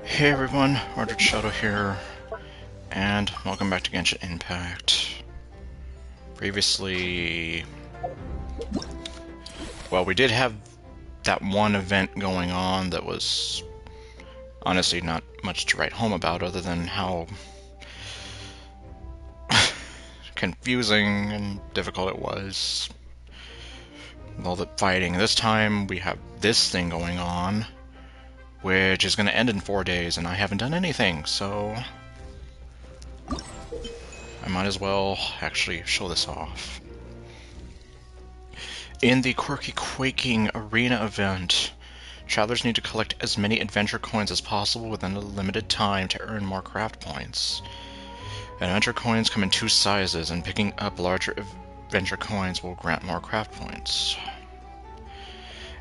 Hey everyone, Ordered Shadow here, and welcome back to Genshin Impact. Previously, well, we did have that one event going on that was honestly not much to write home about other than how confusing and difficult it was. With all the fighting. This time we have this thing going on, which is going to end in 4 days, and I haven't done anything, so I might as well actually show this off. In the Quirky Quaking Arena event, travelers need to collect as many adventure coins as possible within a limited time to earn more craft points. Adventure coins come in 2 sizes, and picking up larger adventure coins will grant more craft points.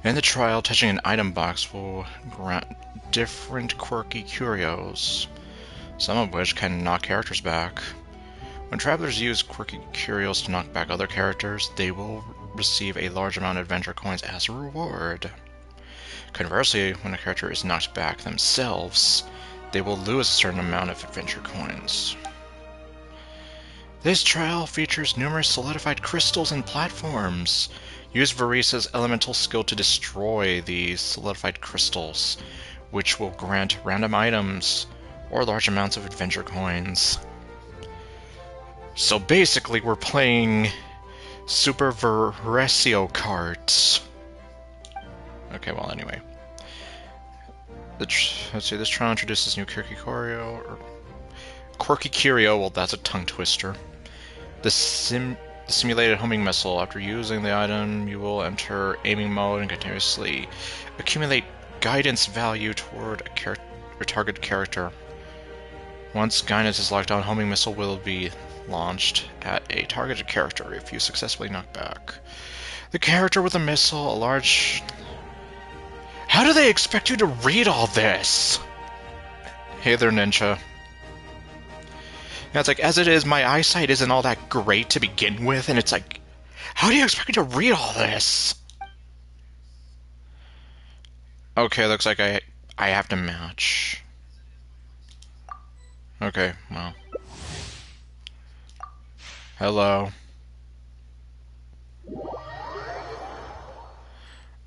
In the trial, touching an item box will grant different quirky curios, some of which can knock characters back. When travelers use quirky curios to knock back other characters, they will receive a large amount of adventure coins as a reward. Conversely, when a character is knocked back themselves, they will lose a certain amount of adventure coins. This trial features numerous solidified crystals and platforms. Use Varisa's elemental skill to destroy these solidified crystals, which will grant random items or large amounts of adventure coins. So basically, we're playing Super Veresio cards. Okay, well, anyway. Let's see, this trial introduces new Quirky Curio, or Quirky Curio, well, that's a tongue twister. The simulated homing missile. After using the item, you will enter aiming mode and continuously accumulate guidance value toward a target character. Once guidance is locked on, homing missile will be launched at a targeted character if you successfully knock back the character with a missile. A large... How do they expect you to read all this? Hey there, Ninja. Yeah, it's like, as it is, my eyesight isn't all that great to begin with, and it's like, how do you expect me to read all this? Okay, looks like I have to match. Okay, well. Hello.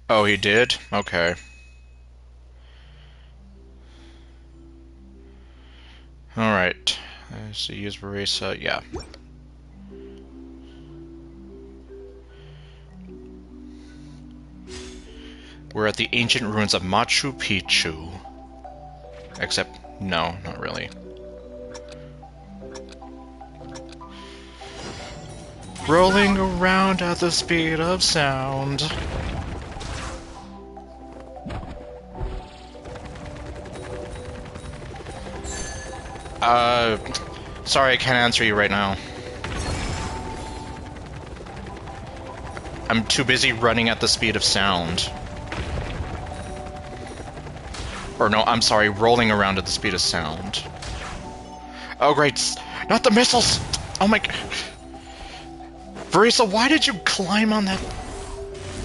Oh, he did? Okay. Alright. So use Verisa, yeah. We're at the ancient ruins of Machu Picchu. Except, no, not really. Rolling around at the speed of sound. Sorry, I can't answer you right now. I'm too busy running at the speed of sound. Or no, I'm sorry, rolling around at the speed of sound. Oh great, not the missiles! Oh my... Verisa, why did you climb on that?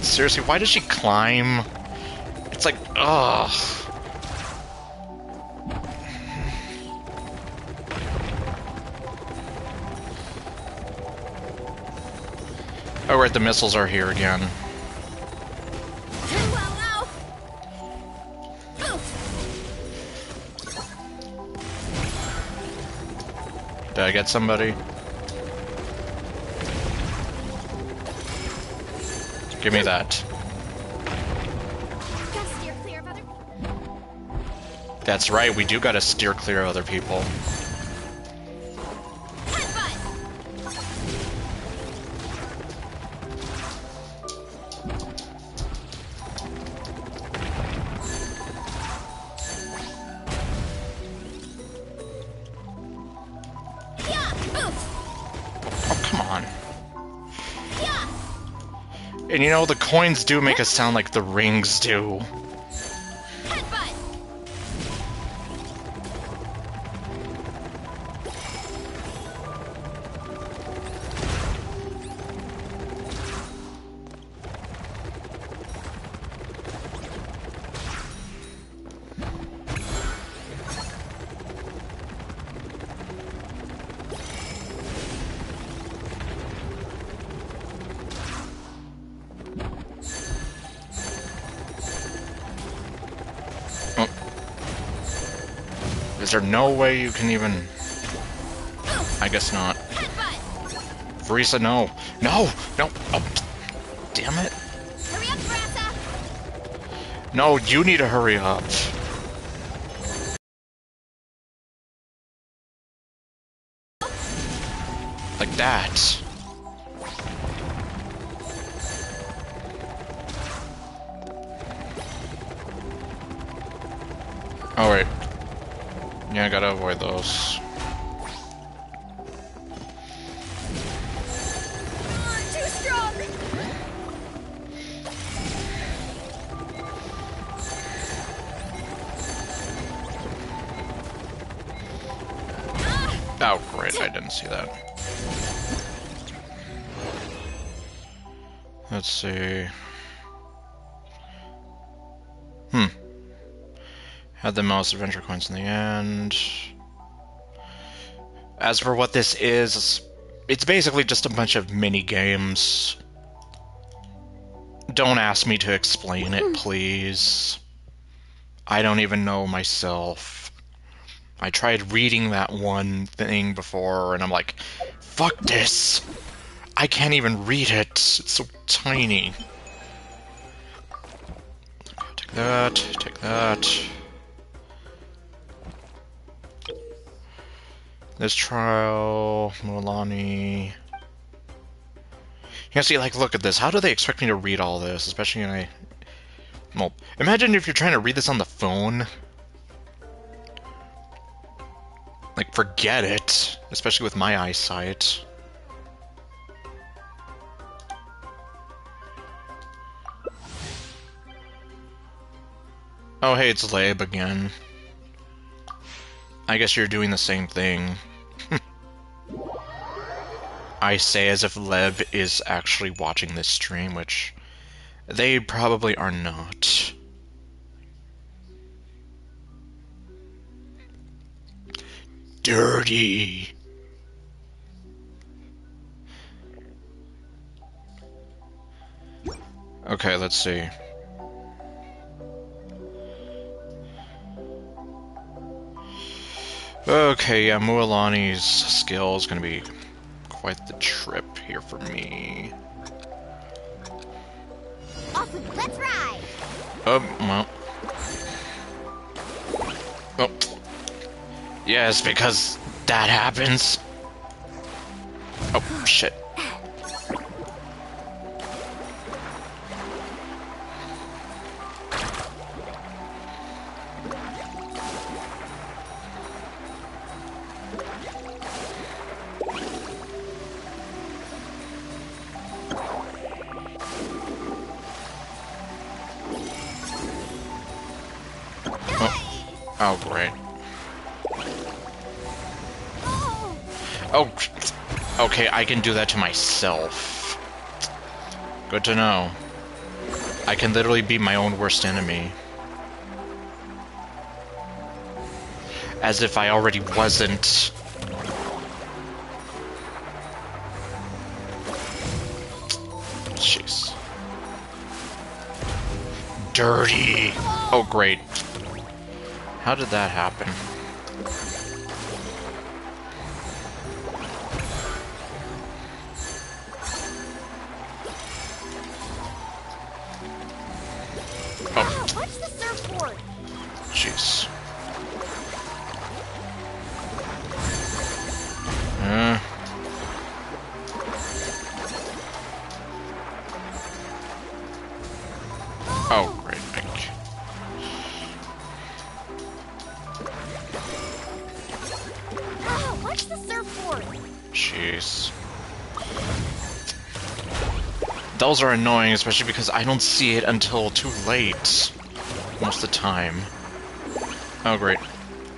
Seriously, why did she climb? It's like, ugh. Oh right, the missiles are here again. Did I get somebody? Give me that. That's right, we do gotta steer clear of other people. And you know, the coins do make us sound like the rings do. Is there no way you can even... I guess not. Farisa, no. No! No! Oh, damn it. Hurry up, Brassa! No, you need to hurry up. Like that. Oh, wait. Yeah, I gotta avoid those. Too strong! Oh, great, I didn't see that. Let's see. Had the most adventure coins in the end. As for what this is, it's basically just a bunch of mini games. Don't ask me to explain it, please. I don't even know myself. I tried reading that one thing before, and I'm like, fuck this! I can't even read it. It's so tiny. Take that, take that. This trial, Mulani. You see, like, look at this. How do they expect me to read all this? Especially when I... Well, imagine if you're trying to read this on the phone. Like, forget it. Especially with my eyesight. Oh, hey, it's Labe again. I guess you're doing the same thing. I say as if Lev is actually watching this stream, which they probably are not. Dirty. Okay, let's see. Okay, yeah, Mualani's skill is going to be quite the trip here for me. Awesome, let's ride! Well. Oh. Yes, because that happens. Oh, shit. Oh, great. Oh, okay, I can do that to myself. Good to know. I can literally be my own worst enemy. As if I already wasn't. Jeez. Dirty. Oh, great. How did that happen? Oh. Watch the surfboard. Jeez. Oh, great. Oh, watch the surfboard. Jeez. Those are annoying, especially because I don't see it until too late. Most of the time. Oh, great.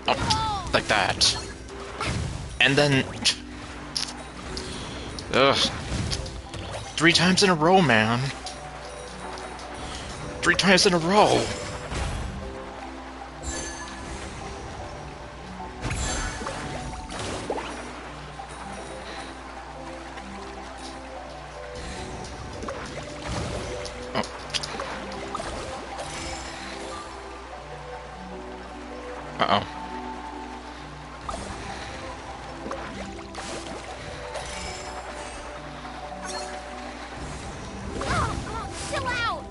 Oh, like that. And then... Ugh. 3 times in a row, man. 3 times in a row. Uh-oh. Chill out!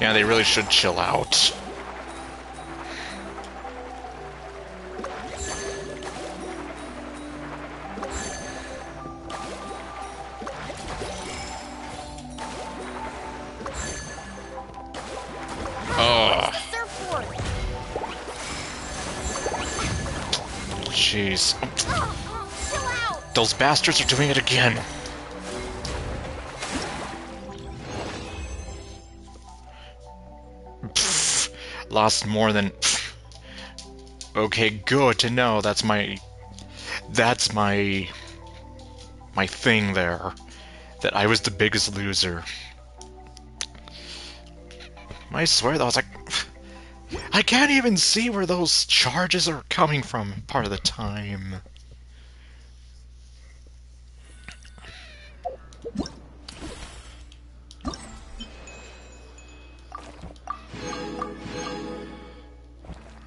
Yeah, they really should chill out. Ugh. Surfboard! Jeez. Chill out! Those bastards are doing it again. Pfft. Lost more than... Pfft. Okay, good to know. That's my thing there. That I was the biggest loser. I swear that I was like... I can't even see where those charges are coming from part of the time.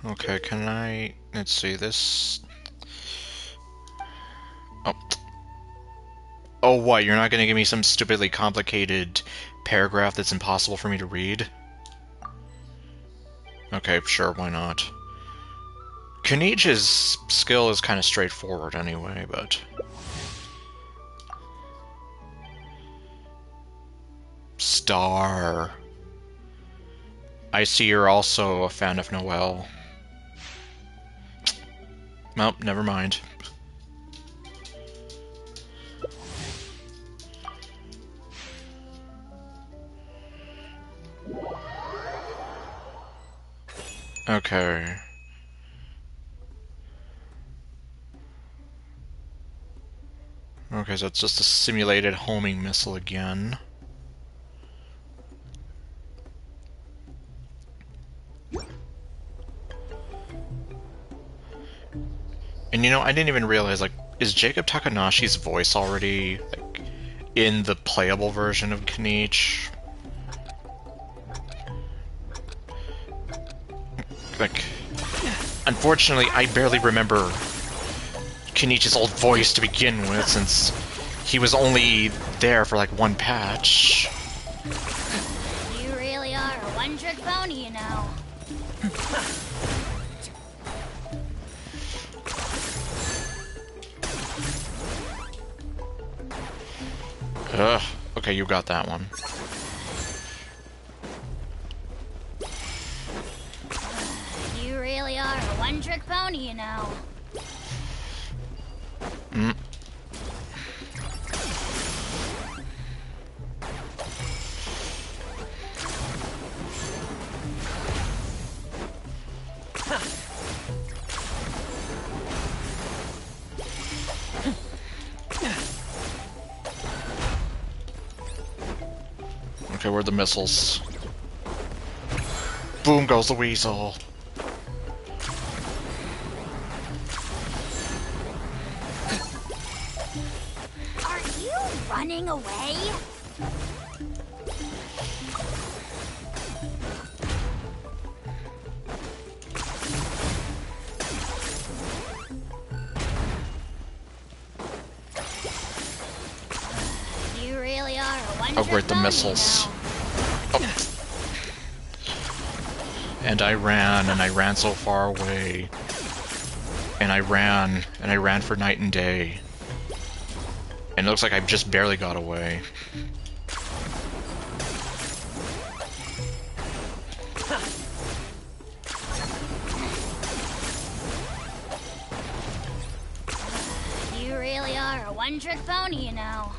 Okay, can I... Let's see, this... Oh. Oh, what? You're not gonna give me some stupidly complicated paragraph that's impossible for me to read? Okay, sure, why not? Kenichi's skill is kind of straightforward anyway, but... Star. I see you're also a fan of Noelle. Well, never mind. Okay. Okay, so it's just a simulated homing missile again. And you know, I didn't even realize, like, is Jacob Takanashi's voice already, like, in the playable version of Kenichi? Like, unfortunately, I barely remember Kenichi's old voice to begin with, since he was only there for, like, one patch. You really are a one-trick pony, you know. Ugh. Okay, you got that one. You really are a one-trick pony, you know. Mm. Okay, where are the missiles? Boom goes the weasel. Are you running away? You really are a one-trick Oh, great, the pony, missiles. you know. Oh. And I ran so far away. And I ran for night and day. And it looks like I just barely got away. You really are a one-trick pony, you know.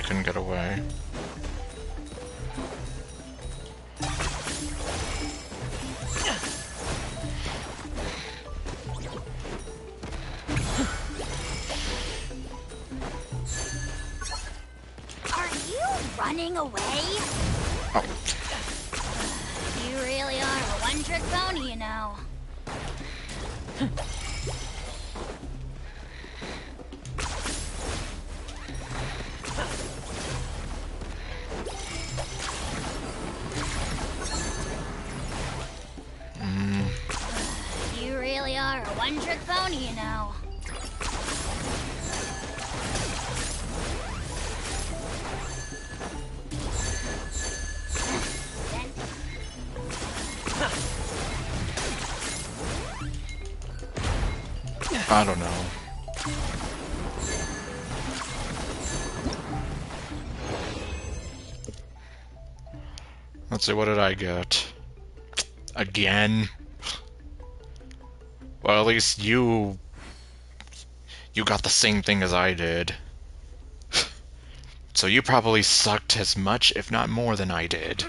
couldn't get away. Are you running away? Oh. You really are a one-trick pony, you know. You really are a one-trick pony, you know. I don't know. Let's see, what did I get? Again? Well, at least you got the same thing as I did. So you probably sucked as much, if not more, than I did.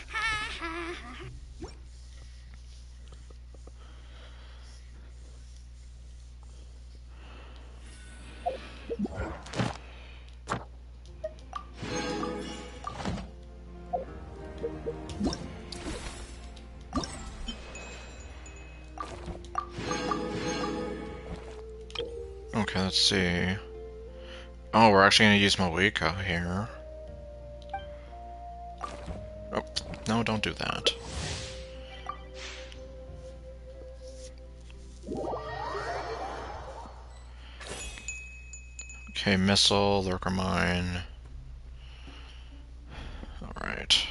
Okay, let's see. Oh, we're actually gonna use Moeka here. Oh, no, don't do that. Okay, Missile, Lurker Mine. Alright.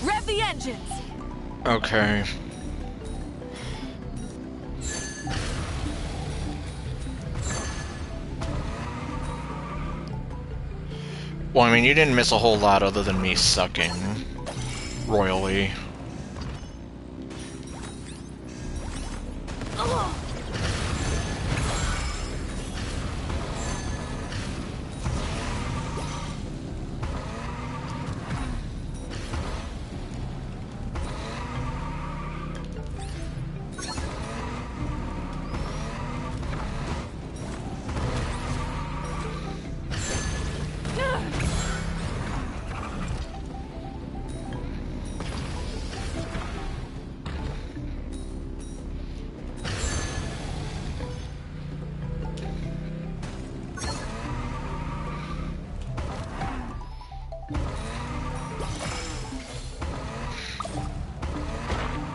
Rev the engines! Okay. Well, I mean, you didn't miss a whole lot other than me sucking royally.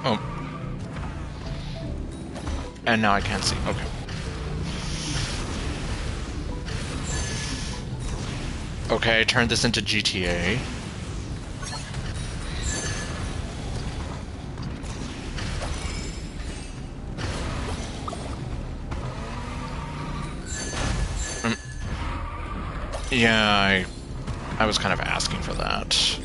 Oh. And now I can't see. Okay. Okay, I turned this into GTA. Yeah, I was kind of asking for that.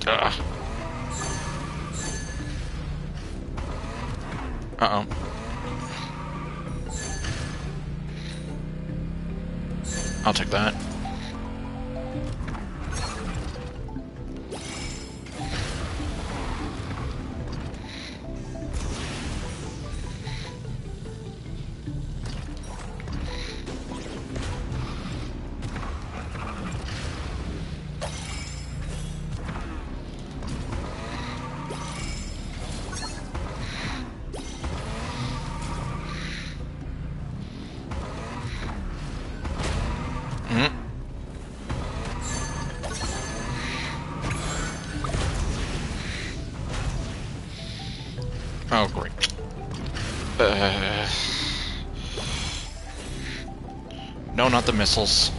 Oh. Uh-oh. I'll take that. Oh, great. No, not the missiles.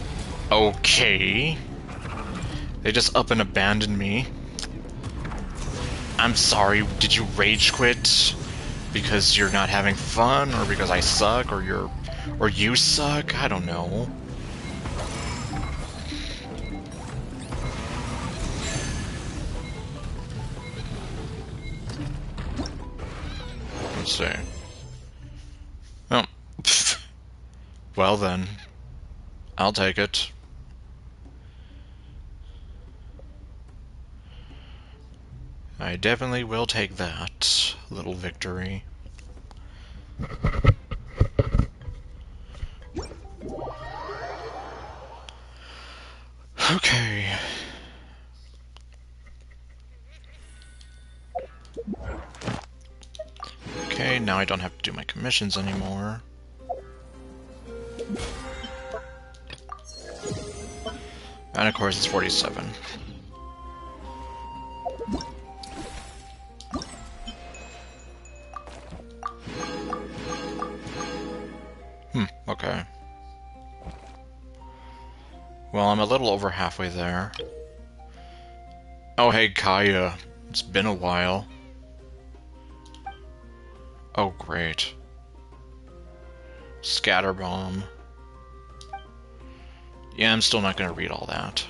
Okay. They just up and abandoned me. I'm sorry, did you rage quit? Because you're not having fun, or because I suck, or you suck? I don't know. Let's see. Oh. Well then. I'll take it. I definitely will take that little victory. Okay. Okay, now I don't have to do my commissions anymore. And of course it's 47. Okay. Well, I'm a little over halfway there. Oh, hey, Kaya. It's been a while. Oh, great. Scatterbomb. Yeah, I'm still not gonna read all that.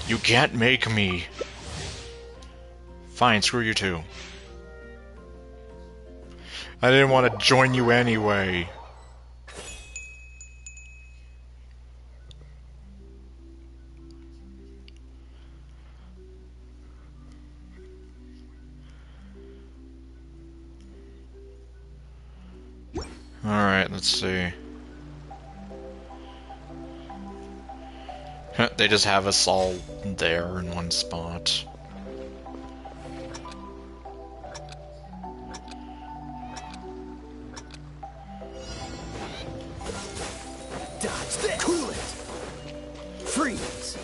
You can't make me! Fine, screw you too. I didn't want to join you anyway. Alright, let's see. They just have us all there in one spot. Dodge this. Cool it. Freeze.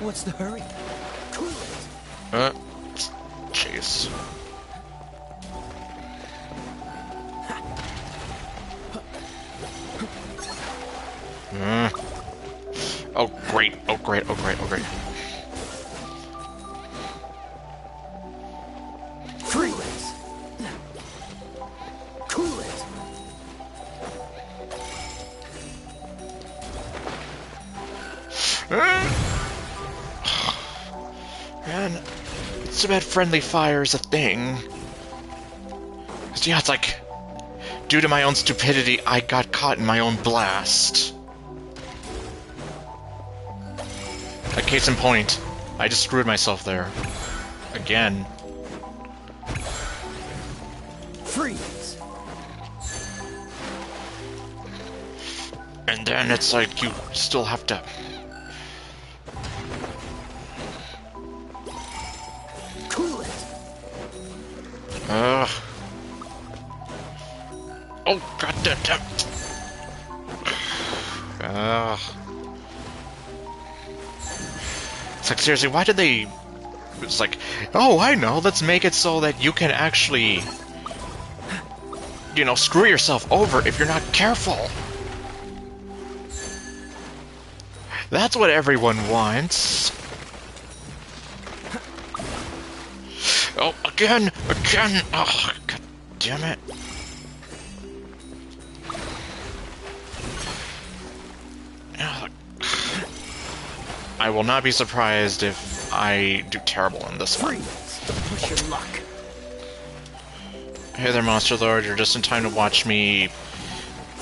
What's the hurry? Cool it. Jeez. Oh great, oh great, oh great, oh great. Freeze. Cool it. Man, it's too bad friendly fire is a thing. 'Cause, yeah, it's like, due to my own stupidity, I got caught in my own blast. Like, case in point, I just screwed myself there. Again. Freeze. And then it's like, you still have to... Cool it. Ugh. Oh, goddamn. Ugh. It's like, seriously, why did they... It's like, oh, I know, let's make it so that you can actually... You know, screw yourself over if you're not careful. That's what everyone wants. Oh, again! Oh, god damn it. I will not be surprised if I do terrible in this one. Push your luck. Hey there, Monster Lord. You're just in time to watch me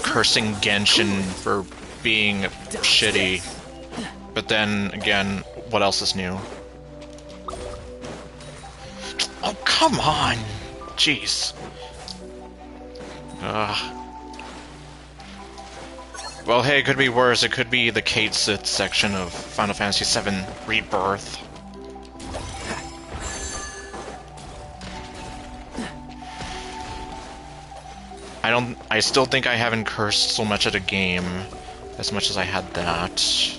cursing Genshin for being shitty. But then, again, what else is new? Oh, come on! Jeez. Ugh. Well, hey, it could be worse. It could be the Kate Sith section of Final Fantasy VII Rebirth. I still think I haven't cursed so much at a game as much as I had that.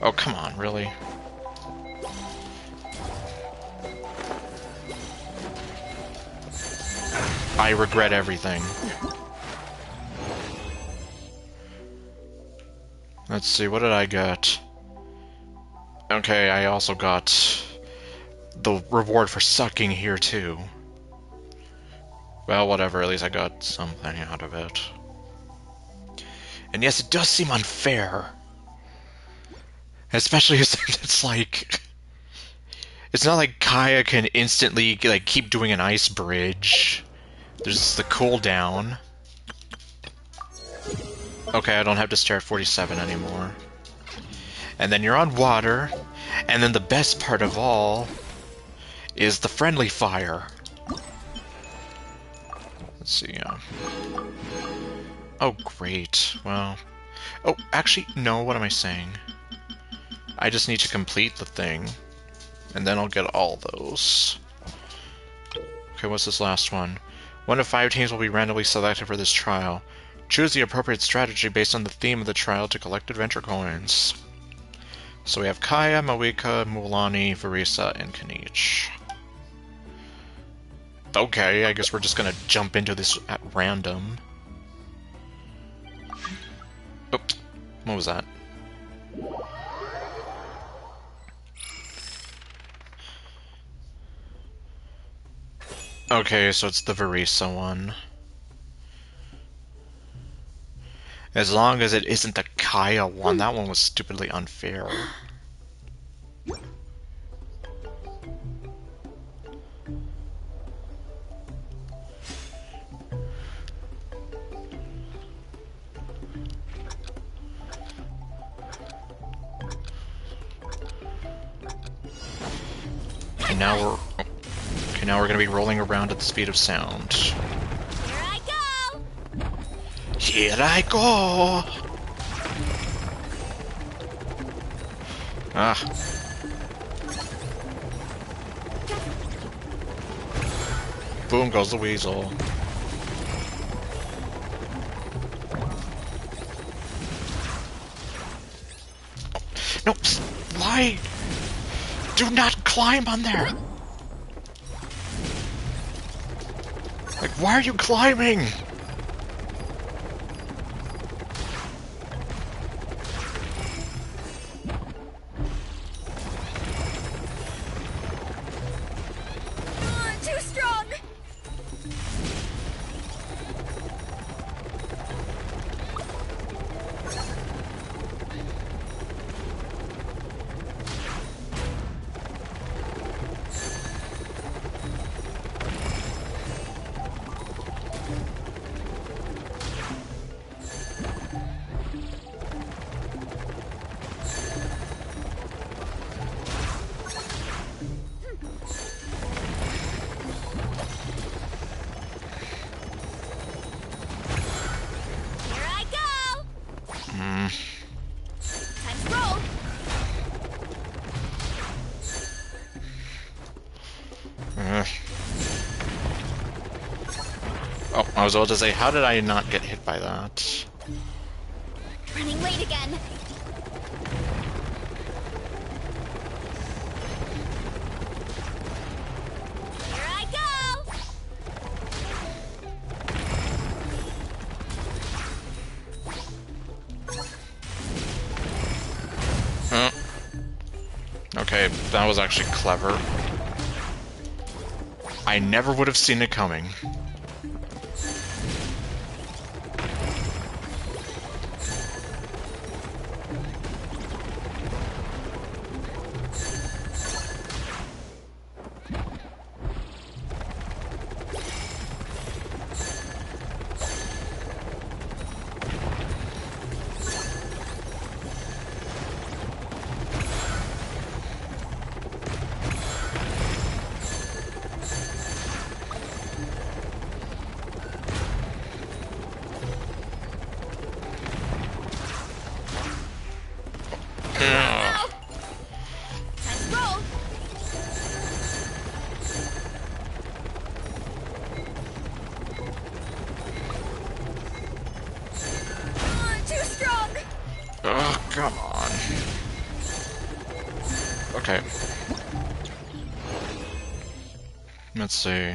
Oh, come on, really? I regret everything. Let's see, what did I get? Okay, I also got the reward for sucking here, too. Well, whatever, at least I got something out of it. And yes, it does seem unfair. Especially as it's like... It's not like Kaya can instantly, like, keep doing an ice bridge. There's the cooldown. Okay, I don't have to stare at 47 anymore. And then you're on water. And then the best part of all is the friendly fire. Let's see, Oh, great. Well... Oh, actually, no, what am I saying? I just need to complete the thing. And then I'll get all those. Okay, what's this last one? 1 of 5 teams will be randomly selected for this trial. Choose the appropriate strategy based on the theme of the trial to collect adventure coins. So we have Kaya, Mawika, Mulani, Verisa, and Kanich. Okay, I guess we're just gonna jump into this at random. Oh, what was that? Okay, so it's the Verisa one. As long as it isn't the Kaya one, that one was stupidly unfair. Now we're gonna be rolling around at the speed of sound. Here I go! Here I go! Ah. Boom goes the weasel. No, why? Do not climb on there! Like, why are you climbing? Too strong! Oh, I was about to say, how did I not get hit by that? Running late again. Here I go! Okay, that was actually clever. I never would have seen it coming. Oh, come on. Okay. Let's see.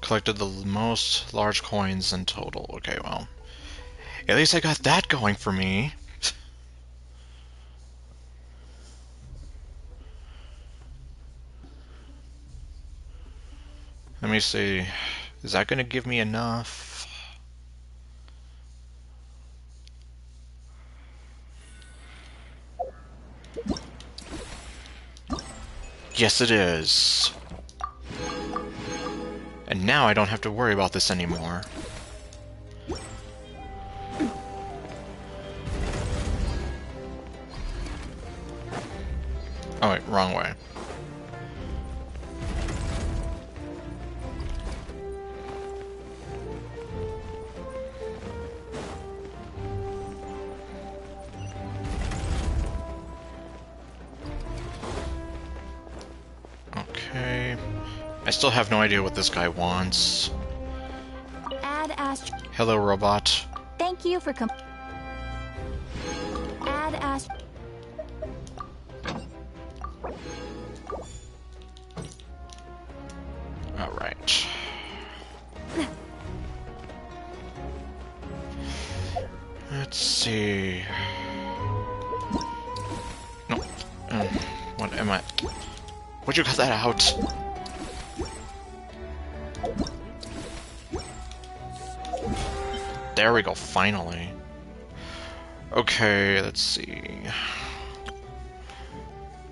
Collected the most large coins in total. Okay, well. At least I got that going for me. Let me see. Is that going to give me enough? Yes, it is. And now I don't have to worry about this anymore. Oh wait, wrong way. Okay. I still have no idea what this guy wants. Add ast. Hello, robot. Thank you for add ast. Alright. Let's see. No. What am I? Would you cut that out? There we go, finally. Okay, let's see.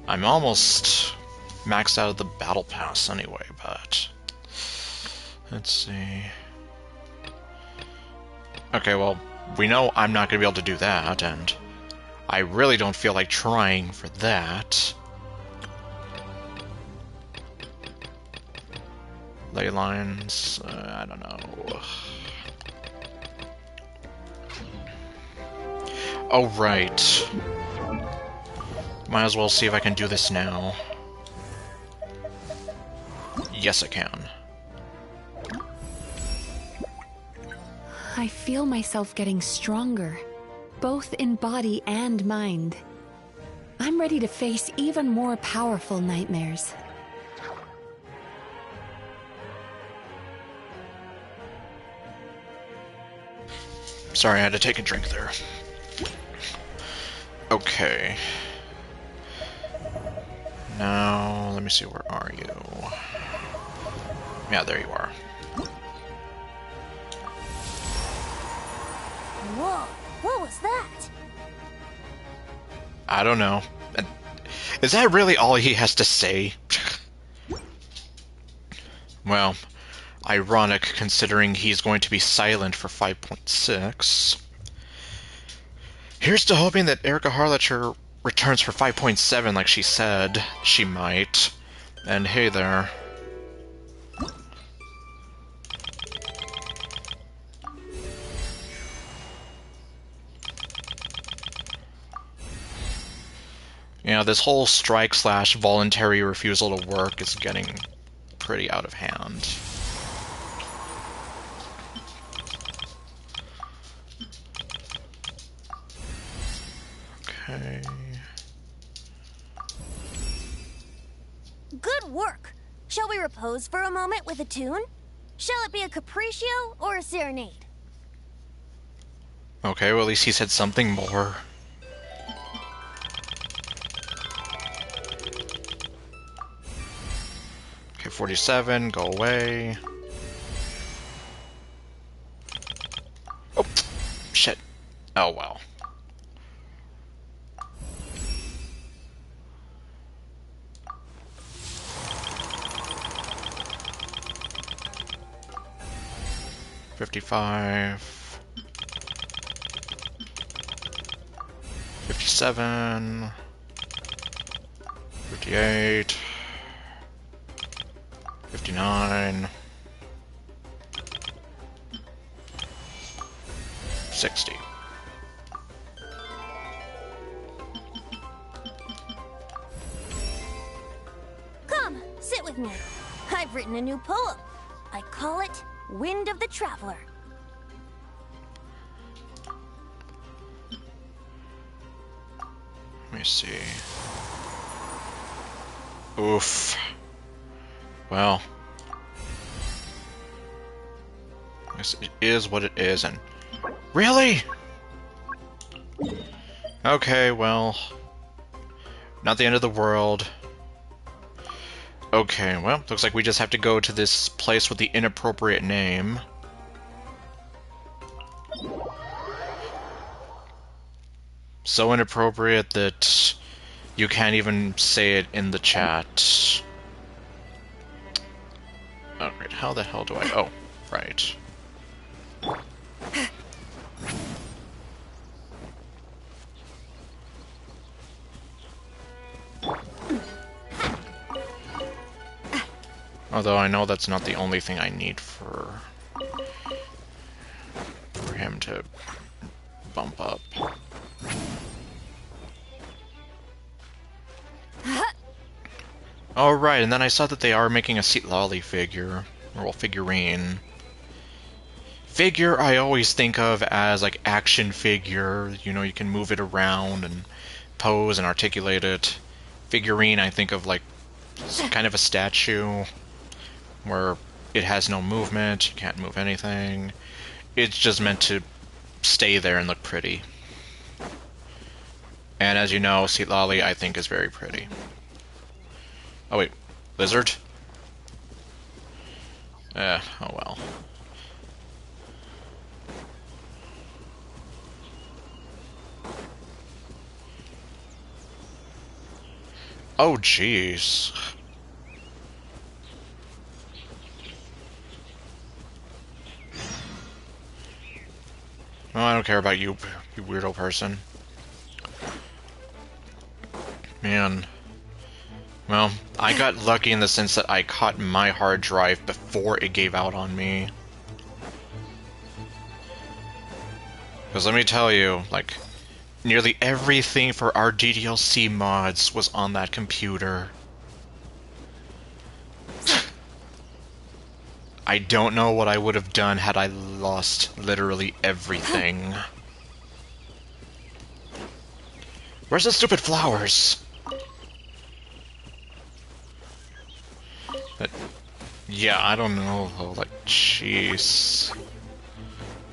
I'm almost maxed out of the battle pass anyway, but... Let's see... Okay, well, we know I'm not going to be able to do that, and I really don't feel like trying for that. Ley lines, I don't know. Oh, right. Might as well see if I can do this now. Yes, I can. I feel myself getting stronger, both in body and mind. I'm ready to face even more powerful nightmares. Sorry, I had to take a drink there. Okay. Now, let me see, where are you? Yeah, there you are. Whoa, what was that? I don't know. Is that really all he has to say? Well, ironic considering he's going to be silent for 5.6. Here's to hoping that Erica Harlacher returns for 5.7 like she said she might. And hey there. Yeah, this whole strike/voluntary refusal to work is getting pretty out of hand. Okay. Good work. Shall we repose for a moment with a tune? Shall it be a capriccio or a serenade? Okay, well at least he said something more. Okay, 47, go away. Oh, shit. Oh, well. $55. 57. 58. 59. 60. Come, sit with me. I've written a new poem. I call it Wind of the Traveler. Let me see. Oof. Well. I guess it is what it is, and... Really?! Okay, well... Not the end of the world. Okay, well, looks like we just have to go to this place with the inappropriate name. So inappropriate that you can't even say it in the chat. Oh, great. How the hell do I... Oh, right. Although I know that's not the only thing I need for him to bump up. Oh, right, and then I saw that they are making a Seatlolly figure, or well, figurine. Figure I always think of as like action figure, you know, you can move it around and pose and articulate it. Figurine I think of like kind of a statue where it has no movement, you can't move anything. It's just meant to stay there and look pretty. And as you know, Seatlolly I think is very pretty. Oh wait, lizard? Oh well. Oh jeez. No, I don't care about you, you weirdo person. Man. Well, I got lucky in the sense that I caught my hard drive before it gave out on me. Because let me tell you, like, nearly everything for our DDLC mods was on that computer. I don't know what I would have done had I lost literally everything. Where's the stupid flowers? Yeah, I don't know, though. Like, jeez.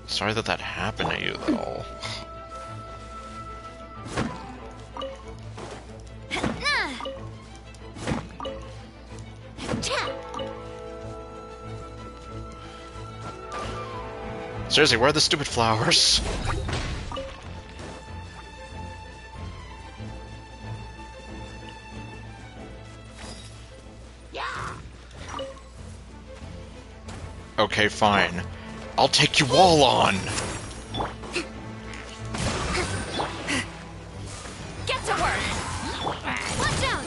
Sorry that that happened to you, though. Seriously, where are the stupid flowers? Okay, fine. I'll take you all on! Get to work! Watch out!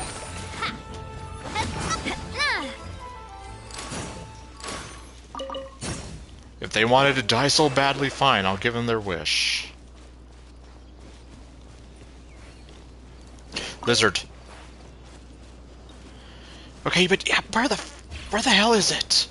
If they wanted to die so badly, fine, I'll give them their wish. Lizard. Okay, but yeah, where the hell is it?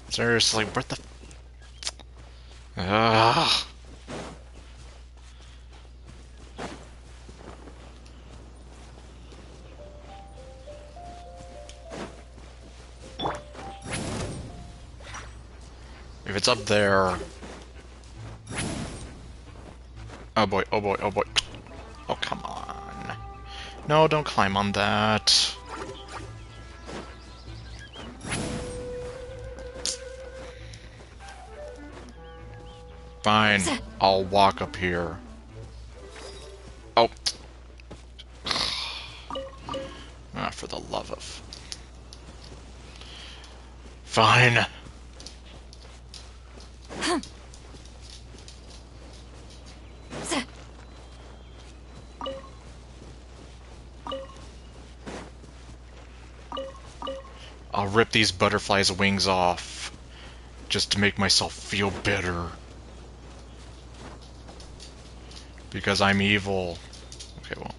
Seriously, what the... Ugh. If it's up there... Oh boy, oh boy, oh boy. Oh, come on. No, don't climb on that. Fine, I'll walk up here. Oh. Ah, for the love of... Fine. I'll rip these butterflies' wings off. just to make myself feel better. Because I'm evil. Okay, well.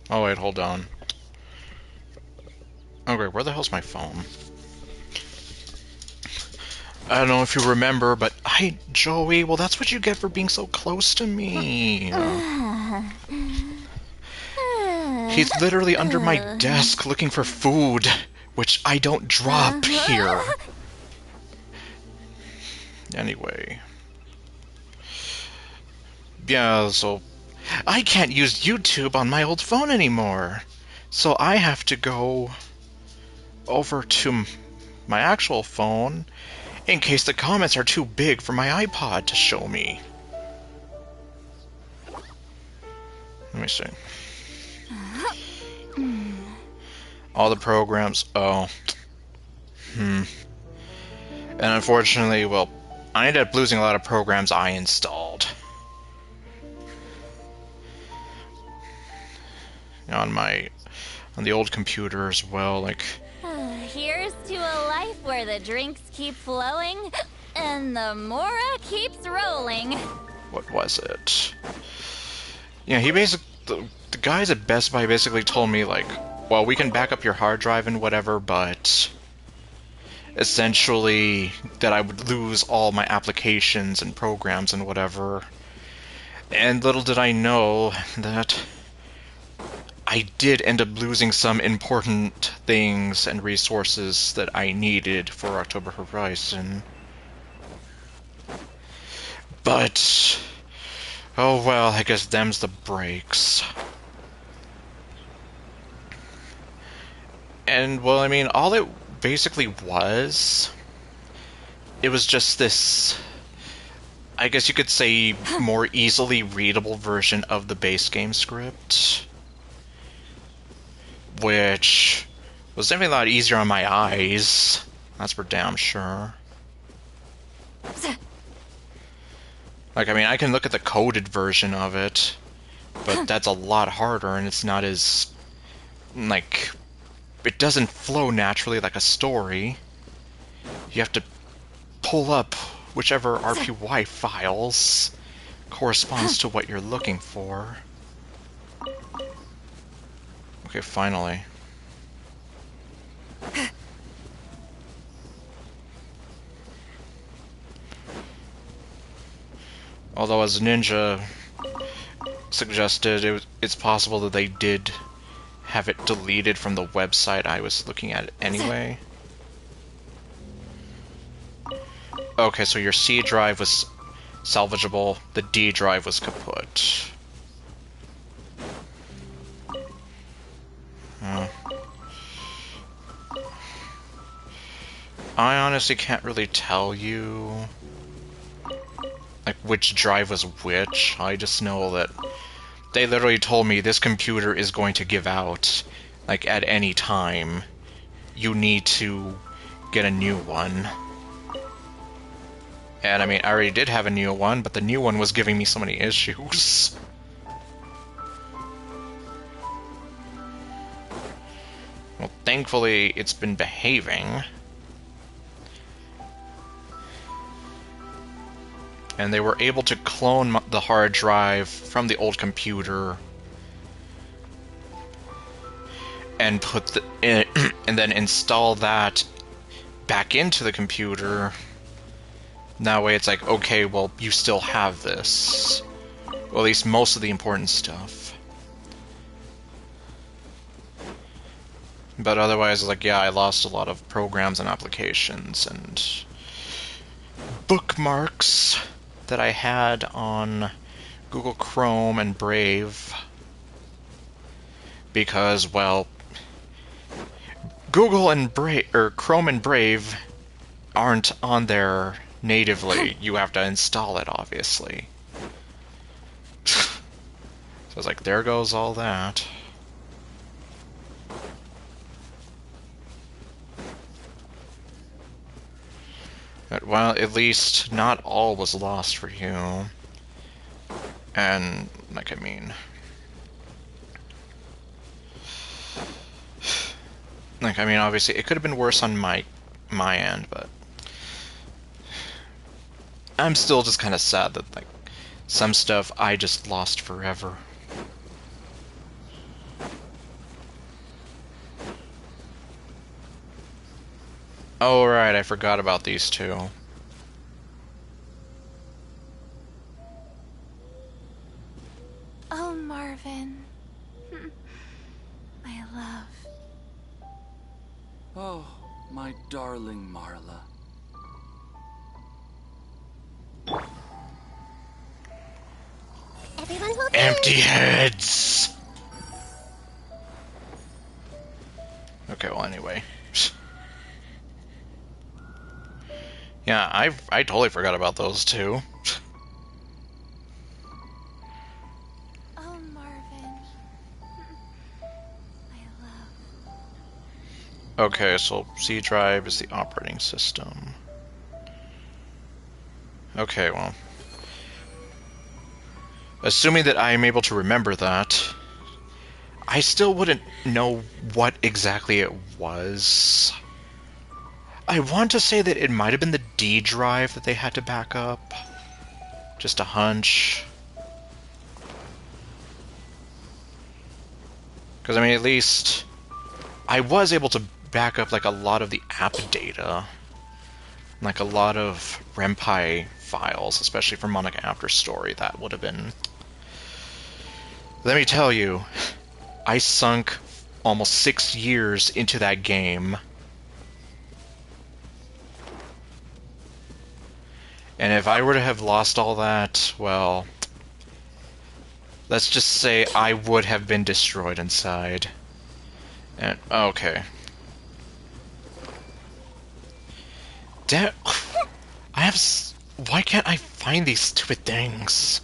Oh wait, hold on. Okay, where the hell's my phone? I don't know if you remember, but Joey, well, that's what you get for being so close to me. He's literally under my desk looking for food, which I don't drop here. Anyway. Yeah, so I can't use YouTube on my old phone anymore. So I have to go over to my actual phone in case the comments are too big for my iPod to show me. Let me see. All the programs. Oh. And unfortunately, well, I ended up losing a lot of programs I installed. On the old computer as well, like... Here's to a life where the drinks keep flowing and the Mora keeps rolling. What was it? Yeah, he basically... The guys at Best Buy basically told me, like, well, we can back up your hard drive and whatever, but... essentially, that I would lose all my applications and programs and whatever. And little did I know that... I did end up losing some important things and resources that I needed for October Horizon. But... oh well, I guess them's the breaks. And, well, I mean, all it basically was... it was just this... I guess you could say more easily readable version of the base game script. Which was definitely a lot easier on my eyes. That's for damn sure. Like, I mean, I can look at the coded version of it, but that's a lot harder, and it's not as... like... it doesn't flow naturally like a story. You have to pull up whichever RPY files corresponds to what you're looking for. Okay, finally. Although, as Ninja suggested, it's possible that they did have it deleted from the website I was looking at anyway. Okay, so your C drive was salvageable, the D drive was kaput. I honestly can't really tell you like which drive was which. I just know that they literally told me this computer is going to give out like at any time. You need to get a new one. And I mean, I already did have a new one, but the new one was giving me so many issues. Well, thankfully, it's been behaving. And they were able to clone the hard drive from the old computer and put and then install that back into the computer. That way it's like, okay, well, you still have this. Well, at least most of the important stuff. But otherwise, like, yeah, I lost a lot of programs and applications and bookmarks that I had on Google Chrome and Brave. Because, well, Google and Brave, or Chrome and Brave aren't on there natively. You have to install it, obviously. I was like, there goes all that. But, well, at least not all was lost for you. And, like, I mean... Like, I mean, obviously, it could have been worse on my end, but... I'm still just kind of sad that, like, some stuff I just lost forever. Oh, right, I forgot about these two. Oh, Marvin. My love. Oh, my darling Marla. Everyone hold Empty heads! Okay, well, anyway. Yeah, I totally forgot about those two. Oh, Marvin. My love. Okay, so C drive is the operating system. Okay, well. Assuming that I am able to remember that, I still wouldn't know what exactly it was. I want to say that it might have been the D drive that they had to back up. Just a hunch. Because, I mean, at least I was able to back up, like, a lot of the app data. Like, a lot of Ren'Py files, especially for Monarch After Story. That would have been... Let me tell you, I sunk almost 6 years into that game. And if I were to have lost all that, well... Let's just say I would have been destroyed inside. And, okay. Damn... I have... Why can't I find these stupid things?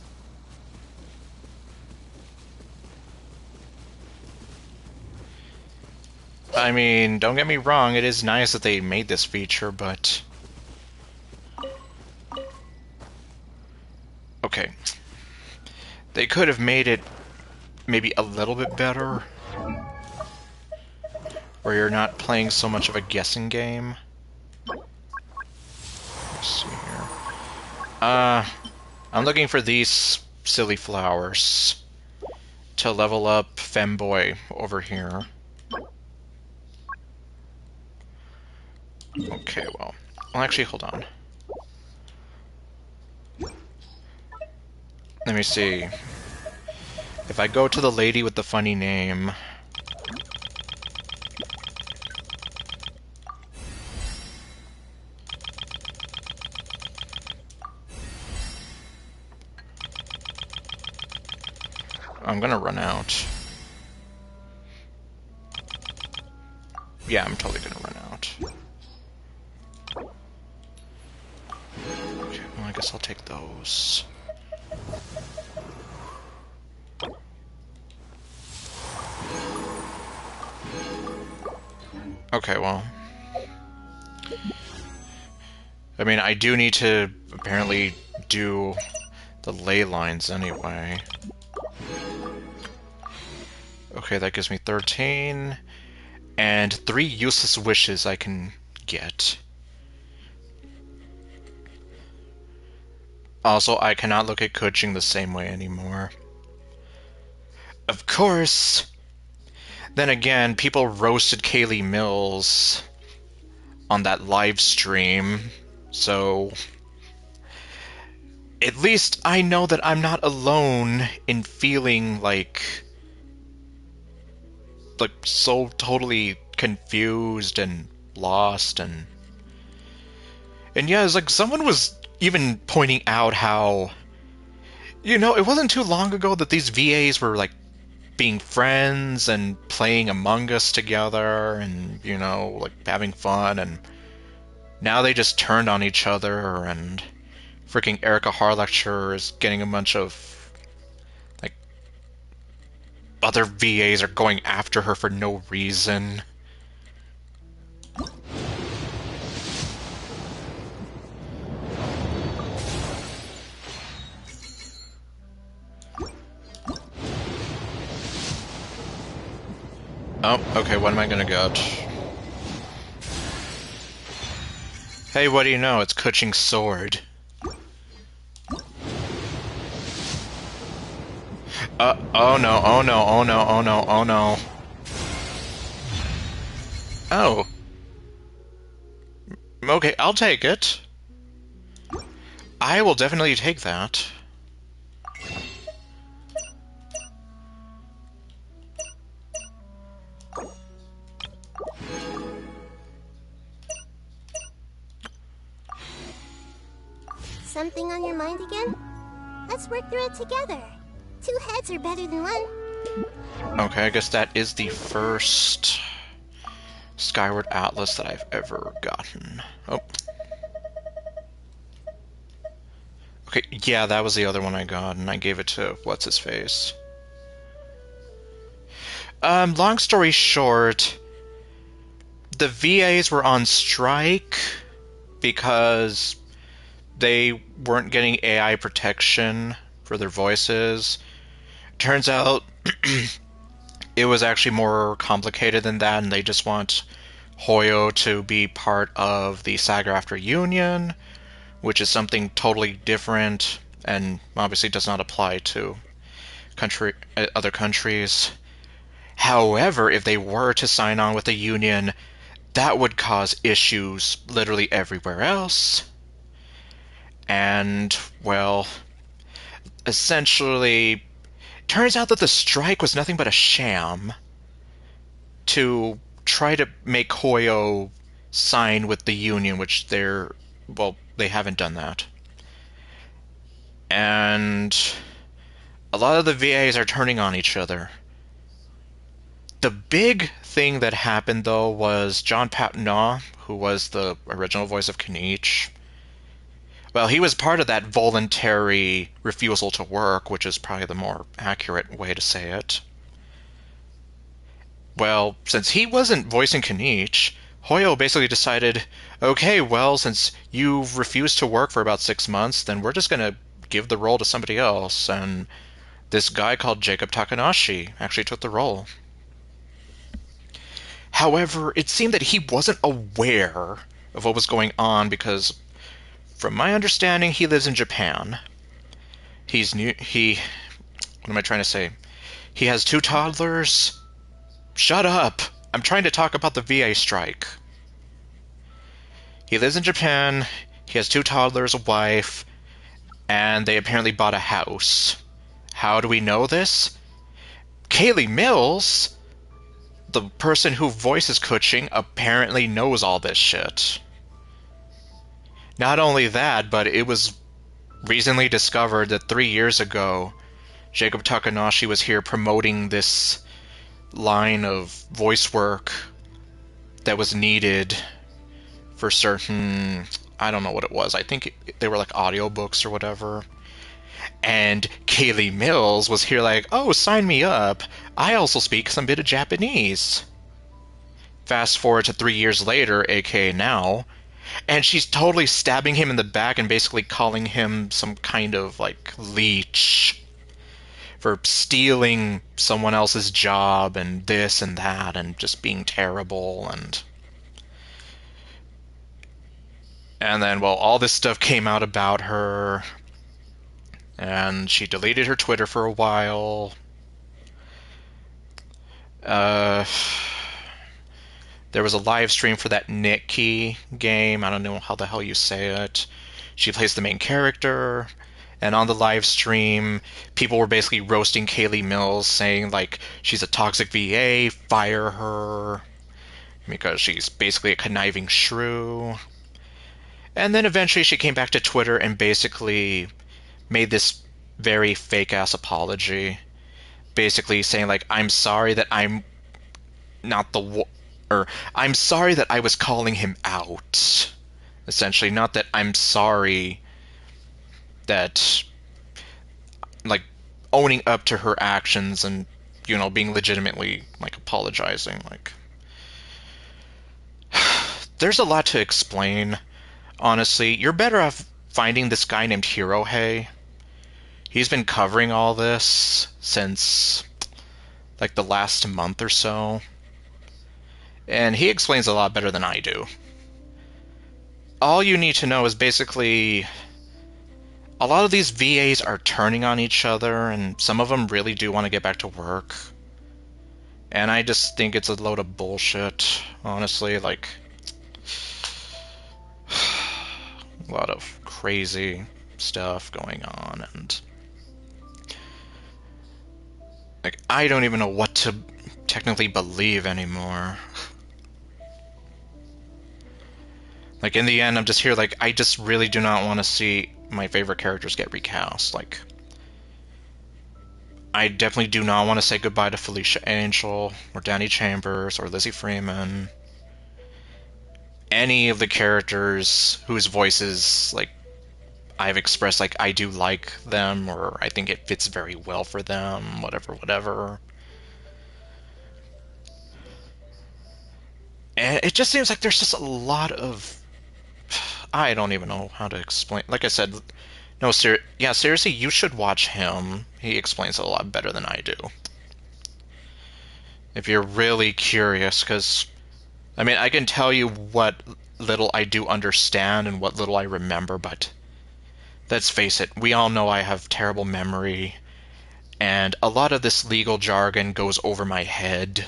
I mean, don't get me wrong, it is nice that they made this feature, but... Okay. They could have made it maybe a little bit better, where you're not playing so much of a guessing game. Let's see here. I'm looking for these silly flowers to level up Femboy over here. Okay, well, actually, hold on. Let me see. If I go to the lady with the funny name... I'm gonna run out. Yeah, I'm totally gonna run out. Okay, well, I guess I'll take those. Okay, well... I mean, I do need to apparently do the ley lines anyway. Okay, that gives me 13. And 3 useless wishes I can get. Also, I cannot look at Kuching the same way anymore. Of course! Then again, people roasted Kaylee Mills on that live stream, so... At least I know that I'm not alone in feeling like so totally confused and lost and yeah, it's like someone was even pointing out how, you know, it wasn't too long ago that these VAs were like being friends and playing Among Us together and, you know, like having fun, and now they just turned on each other, and freaking Erica Harlacher is getting a bunch of like other VAs are going after her for no reason. Oh, okay, what am I gonna get? Hey, what do you know? It's Kuching's sword. Oh no, oh no, oh no, oh no, oh no. Oh. Okay, I'll take it. I will definitely take that. Something on your mind again? Let's work through it together. 2 heads are better than 1. Okay, I guess that is the first Skyward Atlas that I've ever gotten. Oh. Okay, yeah, that was the other one I got, and I gave it to what's-his-face. Long story short, the VAs were on strike because they weren't getting AI protection for their voices. Turns out it was actually more complicated than that, and they just want Hoyo to be part of the SAG-AFTRA union, which is something totally different and obviously does not apply to other countries. However, if they were to sign on with the union, that would cause issues literally everywhere else. And, well, essentially, turns out that the strike was nothing but a sham to try to make Hoyo sign with the union, which they haven't done that. And a lot of the VAs are turning on each other. The big thing that happened, though, was John Patnaud, who was the original voice of Kenichi. Well, he was part of that voluntary refusal to work, which is probably the more accurate way to say it. Well, since he wasn't voicing Kenichi, Hoyo basically decided, okay, well, since you've refused to work for about 6 months, then we're just going to give the role to somebody else, and this guy called Jacob Takanashi actually took the role. However, it seemed that he wasn't aware of what was going on because, from my understanding, he lives in Japan. What am I trying to say? He has 2 toddlers. Shut up! I'm trying to talk about the VA strike. He lives in Japan, he has 2 toddlers, a wife, and they apparently bought a house. How do we know this? Kaylee Mills, the person who voices Kuching, apparently knows all this shit. Not only that, but it was recently discovered that 3 years ago, Jacob Takanashi was here promoting this line of voice work that was needed for certain, I don't know what it was, I think they were like audiobooks or whatever. And Kaylee Mills was here like, oh, sign me up. I also speak some bit of Japanese. Fast forward to 3 years later, aka now, and she's totally stabbing him in the back and basically calling him some kind of, like, leech for stealing someone else's job and this and that and just being terrible. And then, well, all this stuff came out about her, and she deleted her Twitter for a while. There was a live stream for that Nikki game. I don't know how the hell you say it. She plays the main character, and on the live stream, people were basically roasting Kaylee Mills, saying, like, she's a toxic VA, fire her, because she's basically a conniving shrew. And then eventually she came back to Twitter and basically made this very fake-ass apology, basically saying, like, I'm sorry that I'm not I'm sorry that I was calling him out. Essentially, not that I'm sorry that, like, owning up to her actions and, you know, being legitimately, like, apologizing. Like, there's a lot to explain, honestly. You're better off finding this guy named Hirohei. He's been covering all this since, like, the last month or so. And he explains a lot better than I do. All you need to know is basically a lot of these VAs are turning on each other, and some of them really do want to get back to work. And I just think it's a load of bullshit, honestly. Like, a lot of crazy stuff going on, and like, I don't even know what to technically believe anymore. Like, in the end, I'm just here, like, I just really do not want to see my favorite characters get recast. Like, I definitely do not want to say goodbye to Felicia Angel, or Danny Chambers, or Lizzie Freeman. Any of the characters whose voices, like, I've expressed, like, I do like them, or I think it fits very well for them, whatever, whatever. And it just seems like there's just a lot of... I don't even know how to explain. Like I said, no, yeah, seriously, you should watch him. He explains it a lot better than I do. If you're really curious, because, I mean, I can tell you what little I do understand and what little I remember, but let's face it, we all know I have terrible memory, and a lot of this legal jargon goes over my head.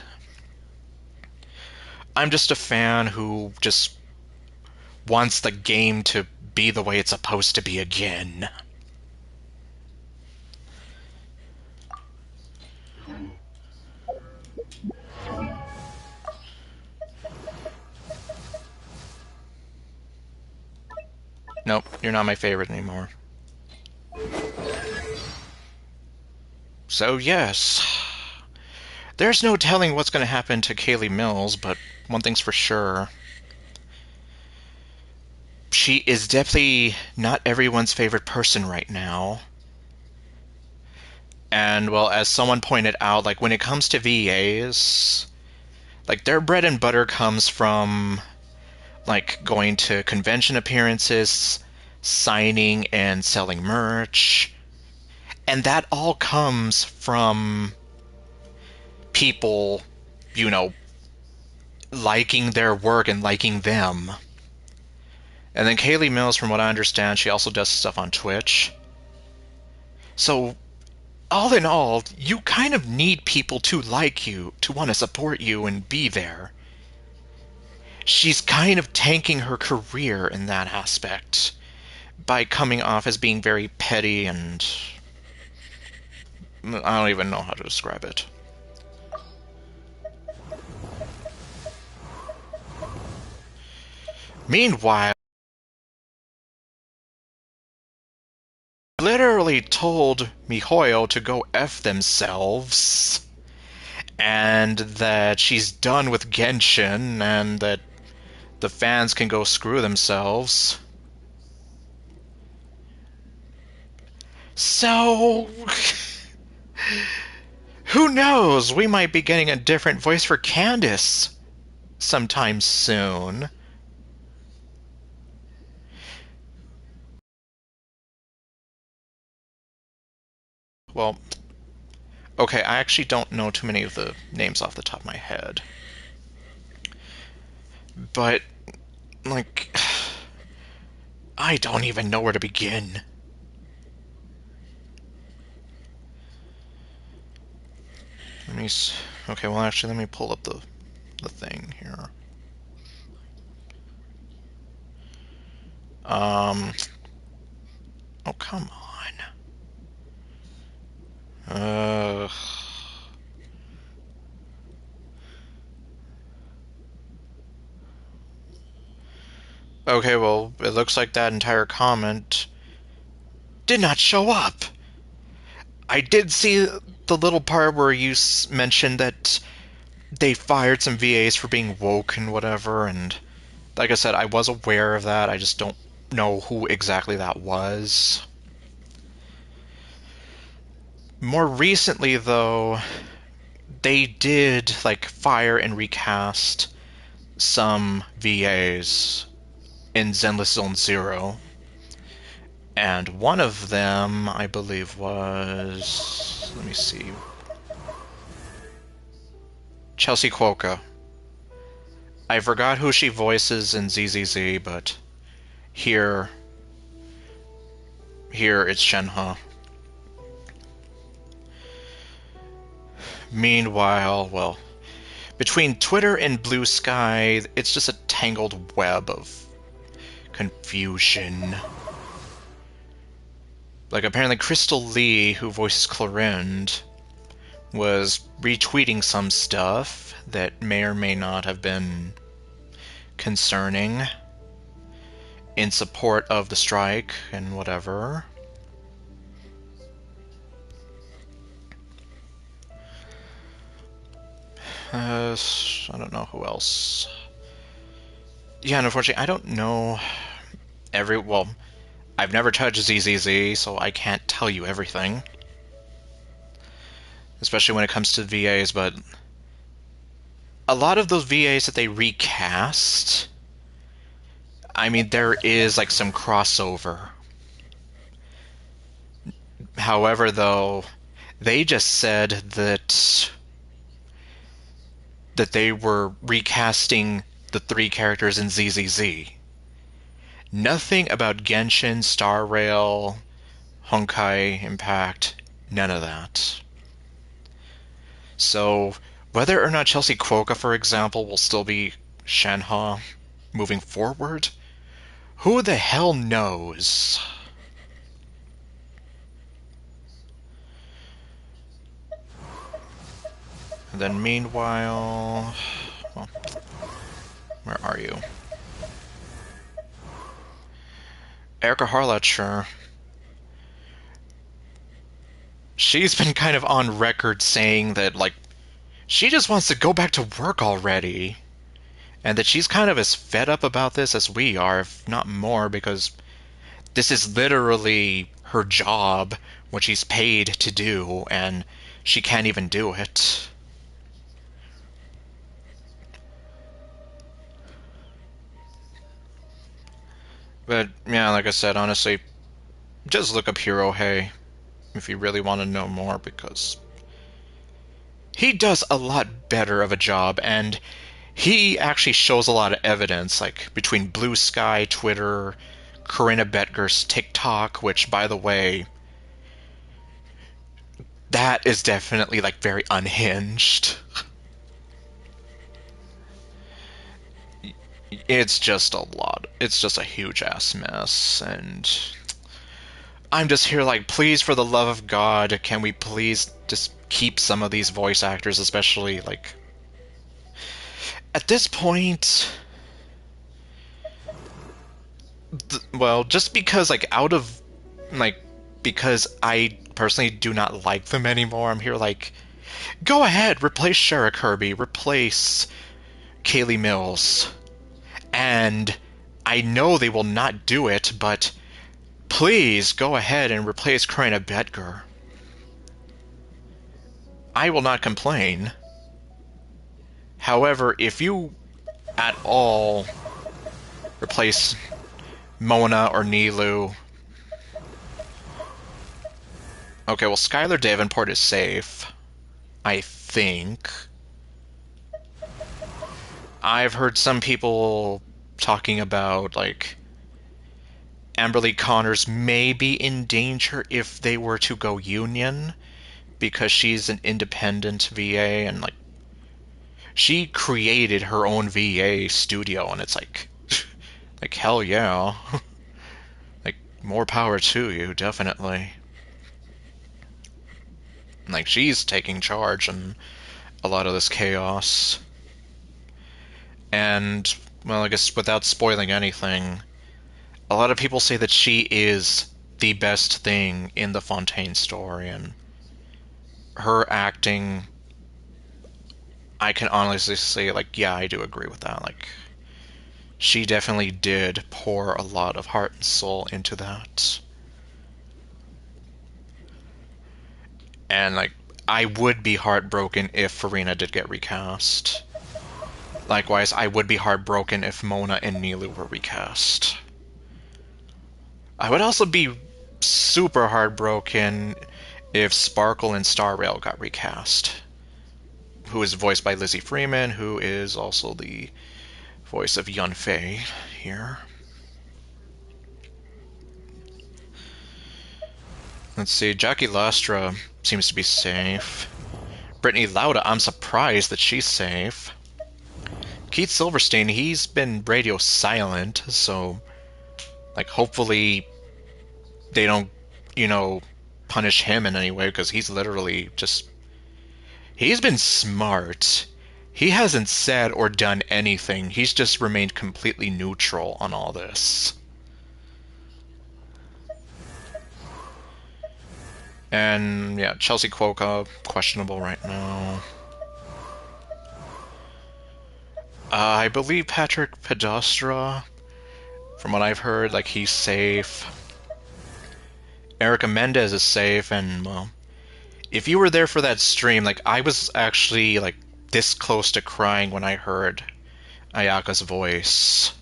I'm just a fan who just wants the game to be the way it's supposed to be again. Nope, you're not my favorite anymore. So yes, there's no telling what's going to happen to Kaylee Mills, but one thing's for sure. She is definitely not everyone's favorite person right now. And, well, as someone pointed out, like, when it comes to VAs, like, their bread and butter comes from, like, going to convention appearances, signing and selling merch, and that all comes from people, you know, liking their work and liking them. And then Kaylee Mills, from what I understand, she also does stuff on Twitch. So, all in all, you kind of need people to like you, to want to support you and be there. She's kind of tanking her career in that aspect by coming off as being very petty and... I don't even know how to describe it. Meanwhile, literally told MiHoYo to go F themselves, and that she's done with Genshin, and that the fans can go screw themselves. So... who knows? We might be getting a different voice for Candace sometime soon. Well, okay, I actually don't know too many of the names off the top of my head. But, like, I don't even know where to begin. Let me... okay, well, actually, let me pull up the thing here. Oh, come on. Okay, well, it looks like that entire comment did not show up. I did see the little part where you mentioned that they fired some VAs for being woke and whatever, and like I said, I was aware of that, I just don't know who exactly that was. More recently, though, they did, like, fire and recast some VAs in Zenless Zone Zero. And one of them, I believe, was... let me see. Chelsea Cuoca. I forgot who she voices in ZZZ, but here it's Shenhe. Meanwhile, well, between Twitter and Blue Sky, it's just a tangled web of confusion. Like, apparently Crystal Lee, who voices Clorinde, was retweeting some stuff that may or may not have been concerning in support of the strike and whatever. I don't know who else. Yeah, and unfortunately, I don't know well, I've never touched ZZZ, so I can't tell you everything. Especially when it comes to VAs, but a lot of those VAs that they recast, I mean, there is, like, some crossover. However, though, they just said that they were recasting the 3 characters in ZZZ. Nothing about Genshin, Star Rail, Honkai Impact, none of that. So, whether or not Chelsea Cuoca, for example, will still be Shenhe moving forward, who the hell knows? And then meanwhile... well, where are you? Erica Harlacher. She's been kind of on record saying that, like, she just wants to go back to work already. And that she's kind of as fed up about this as we are, if not more, because this is literally her job, what she's paid to do, and she can't even do it. But, yeah, like I said, honestly, just look up Hirohei if you really want to know more, because he does a lot better of a job, and he actually shows a lot of evidence, like, between Blue Sky, Twitter, Corinna Betger's TikTok, which, by the way, that is definitely, like, very unhinged. It's just a lot. It's just a huge-ass mess, and I'm just here like, please, for the love of God, can we please just keep some of these voice actors, especially, like... At this point... well, just because, like, out of... like, because I personally do not like them anymore, I'm here like, go ahead, replace Shara Kirby, replace Kaylee Mills. And I know they will not do it, but please go ahead and replace Corinna Betger. I will not complain. However, if you at all replace Mona or Nilu... okay, well, Skylar Davenport is safe, I think. I've heard some people talking about, like, Amberly Connors may be in danger if they were to go Union, because she's an independent VA, and, like, she created her own VA studio, and it's like, like, hell yeah. Like, more power to you, definitely. Like, she's taking charge in a lot of this chaos. And, well, I guess without spoiling anything, a lot of people say that she is the best thing in the Fontaine story, and her acting, I can honestly say, like, yeah, I do agree with that. Like, she definitely did pour a lot of heart and soul into that. And, like, I would be heartbroken if Farina did get recast. Likewise, I would be heartbroken if Mona and Nilu were recast. I would also be super heartbroken if Sparkle and Star Rail got recast. Who is voiced by Lizzie Freeman, who is also the voice of Yun Fei here. Let's see, Jackie Lastra seems to be safe. Brittany Lauda, I'm surprised that she's safe. Keith Silverstein, he's been radio silent, so, like, hopefully they don't, you know, punish him in any way, because he's literally just... He's been smart. He hasn't said or done anything. He's just remained completely neutral on all this. And, yeah, Chelsea Kwoka, questionable right now. I believe Patrick Pedostra, from what I've heard, like, he's safe. Erica Mendez is safe, and, well, if you were there for that stream, like, I was actually, like, this close to crying when I heard Ayaka's voice.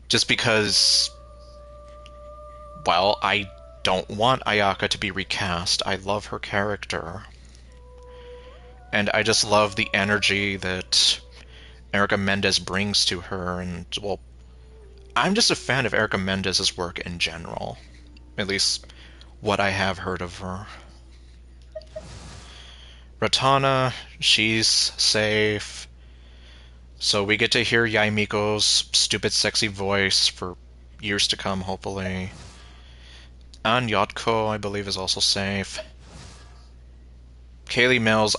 Just because, well, I don't want Ayaka to be recast. I love her character. And I just love the energy that Erica Mendez brings to her, and, well, I'm just a fan of Erica Mendez's work in general. At least, what I have heard of her. Ratana, she's safe. So we get to hear Yaimiko's stupid sexy voice for years to come, hopefully. And Yotko, I believe, is also safe. Kaylee Mills,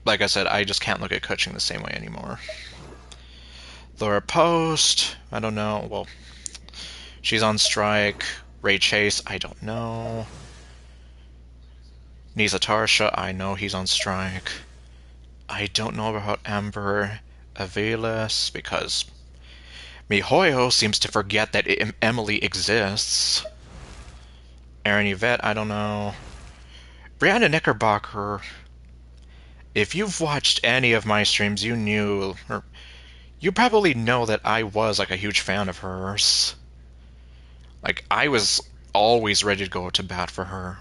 like I said, I just can't look at Kuching the same way anymore. Laura Post, I don't know, well, she's on strike. Ray Chase, I don't know. Nisa Tarsha, I know he's on strike. I don't know about Amber Aviles, because Mihoyo seems to forget that Emily exists. Aaron Yvette, I don't know. Brianna Knickerbocker, if you've watched any of my streams, you knew, or you probably know that I was, like, a huge fan of hers. Like, I was always ready to go to bat for her.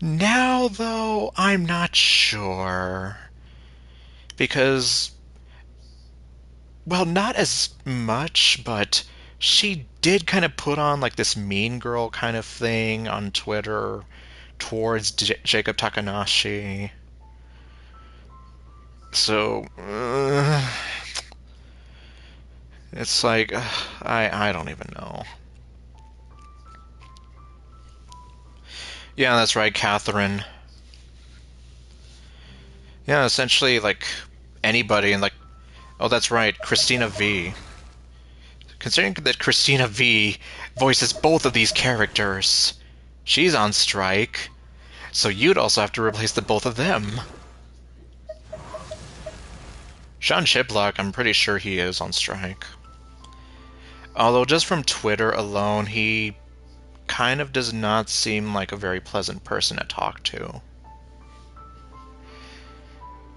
Now, though, I'm not sure. Because, well, not as much, but she did kind of put on, like, this mean girl kind of thing on Twitter towards Jacob Takanashi. So, it's like, I don't even know. Yeah, that's right, Catherine. Yeah, essentially, like, anybody, and, like, oh, that's right, Christina V. Considering that Christina V voices both of these characters, she's on strike, so you'd also have to replace the both of them. Sean Shiplock, I'm pretty sure he is on strike. Although, just from Twitter alone, he kind of does not seem like a very pleasant person to talk to.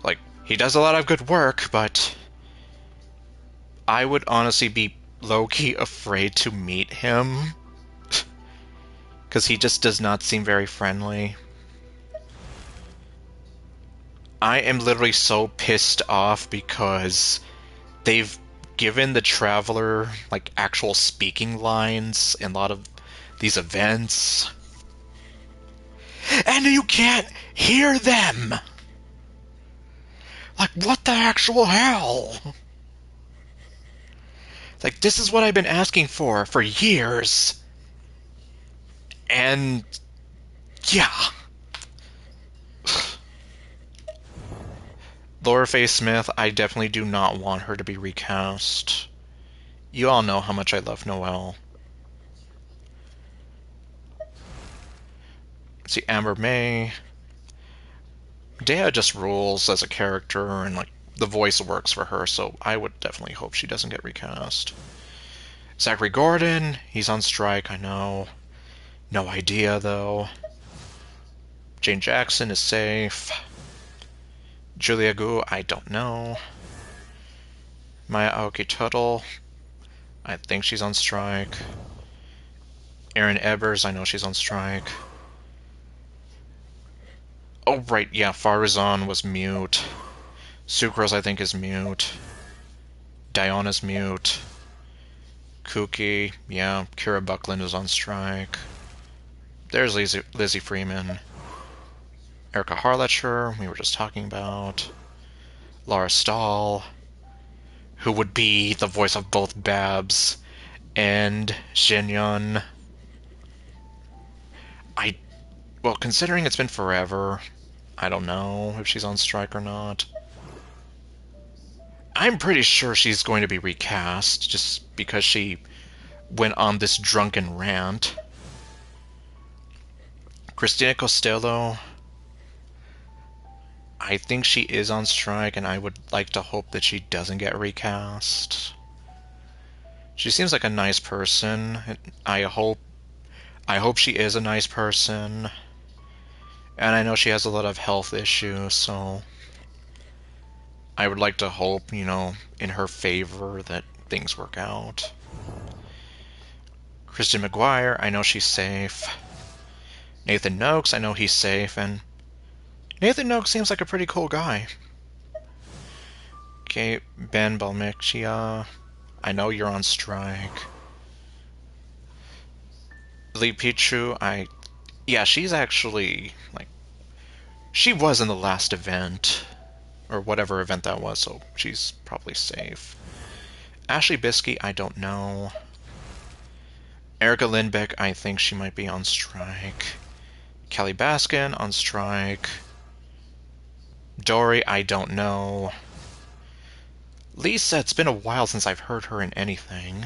Like, he does a lot of good work, but I would honestly be low-key afraid to meet him. Because he just does not seem very friendly. I am literally so pissed off because they've given the Traveler, like, actual speaking lines in a lot of these events. And you can't hear them! Like, what the actual hell? Like, this is what I've been asking for years. And, yeah. Laura Faye Smith, I definitely do not want her to be recast. You all know how much I love Noelle. Let's see, Amber May. Dea just rules as a character, and, like, the voice works for her, so I would definitely hope she doesn't get recast. Zachary Gordon, he's on strike, I know. No idea, though. Jane Jackson is safe. Julia Gu, I don't know. Maya Aoki Tuttle, I think she's on strike. Erin Ebers, I know she's on strike. Oh, right, yeah, Farazan was mute. Sucrose, I think, is mute. Diana's mute. Kooky, yeah, Kira Buckland is on strike. There's Lizzie Freeman. Erica Harlacher, we were just talking about. Laura Stahl, who would be the voice of both Babs and Shinyon. Well, considering it's been forever, I don't know if she's on strike or not. I'm pretty sure she's going to be recast, just because she went on this drunken rant. Christina Costello, I think she is on strike, and I would like to hope that she doesn't get recast. She seems like a nice person. I hope she is a nice person. And I know she has a lot of health issues, so I would like to hope, you know, in her favor that things work out. Kristen McGuire, I know she's safe. Nathan Noakes, I know he's safe, and Nathan Noakes seems like a pretty cool guy. Okay, Ben Balmecchia, I know you're on strike. Lee Pichu, yeah, she's actually, like, she was in the last event, or whatever event that was, so she's probably safe. Ashley Biskey, I don't know. Erica Lindbeck, I think she might be on strike. Kelly Baskin, on strike. Dory, I don't know. Lisa, it's been a while since I've heard her in anything.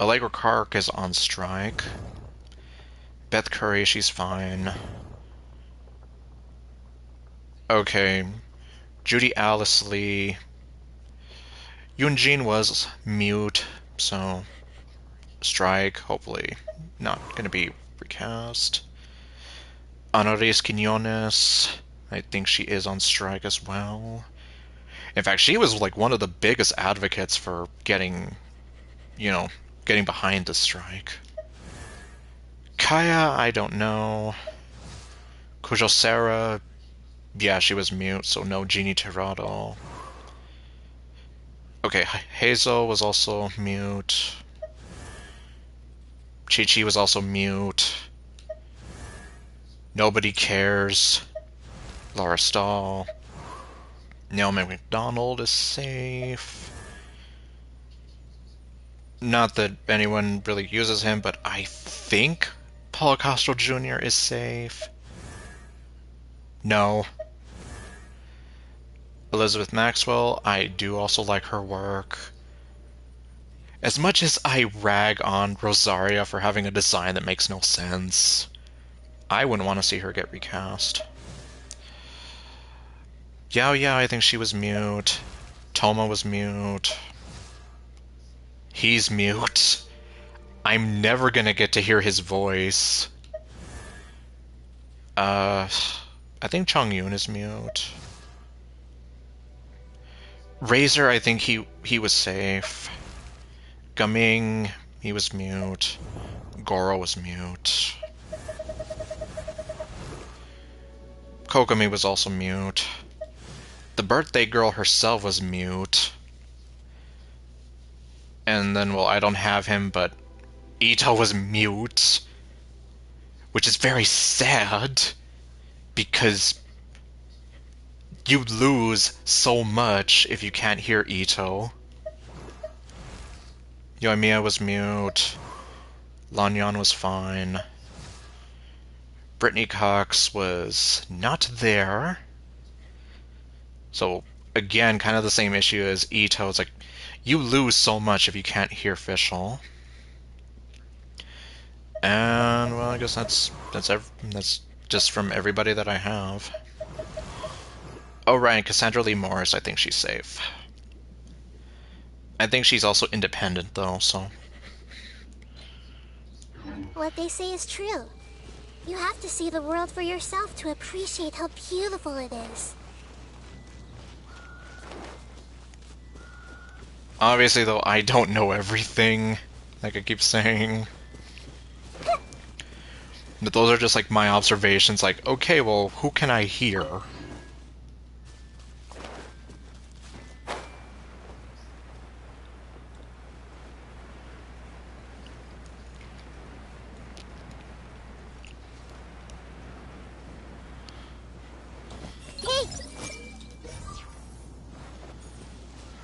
Allegra Clark is on strike. Beth Curry, she's fine. Okay. Judy Alice Lee. Yoon was mute, so strike, hopefully not gonna be recast. Honoris Quinones, I think she is on strike as well. In fact, she was like one of the biggest advocates for getting behind the strike. Kaya, I don't know. Kujo Sarah, yeah, she was mute, so no Jeannie Tirado. Okay, Hazel was also mute. Chi-Chi was also mute. Nobody cares. Laura Stahl. Naomi McDonald is safe. Not that anyone really uses him, but I think Paulo Castro Jr. is safe. No. Elizabeth Maxwell, I do also like her work. As much as I rag on Rosaria for having a design that makes no sense, I wouldn't want to see her get recast. Yao, I think she was mute. Toma was mute. He's mute. I'm never gonna get to hear his voice. I think Chong Yun is mute. Razor, I think he was safe. Gumming, he was mute. Goro was mute. Kokomi was also mute. The birthday girl herself was mute. And then, well, I don't have him, but Ito was mute. Which is very sad, because you lose so much if you can't hear Ito. Yoimiya was mute. Lanyan was fine. Brittany Cox was not there. So, again, kind of the same issue as Ito. It's like, you lose so much if you can't hear Fischl. And, well, I guess that's just from everybody that I have. Oh, right, Cassandra Lee Morris, I think she's safe. I think she's also independent, though, so... What they say is true. You have to see the world for yourself to appreciate how beautiful it is. Obviously, though, I don't know everything, like I keep saying. But those are just, like, my observations, like, okay, well, who can I hear? Hey!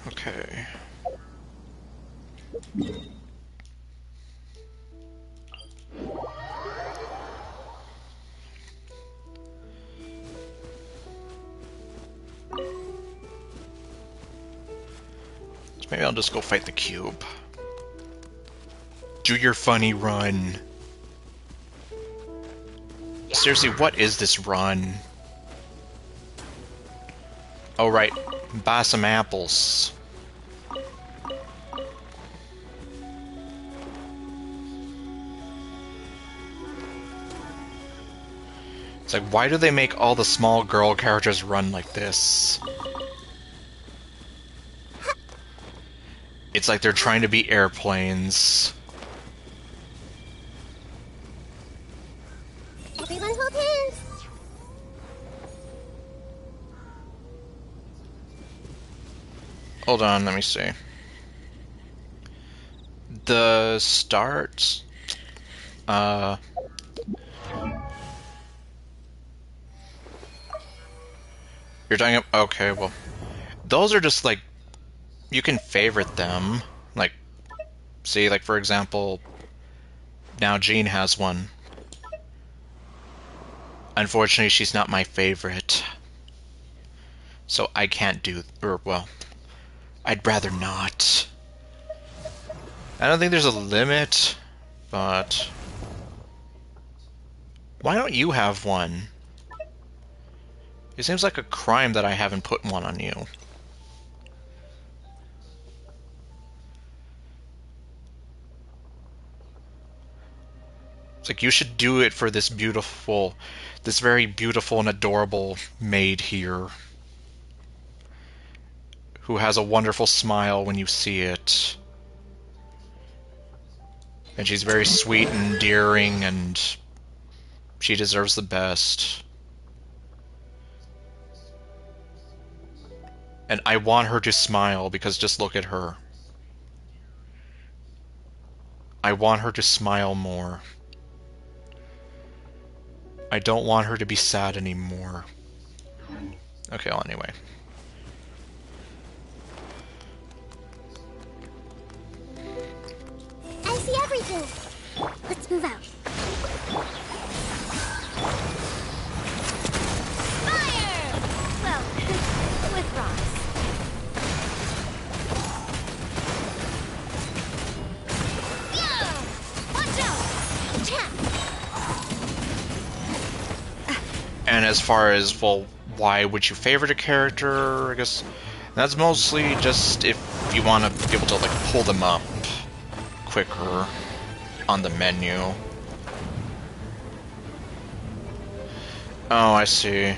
Okay. So maybe I'll just go fight the cube. Do your funny run. Seriously, what is this run? Oh, right. Buy some apples. It's like, why do they make all the small girl characters run like this? It's like they're trying to be airplanes. Everyone hold hands! Hold on, let me see. The start... You're talking about... Okay, well... Those are just, like... You can favorite them. Like... See, like, for example... Now Jean has one. Unfortunately, she's not my favorite. So I can't do... Or, well... I'd rather not. I don't think there's a limit, but... Why don't you have one? It seems like a crime that I haven't put one on you. It's like you should do it for this beautiful, this very beautiful and adorable maid here. Who has a wonderful smile when you see it. And she's very sweet and endearing, and she deserves the best. And I want her to smile, because just look at her. I want her to smile more. I don't want her to be sad anymore. Okay, well, anyway. I see everything! Let's move out. Fire! Well, with rocks. Yeah! Watch out! And as far as, well, why would you favorite a character, I guess that's mostly just if you want to be able to, like, pull them up quicker on the menu. Oh, I see. Yeah,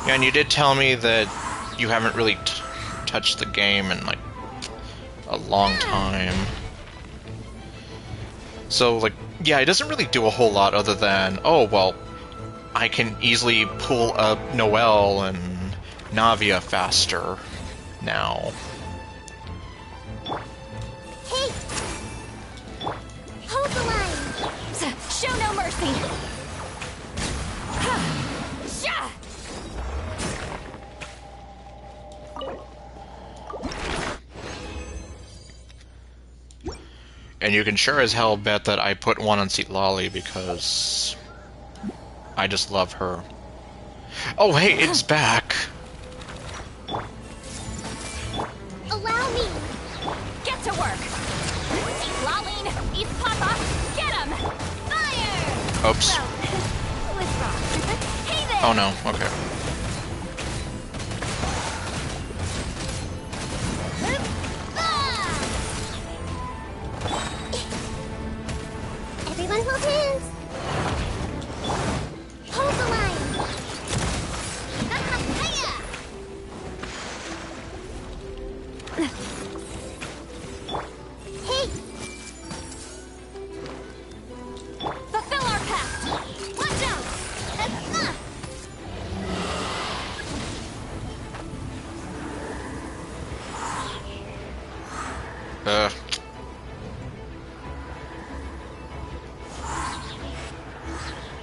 and you did tell me that you haven't really touched the game in, like, a long time. So, like, yeah, it doesn't really do a whole lot other than, oh, well, I can easily pull up Noelle and Navia faster now. Hey! Hold the line! Show no mercy! Sha! And you can sure as hell bet that I put one on Seat Lolly because I just love her. Oh, hey, it's back! Allow me! Get to work! Laline, East Papa, get him! Fire! Oops. Well, with rocks. Hey there! Oh no, okay. Ah! Everyone hold hands!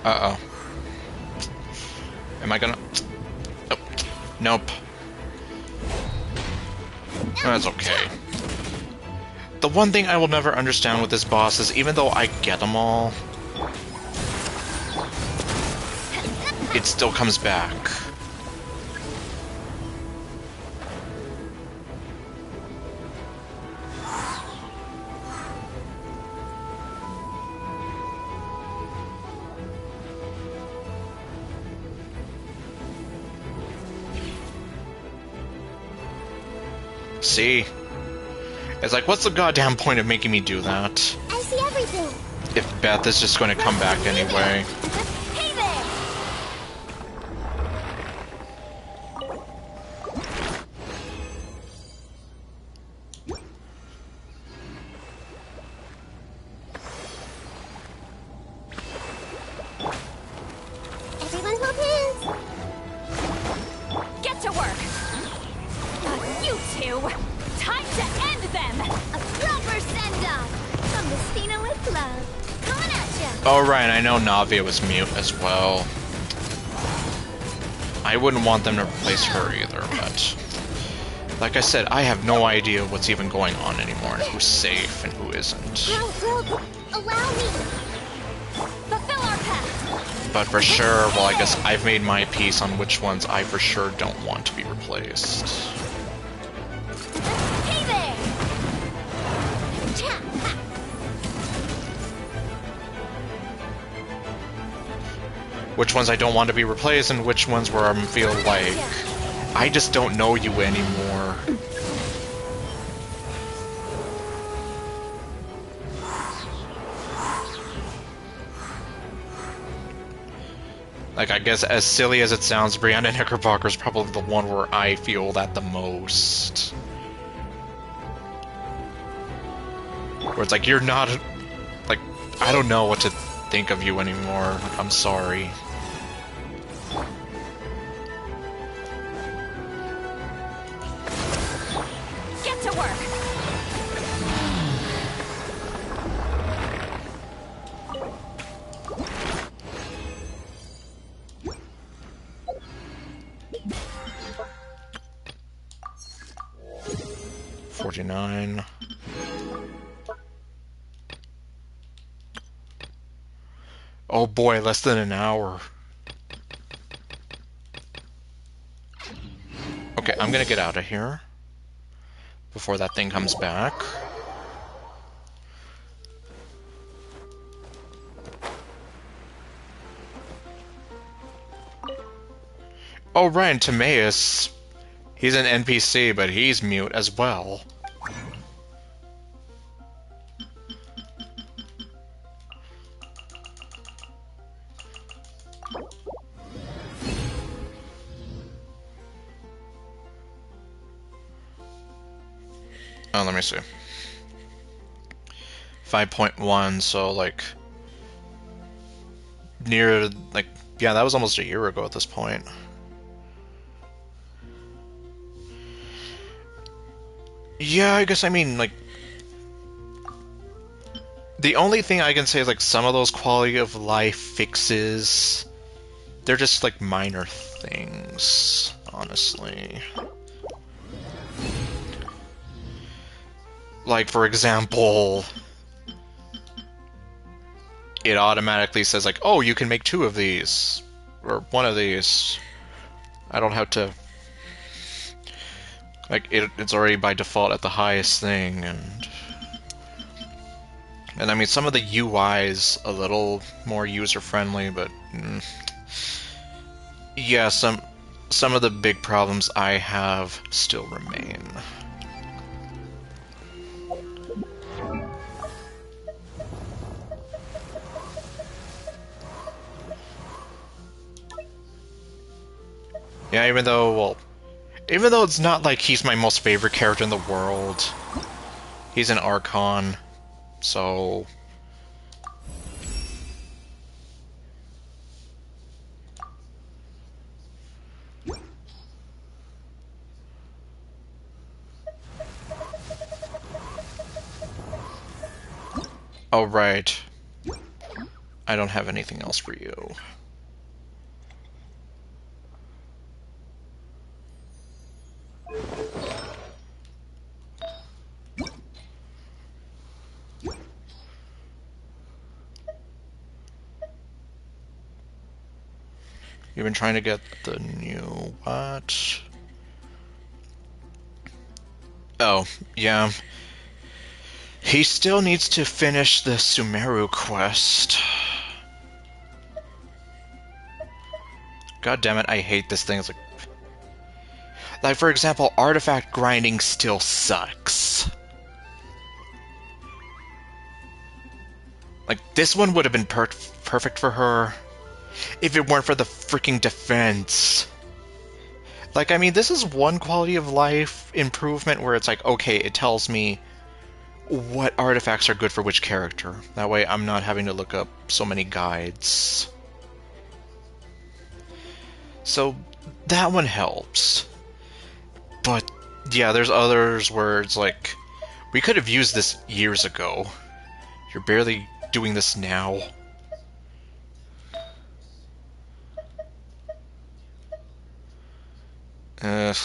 Uh-oh. Am I gonna... Oh. Nope. That's okay. The one thing I will never understand with this boss is even though I get them all, it still comes back. See? It's like, what's the goddamn point of making me do that? I see everything. If Beth is just going to come back anyway. Hey there! Everyone hold hands. Get to work! You two! Time to end them! A proper send-off from Messina with love. Coming at ya. Oh, right, I know Navia was mute as well. I wouldn't want them to replace her either, but... Like I said, I have no idea what's even going on anymore, and who's safe and who isn't. Bro, allow me. Fulfill our pact! But for sure, well, I guess I've made my peace on which ones I for sure don't want to be replaced. Hey there! Cha. Which ones I don't want to be replaced, and which ones where I feel like I just don't know you anymore. Like, I guess as silly as it sounds, Brianna Knickerbocker is probably the one where I feel that the most. Where it's like, you're not... Like, I don't know what to think of you anymore. Like, I'm sorry. Get to work! 49. Oh boy, less than an hour. Okay, I'm gonna get out of here before that thing comes back. Oh, Ryan Timaeus. He's an NPC, but he's mute as well. Oh, let me see. 5.1, so like near, like, yeah, that was almost a year ago at this point. Yeah, I guess, I mean, like, the only thing I can say is, like, some of those quality of life fixes, they're just, like, minor things, honestly. Like, for example, it automatically says, like, oh, you can make 2 of these, or 1 of these. I don't have to... Like, it's already by default at the highest thing, and I mean, some of the UI's a little more user-friendly, but yeah, some of the big problems I have still remain. Yeah, even though it's not like he's my most favorite character in the world, he's an Archon, so... Oh, right. I don't have anything else for you. You've been trying to get the new what? Oh, yeah. He still needs to finish the Sumeru quest. God damn it, I hate this thing. It's like, for example, artifact grinding still sucks. Like, this one would have been perfect for her if it weren't for the freaking defense. Like, I mean, this is one quality of life improvement where it's like, okay, it tells me what artifacts are good for which character. That way I'm not having to look up so many guides. So that one helps. But yeah, there's others where it's like, we could have used this years ago. You're barely doing this now. Ugh.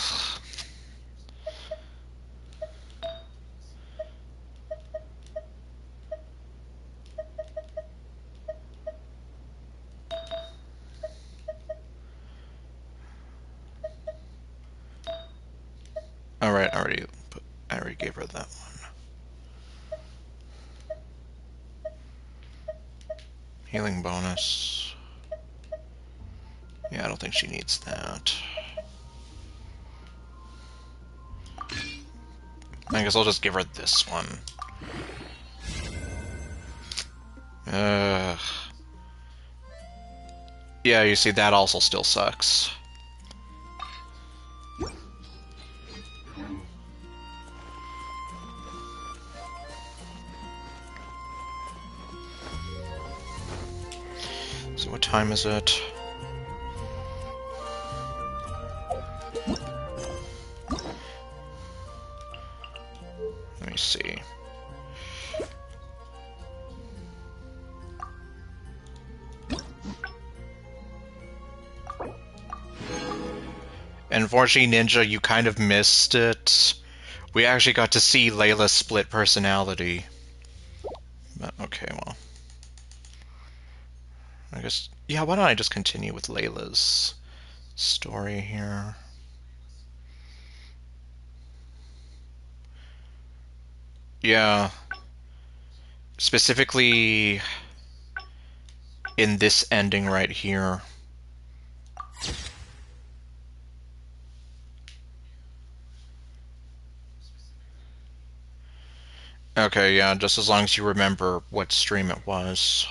Alright, I already gave her that one. Healing bonus. Yeah, I don't think she needs that. I guess I'll just give her this one. Yeah, you see, that also still sucks. So what time is it? Let me see. Unfortunately, Ninja, you kind of missed it. We actually got to see Layla's split personality. But, okay, well. I guess, yeah, why don't I just continue with Layla's story here? Yeah. Specifically in this ending right here. Okay, yeah, just as long as you remember what stream it was.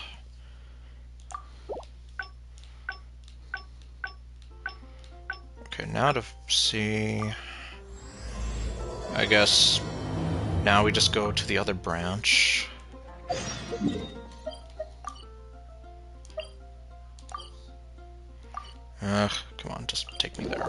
Okay, now to see... I guess now we just go to the other branch. Ugh, come on, just take me there.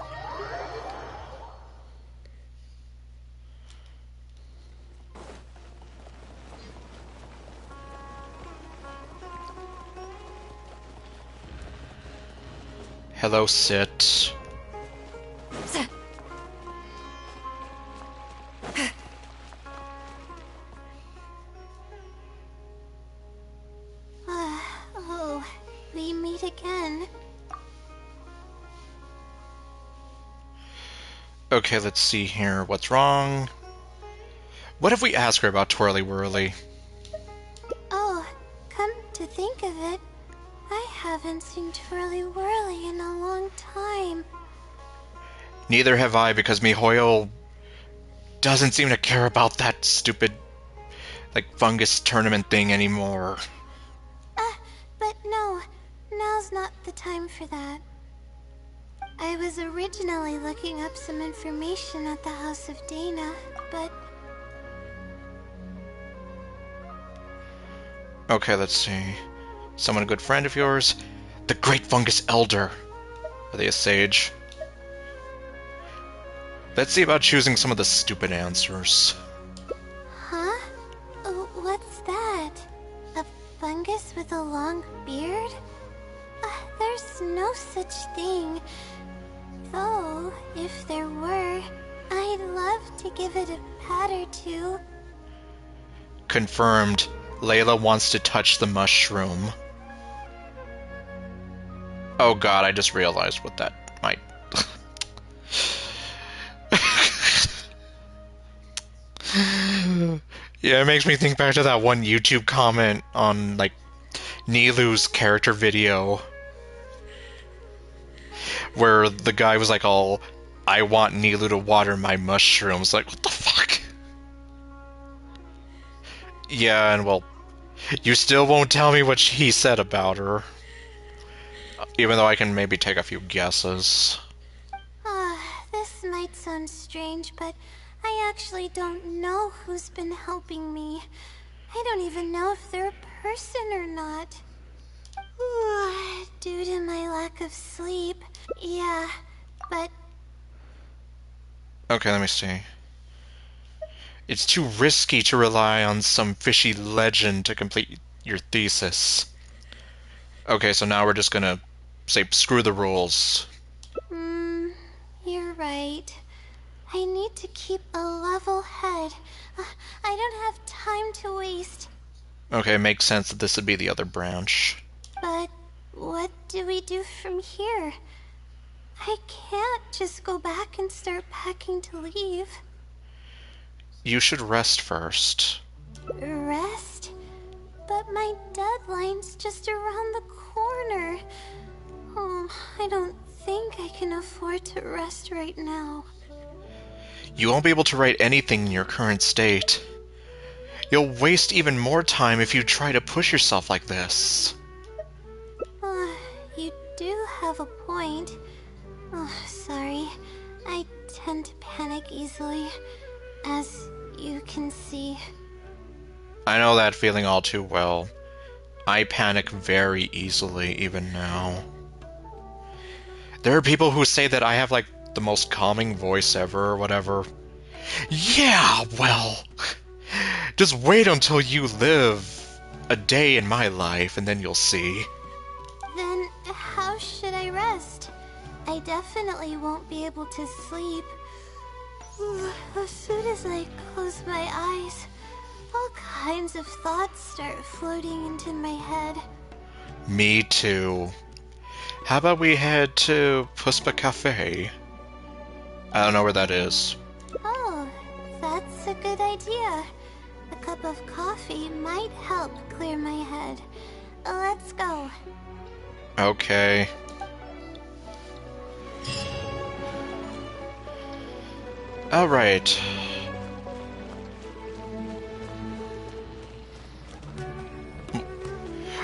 Hello, Sit. Oh, we meet again. Okay, let's see here. What's wrong? What if we ask her about Twirly Whirly? Oh, come to think of it, I haven't seen Twirly Whirly in a long time. Neither have I, because MiHoYo doesn't seem to care about that stupid, like, fungus tournament thing anymore. But no, now's not the time for that. I was originally looking up some information at the House of Dana, but... Okay, let's see. Someone a good friend of yours? The Great Fungus Elder. Are they a sage? Let's see about choosing some of the stupid answers. Huh? What's that? A fungus with a long beard? There's no such thing. Though, if there were, I'd love to give it a pat or two. Confirmed. Layla wants to touch the mushroom. Oh god, I just realized what that might... Yeah, it makes me think back to that one YouTube comment on, like, Nilu's character video. Where the guy was like, all, I want Nilu to water my mushrooms. Like, what the fuck? Yeah, and well, you still won't tell me what he said about her. Even though I can maybe take a few guesses. This might sound strange, but I actually don't know who's been helping me. I don't even know if they're a person or not. Due to my lack of sleep, yeah, but... Okay, let me see. It's too risky to rely on some fishy legend to complete your thesis. Okay, so now we're just gonna say screw the rules. You're right. I need to keep a level head. I don't have time to waste. Okay, it makes sense that this would be the other branch. But what do we do from here? I can't just go back and start packing to leave. You should rest first. Rest? But my deadline's just around the corner. Oh, I don't think I can afford to rest right now. You won't be able to write anything in your current state. You'll waste even more time if you try to push yourself like this. You do have a point. Oh, sorry. I tend to panic easily, as you can see. I know that feeling all too well. I panic very easily, even now. There are people who say that I have, like, the most calming voice ever, or whatever. Yeah, well... Just wait until you live a day in my life, and then you'll see. Then how should I rest? I definitely won't be able to sleep. As soon as I close my eyes, all kinds of thoughts start floating into my head. Me too. How about we head to Puspa Cafe? I don't know where that is. Oh, that's a good idea. A cup of coffee might help clear my head. Let's go. Okay. Alright.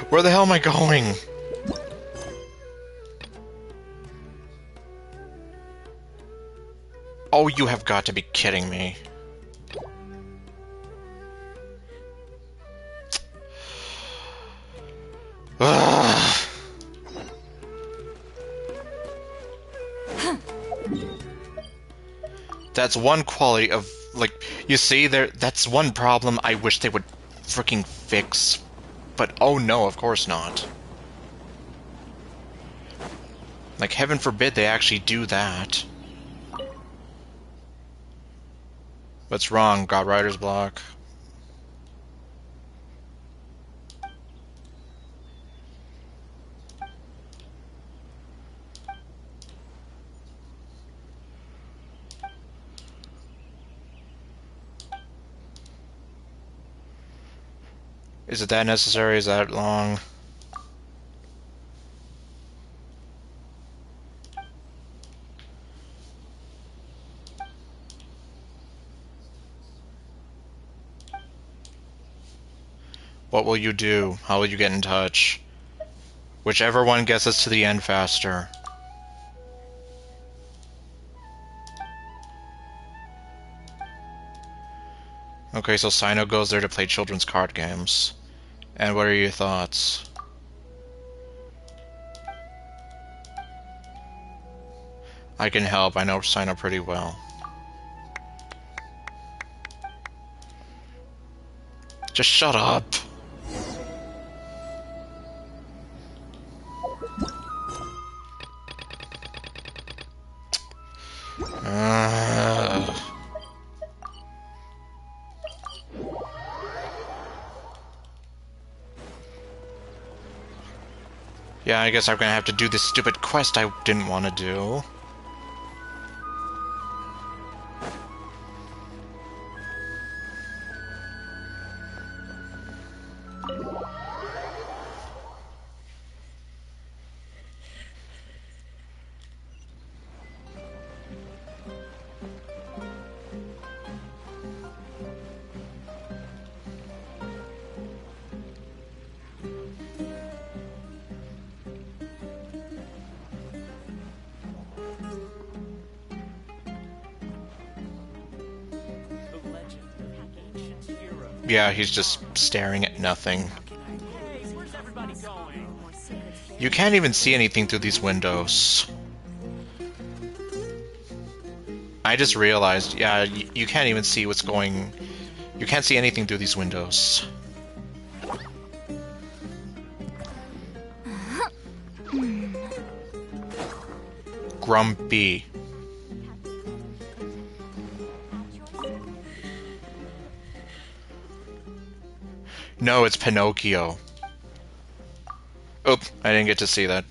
Where the hell am I going? Oh, you have got to be kidding me. Ugh. That's one quality of, like, you see, that's one problem I wish they would freaking fix. But oh no, of course not. Like, heaven forbid they actually do that. What's wrong? Got writer's block? Is it that necessary? Is that long? What will you do? How will you get in touch? Whichever one gets us to the end faster. Okay, so Sino goes there to play children's card games. And what are your thoughts? I can help. I know Sino pretty well. Just shut up. Yeah, I guess I'm gonna have to do this stupid quest I didn't want to do. The legend of the ancient hero. Yeah, he's just staring at nothing. Hey, where's everybody going? You can't even see anything through these windows. I just realized, yeah, you can't even see what's going... You can't see anything through these windows. Grumpy. No, it's Pinocchio. Oop, I didn't get to see that.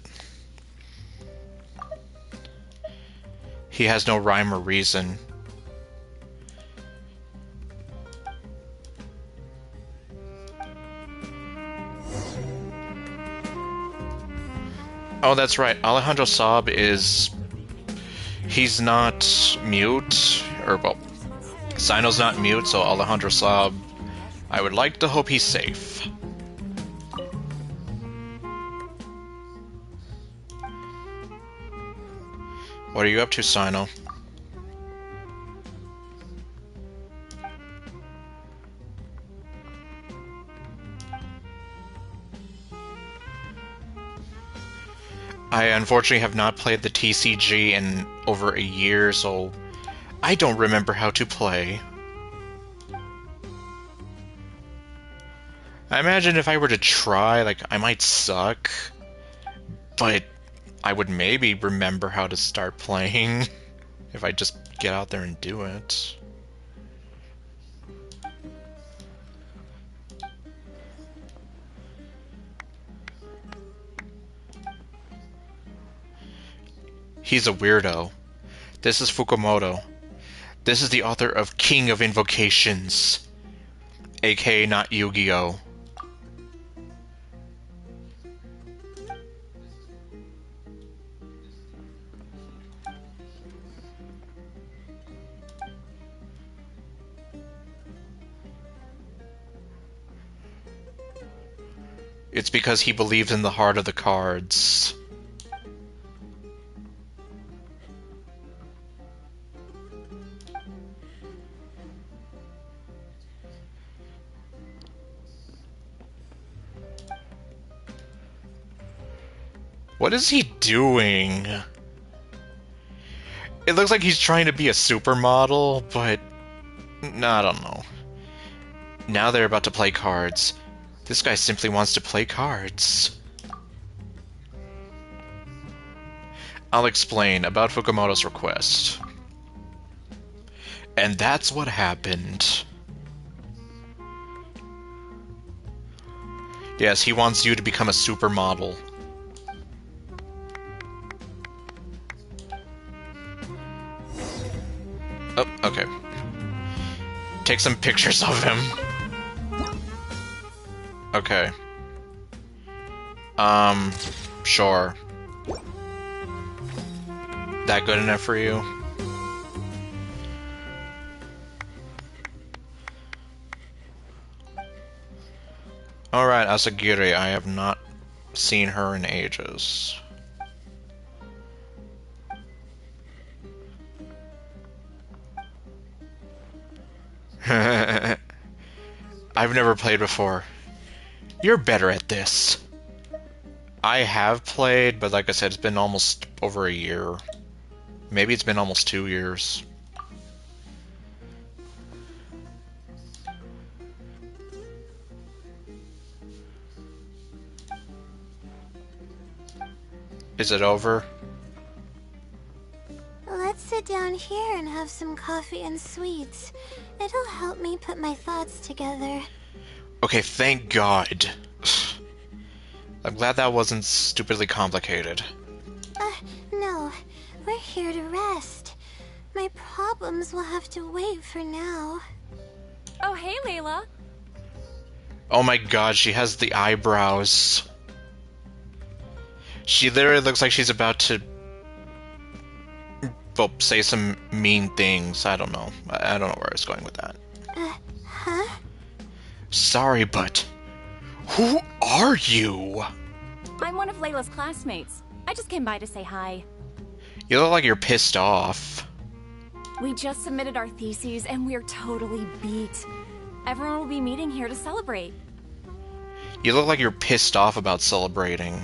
He has no rhyme or reason. Oh, that's right. Alejandro Saab is... He's not mute, or, well, Sino's not mute, so Alejandro Saab, I would like to hope he's safe. What are you up to, Sino? I unfortunately have not played the TCG in over a year, so I don't remember how to play. I imagine if I were to try, like, I might suck, but I would maybe remember how to start playing if I just get out there and do it. He's a weirdo. This is Fukumoto. This is the author of King of Invocations, aka not Yu-Gi-Oh! It's because he believes in the heart of the cards. What is he doing? It looks like he's trying to be a supermodel, but... I don't know. Now they're about to play cards. This guy simply wants to play cards. I'll explain about Fukumoto's request. And that's what happened. Yes, he wants you to become a supermodel. Oh, okay. Take some pictures of him. Okay. Sure. That good enough for you? Alright, Asagiri, I have not seen her in ages. I've never played before. You're better at this. I have played, but like I said, it's been almost over a year. Maybe it's been almost 2 years. Is it over? Let's sit down here and have some coffee and sweets. It'll help me put my thoughts together. Okay, thank God. I'm glad that wasn't stupidly complicated. No. We're here to rest. My problems will have to wait for now. Oh, hey, Layla. Oh my god, she has the eyebrows. She literally looks like she's about to... well, say some mean things. I don't know. I don't know where I was going with that. Huh? Sorry, but... who are you? I'm one of Layla's classmates. I just came by to say hi. You look like you're pissed off. We just submitted our theses and we're totally beat. Everyone will be meeting here to celebrate. You look like you're pissed off about celebrating.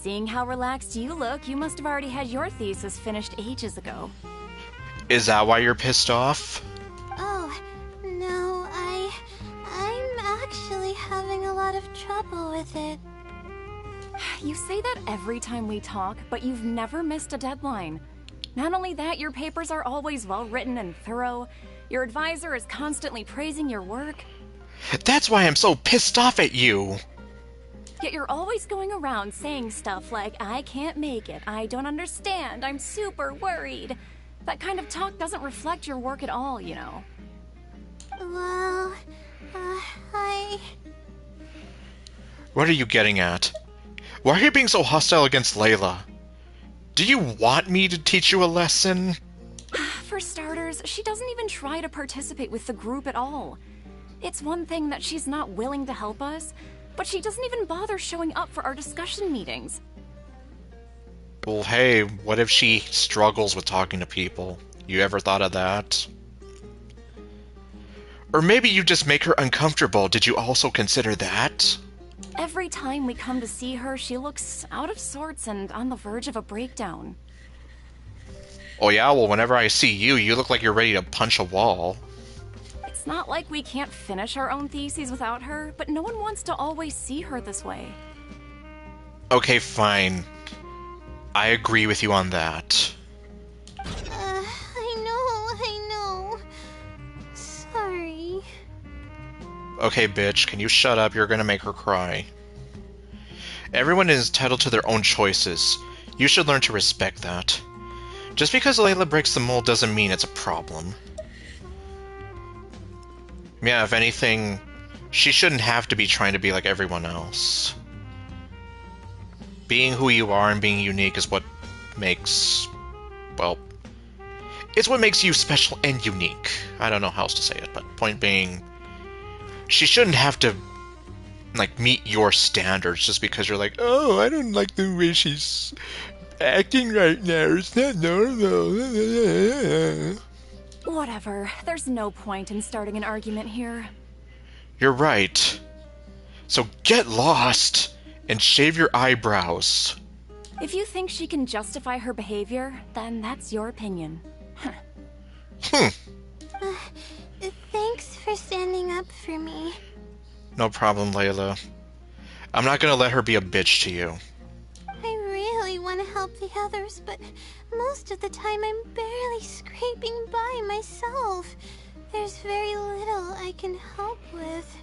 Seeing how relaxed you look, you must have already had your thesis finished ages ago. Is that why you're pissed off? Oh, no, I'm actually having a lot of trouble with it. You say that every time we talk, but you've never missed a deadline. Not only that, your papers are always well written and thorough. Your advisor is constantly praising your work. That's why I'm so pissed off at you. Yet you're always going around saying stuff like, I can't make it, I don't understand, I'm super worried. That kind of talk doesn't reflect your work at all, you know. Well, What are you getting at? Why are you being so hostile against Layla? Do you want me to teach you a lesson? For starters, she doesn't even try to participate with the group at all. It's one thing that she's not willing to help us, but she doesn't even bother showing up for our discussion meetings. Well, hey, what if she struggles with talking to people? You ever thought of that? Or maybe you just make her uncomfortable. Did you also consider that? Every time we come to see her, she looks out of sorts and on the verge of a breakdown. Oh yeah, well whenever I see you, you look like you're ready to punch a wall. It's not like we can't finish our own theses without her, but no one wants to always see her this way. Okay, fine. I agree with you on that. I know. Sorry. Okay, bitch, can you shut up? You're gonna make her cry. Everyone is entitled to their own choices. You should learn to respect that. Just because Layla breaks the mold doesn't mean it's a problem. Yeah, if anything, she shouldn't have to be trying to be like everyone else. Being who you are and being unique is what makes... well... it's what makes you special and unique. I don't know how else to say it, but point being... she shouldn't have to, like, meet your standards just because you're like, oh, I don't like the way she's acting right now. It's not normal. Whatever. There's no point in starting an argument here. You're right. So get lost and shave your eyebrows. If you think she can justify her behavior, then that's your opinion. Thanks for standing up for me. No problem, Layla. I'm not gonna let her be a bitch to you. I really want to help the others, but most of the time I'm barely scraping by myself. There's very little I can help with.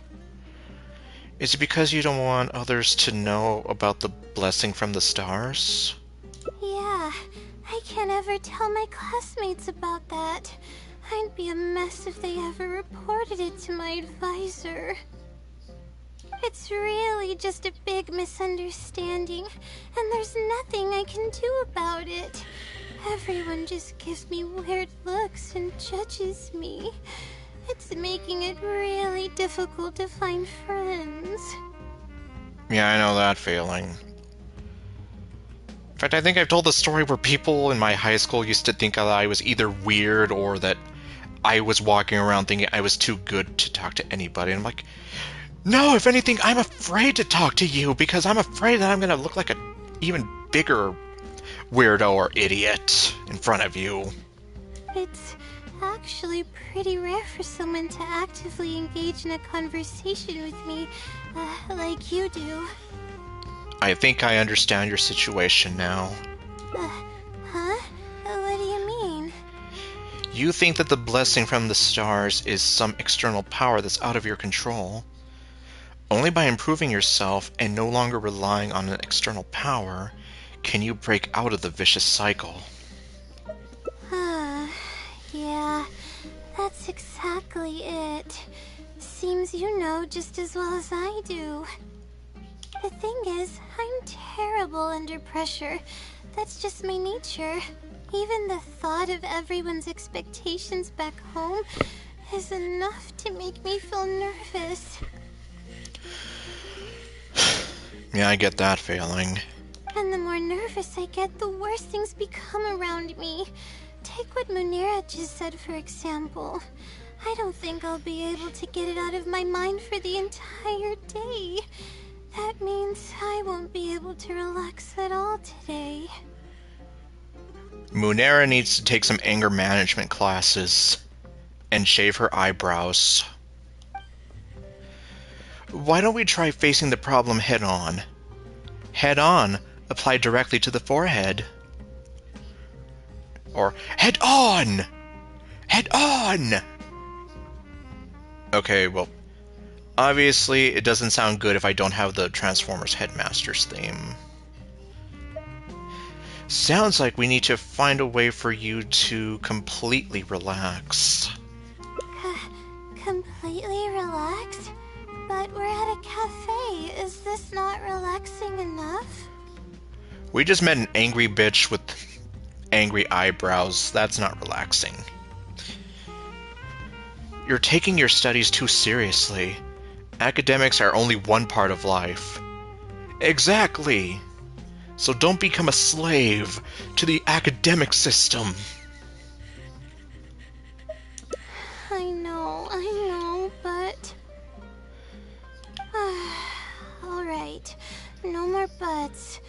Is it because you don't want others to know about the blessing from the stars? Yeah, I can't ever tell my classmates about that. I'd be a mess if they ever reported it to my advisor. It's really just a big misunderstanding, and there's nothing I can do about it. Everyone just gives me weird looks and judges me. It's making it really difficult to find friends. Yeah, I know that feeling. In fact, I think I've told the story where people in my high school used to think that I was either weird or that I was walking around thinking I was too good to talk to anybody. And I'm like, no, if anything, I'm afraid to talk to you because I'm afraid that I'm going to look like an even bigger weirdo or idiot in front of you. It's actually pretty rare for someone to actively engage in a conversation with me, like you do. I think I understand your situation now. Huh? What do you mean? You think that the blessing from the stars is some external power that's out of your control. Only by improving yourself and no longer relying on an external power can you break out of the vicious cycle. Yeah, that's exactly it. Seems you know just as well as I do. The thing is, I'm terrible under pressure. That's just my nature. Even the thought of everyone's expectations back home is enough to make me feel nervous. Yeah, I get that feeling. And the more nervous I get, the worse things become around me. Take what Munira just said, for example. I don't think I'll be able to get it out of my mind for the entire day. That means I won't be able to relax at all today. Munera needs to take some anger management classes and shave her eyebrows. Why don't we try facing the problem head on? Head on, apply directly to the forehead. Or head on! Head on! Okay, well, obviously it doesn't sound good if I don't have the Transformers Headmasters theme. Sounds like we need to find a way for you to completely relax. Completely relax? But we're at a cafe. Is this not relaxing enough? We just met an angry bitch with angry eyebrows. That's not relaxing. You're taking your studies too seriously. Academics are only one part of life. Exactly! So don't become a slave to the academic system. I know, but... Alright, no more buts.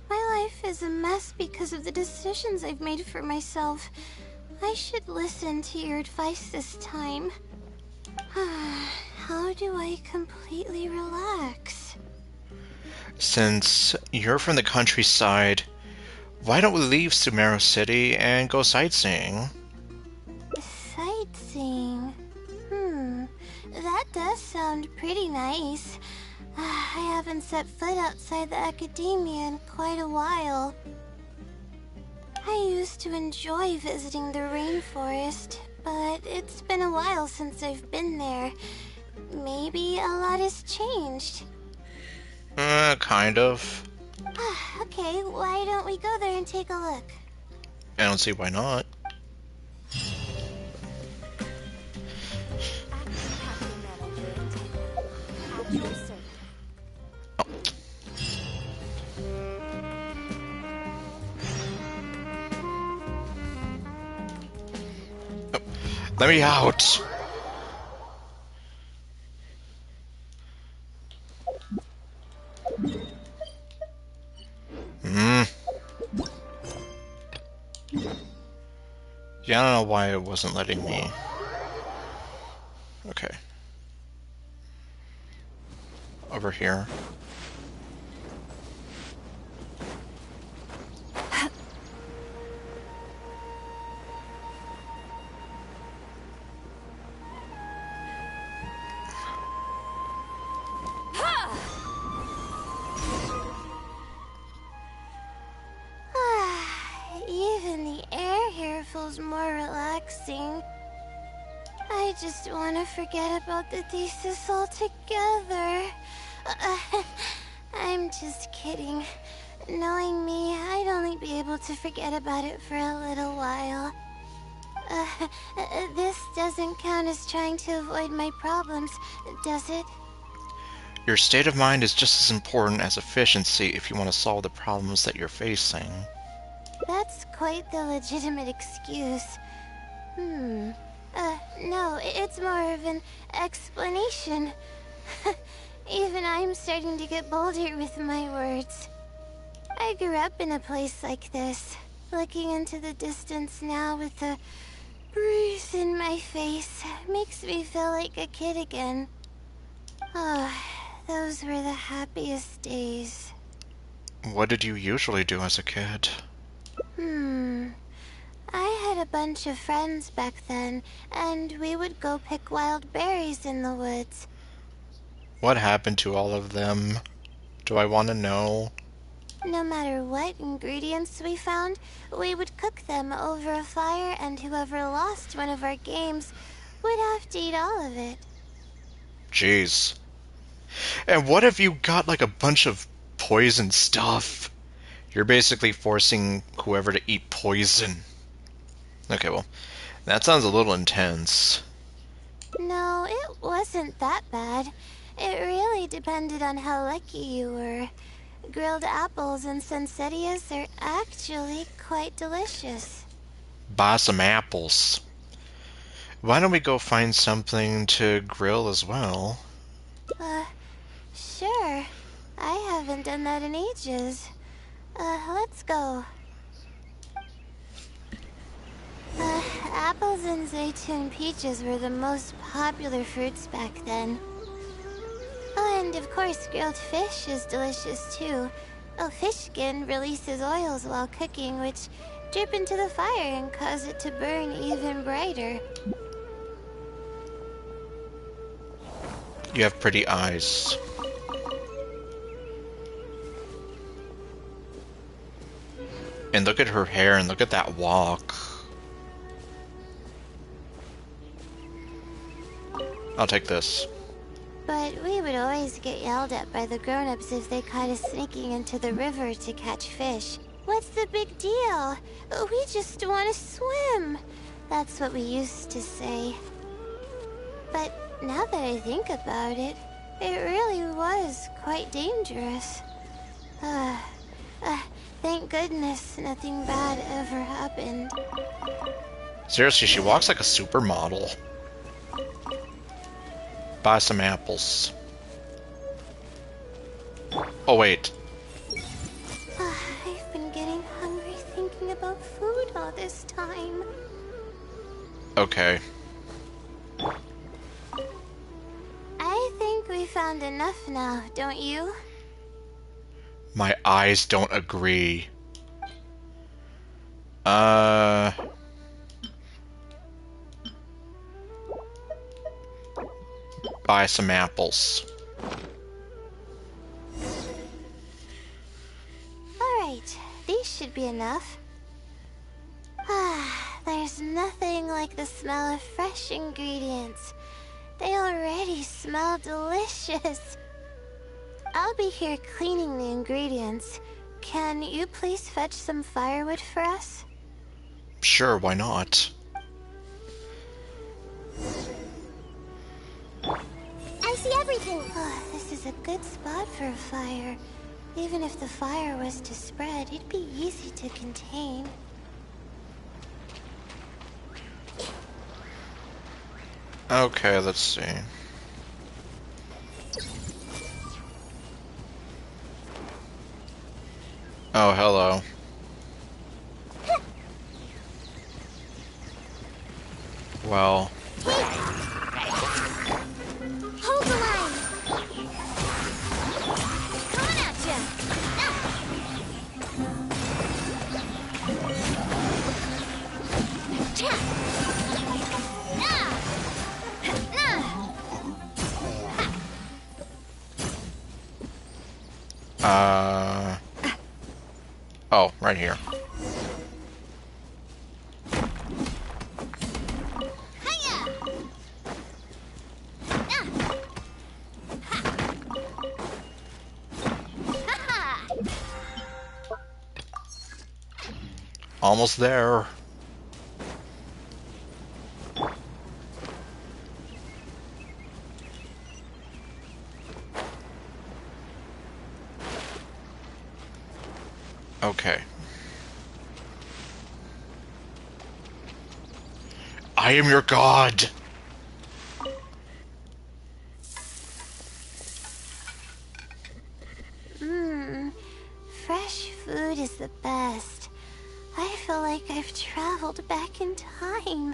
My life is a mess because of the decisions I've made for myself. I should listen to your advice this time. How do I completely relax? Since you're from the countryside, why don't we leave Sumeru City and go sightseeing? Sightseeing? That does sound pretty nice. I haven't set foot outside the academia in quite a while. I used to enjoy visiting the rainforest, but it's been a while since I've been there. Maybe a lot has changed. Kind of. Okay, why don't we go there and take a look? I don't see why not. Let me out! Yeah, I don't know why it wasn't letting me. Okay. Over here. Even the air here feels more relaxing. I just want to forget about the thesis altogether. I'm just kidding. Knowing me, I'd only be able to forget about it for a little while. This doesn't count as trying to avoid my problems, does it? Your state of mind is just as important as efficiency if you want to solve the problems that you're facing. That's quite the legitimate excuse. No, it's more of an explanation. Even I'm starting to get bolder with my words. I grew up in a place like this, looking into the distance now with the breeze in my face makes me feel like a kid again. Oh, those were the happiest days. What did you usually do as a kid? I had a bunch of friends back then, and we would go pick wild berries in the woods. What happened to all of them? Do I want to know? No matter what ingredients we found, we would cook them over a fire, and whoever lost one of our games would have to eat all of it. Jeez. And what if you got like a bunch of poison stuff? You're basically forcing whoever to eat poison. Okay, well, that sounds a little intense. No, it wasn't that bad. It really depended on how lucky you were. Grilled apples and sunsettias are actually quite delicious. Buy some apples. Why don't we go find something to grill as well? Sure. I haven't done that in ages. Let's go. Apples and zaytun peaches were the most popular fruits back then. Oh, and of course, grilled fish is delicious too. Oh, fish skin releases oils while cooking, which drip into the fire and cause it to burn even brighter. You have pretty eyes. And look at her hair and look at that walk. I'll take this. But we would always get yelled at by the grown-ups if they caught us sneaking into the river to catch fish. What's the big deal? We just want to swim. That's what we used to say. But now that I think about it, it really was quite dangerous. Thank goodness nothing bad ever happened. Seriously, she walks like a supermodel. Buy some apples. Oh, wait. I've been getting hungry thinking about food all this time. Okay. I think we found enough now, don't you? My eyes don't agree. Buy some apples. Alright, these should be enough. There's nothing like the smell of fresh ingredients. They already smell delicious. I'll be here cleaning the ingredients. Can you please fetch some firewood for us? Sure, why not? I see everything. This is a good spot for a fire. Even if the fire was to spread, it'd be easy to contain. Okay, let's see. Oh, hello. Well... Hold the line! Coming at ya! Oh, right here. Almost there. Okay. I am your god! Fresh food is the best. I feel like I've traveled back in time.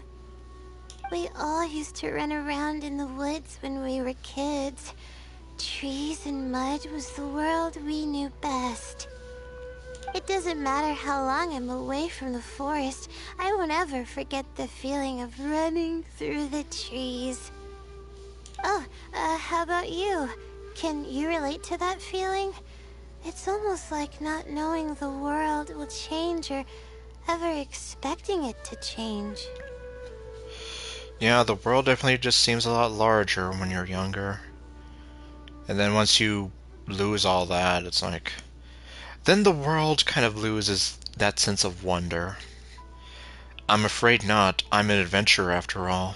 We all used to run around in the woods when we were kids. Trees and mud was the world we knew best. It doesn't matter how long I'm away from the forest, I won't ever forget the feeling of running through the trees. Oh, how about you? Can you relate to that feeling? It's almost like not knowing the world will change or ever expecting it to change. Yeah, the world definitely just seems a lot larger when you're younger. And then once you lose all that, it's like... Then the world kind of loses that sense of wonder. I'm afraid not. I'm an adventurer after all.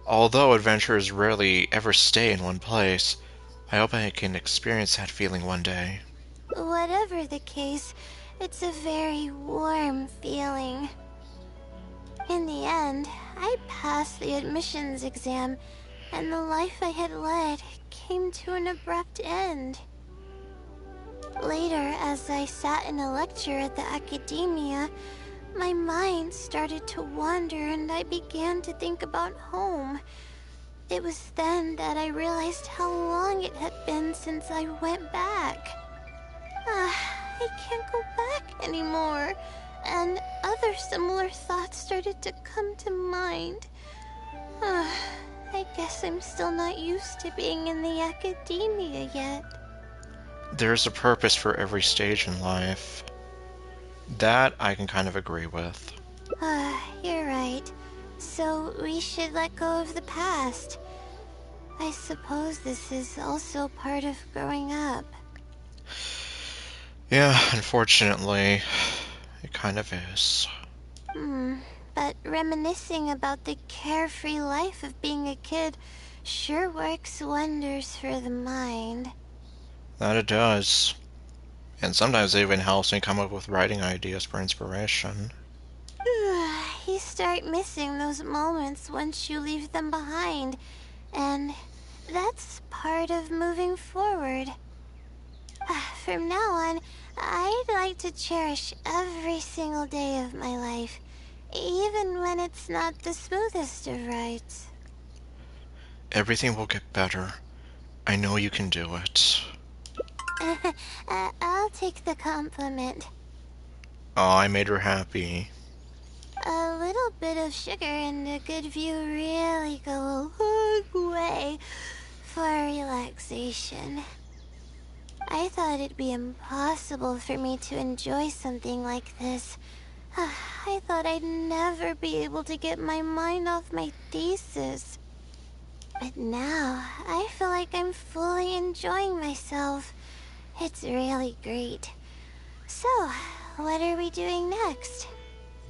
Although adventurers rarely ever stay in one place, I hope I can experience that feeling one day. Whatever the case, it's a very warm feeling. In the end, I passed the admissions exam, and the life I had led came to an abrupt end. Later, as I sat in a lecture at the academia, my mind started to wander and I began to think about home. It was then that I realized how long it had been since I went back. I can't go back anymore, and other similar thoughts started to come to mind. I guess I'm still not used to being in the academia yet. There's a purpose for every stage in life. That I can kind of agree with. You're right. So we should let go of the past. I suppose this is also part of growing up. Yeah, unfortunately, it kind of is. But reminiscing about the carefree life of being a kid sure works wonders for the mind. That it does. And sometimes it even helps me come up with writing ideas for inspiration. You start missing those moments once you leave them behind, and that's part of moving forward. From now on, I'd like to cherish every single day of my life, even when it's not the smoothest of rides. Everything will get better. I know you can do it. I'll take the compliment. Oh, I made her happy. A little bit of sugar and a good view really go a long way for relaxation. I thought it'd be impossible for me to enjoy something like this. I thought I'd never be able to get my mind off my thesis. But now, I feel like I'm fully enjoying myself. It's really great. So, what are we doing next?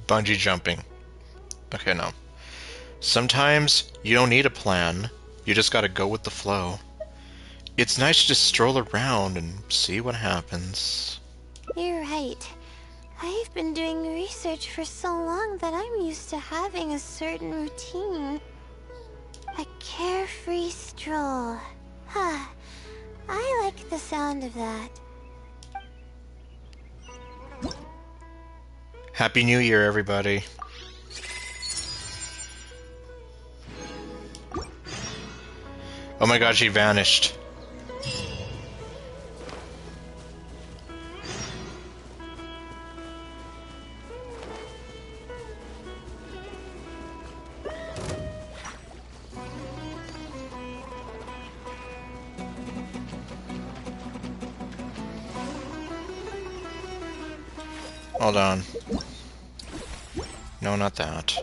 Bungee jumping. Okay, no. Sometimes you don't need a plan. You just gotta go with the flow. It's nice to just stroll around and see what happens. You're right. I've been doing research for so long that I'm used to having a certain routine. A carefree stroll. I like the sound of that. Happy New Year, everybody. Oh my god, she vanished. Hold on. No, not that.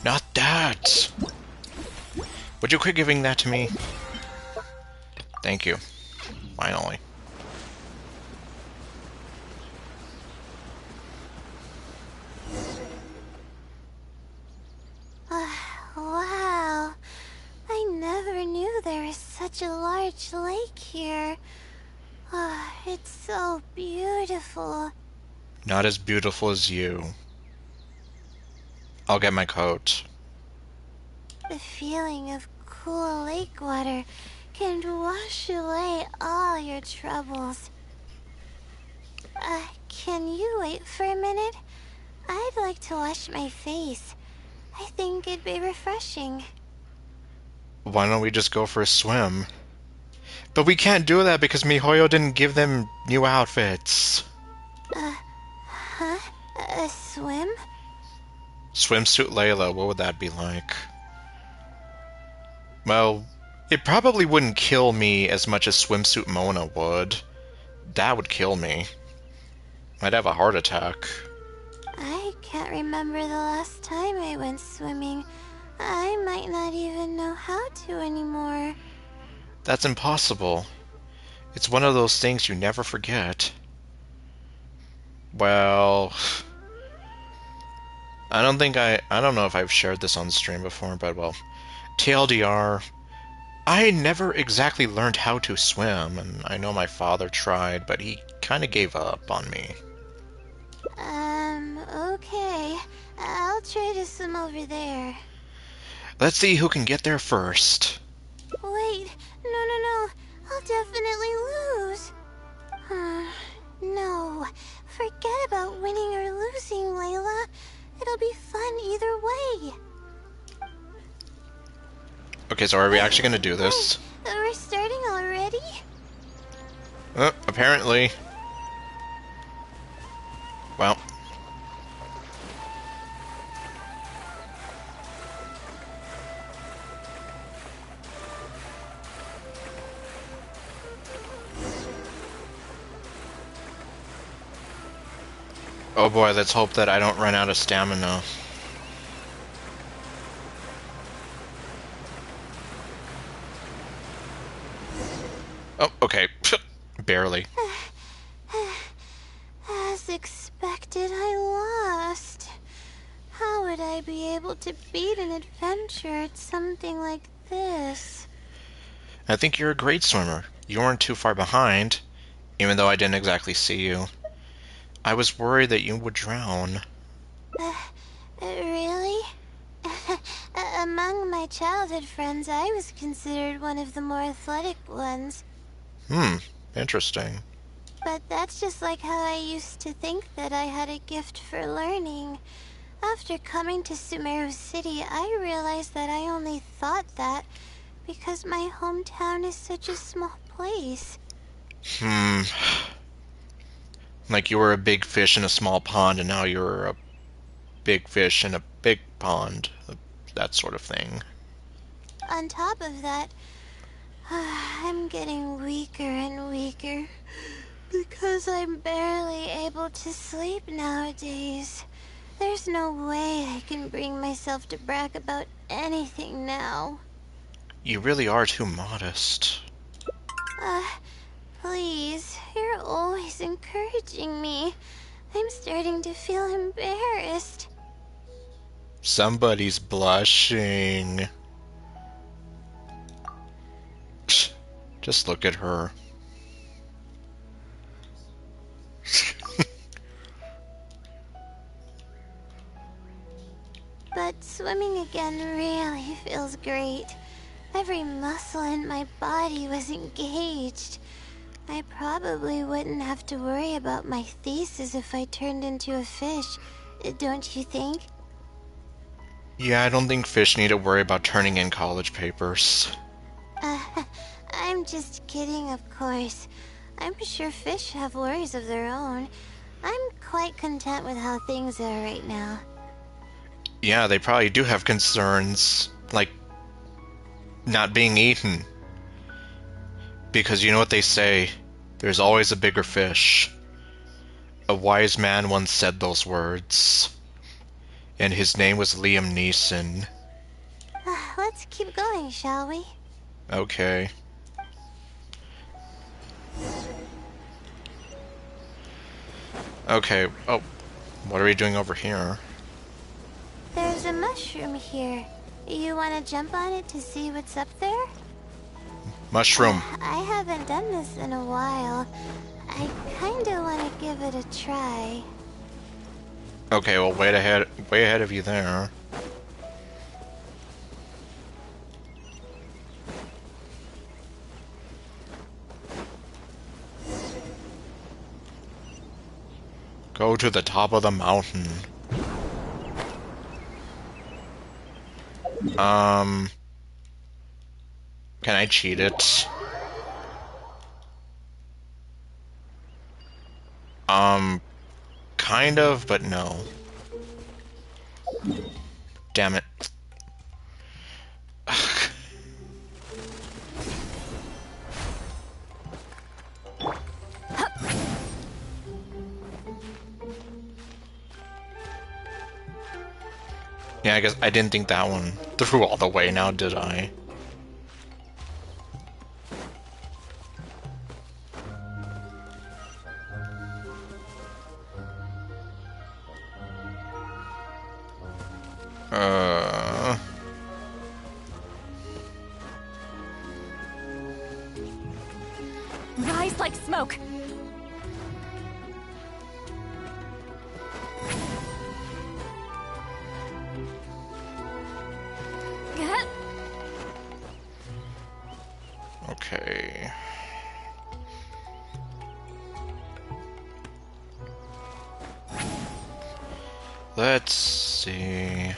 Not that! Would you quit giving that to me? Thank you. Finally. Wow. I never knew there was such a large lake here. It's so beautiful. Not as beautiful as you. I'll get my coat. The feeling of cool lake water can wash away all your troubles. Can you wait for a minute? I'd like to wash my face. I think it'd be refreshing. Why don't we just go for a swim? But we can't do that because MiHoYo didn't give them new outfits. A swim? Swimsuit Layla, what would that be like? Well, It probably wouldn't kill me as much as Swimsuit Mona would. That would kill me. I'd have a heart attack. I can't remember the last time I went swimming. I might not even know how to anymore. That's impossible. It's one of those things you never forget. Well, I don't know if I've shared this on stream before, but well, TLDR, I never exactly learned how to swim, and I know my father tried, but he kind of gave up on me. Okay. I'll try to swim over there. Let's see who can get there first. Wait, no. I'll definitely lose. No, forget about winning or losing, Layla. It'll be fun either way. Okay, so are we actually going to do this? We're starting already? Apparently. Well. Oh boy, let's hope that I don't run out of stamina. Oh, okay. Barely. As expected, I lost. How would I be able to beat an adventure at something like this? I think you're a great swimmer. You weren't too far behind, even though I didn't exactly see you. I was worried that you would drown. Really? Among my childhood friends, I was considered one of the more athletic ones. Interesting. But that's just like how I used to think that I had a gift for learning. After coming to Sumeru City, I realized that I only thought that because my hometown is such a small place. Like you were a big fish in a small pond, and now you're a big fish in a big pond. That sort of thing. On top of that, I'm getting weaker and weaker because I'm barely able to sleep nowadays. There's no way I can bring myself to brag about anything now. You really are too modest. Please, you're always encouraging me. I'm starting to feel embarrassed. Somebody's blushing. Just look at her. But swimming again really feels great. Every muscle in my body was engaged. I probably wouldn't have to worry about my thesis if I turned into a fish, don't you think? Yeah, I don't think fish need to worry about turning in college papers. I'm just kidding, of course. I'm sure fish have worries of their own. I'm quite content with how things are right now. Yeah, they probably do have concerns, like not being eaten. Because you know what they say, there's always a bigger fish. A wise man once said those words. And his name was Liam Neeson. Let's keep going, shall we? Okay. Okay, oh, what are we doing over here? There's a mushroom here. You want to jump on it to see what's up there? Mushroom. I haven't done this in a while. I kinda want to give it a try. Okay, well, way ahead of you there. Go to the top of the mountain. Can I cheat it? Kind of, but no. Damn it. Yeah, I guess I didn't think that one through all the way now, did I? Rise like smoke. Okay. Let's see.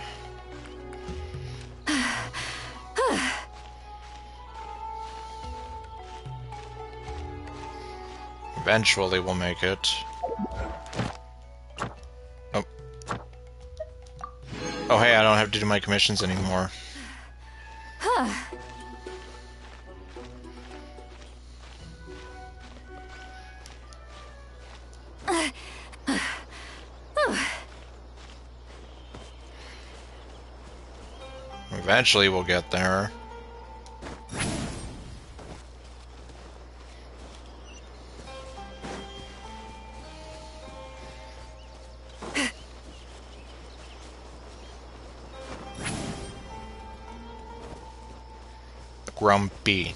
Eventually we'll make it. Oh. Oh hey, I don't have to do my commissions anymore. Eventually we'll get there. Grumpy.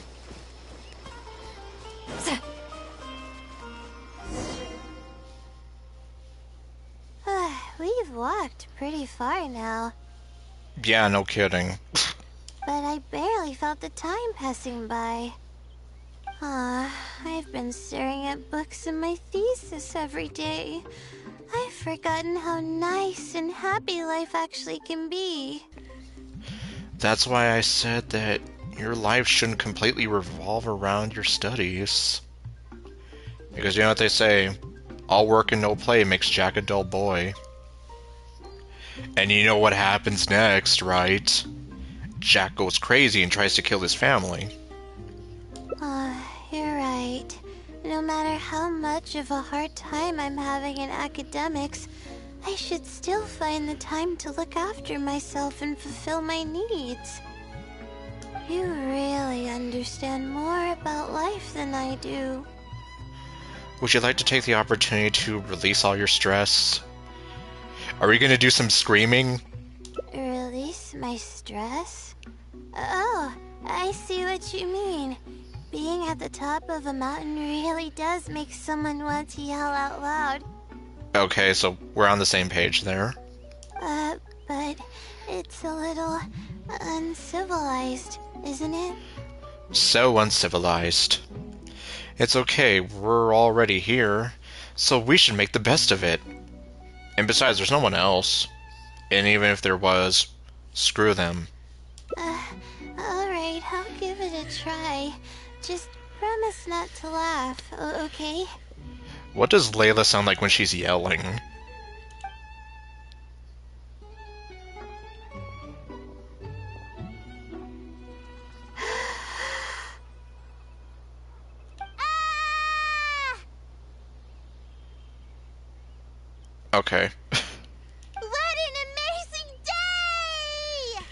We've walked pretty far now, Yeah, no kidding. but I barely felt the time passing by. I've been staring at books in my thesis every day. I've forgotten how nice and happy life actually can be. That's why I said that your life shouldn't completely revolve around your studies. Because you know what they say, all work and no play makes Jack a dull boy. And you know what happens next, right? Jack goes crazy and tries to kill his family. You're right. No matter how much of a hard time I'm having in academics, I should still find the time to look after myself and fulfill my needs. You really understand more about life than I do. Would you like to take the opportunity to release all your stress? Are we gonna do some screaming? Release my stress? Oh, I see what you mean. Being at the top of a mountain really does make someone want to yell out loud. Okay, so we're on the same page there. But it's a little uncivilized, isn't it? So uncivilized. It's okay, we're already here, so we should make the best of it. And besides, there's no one else. And even if there was, screw them. Alright, I'll give it a try. Just promise not to laugh, okay? What does Layla sound like when she's yelling? Okay. What an amazing day!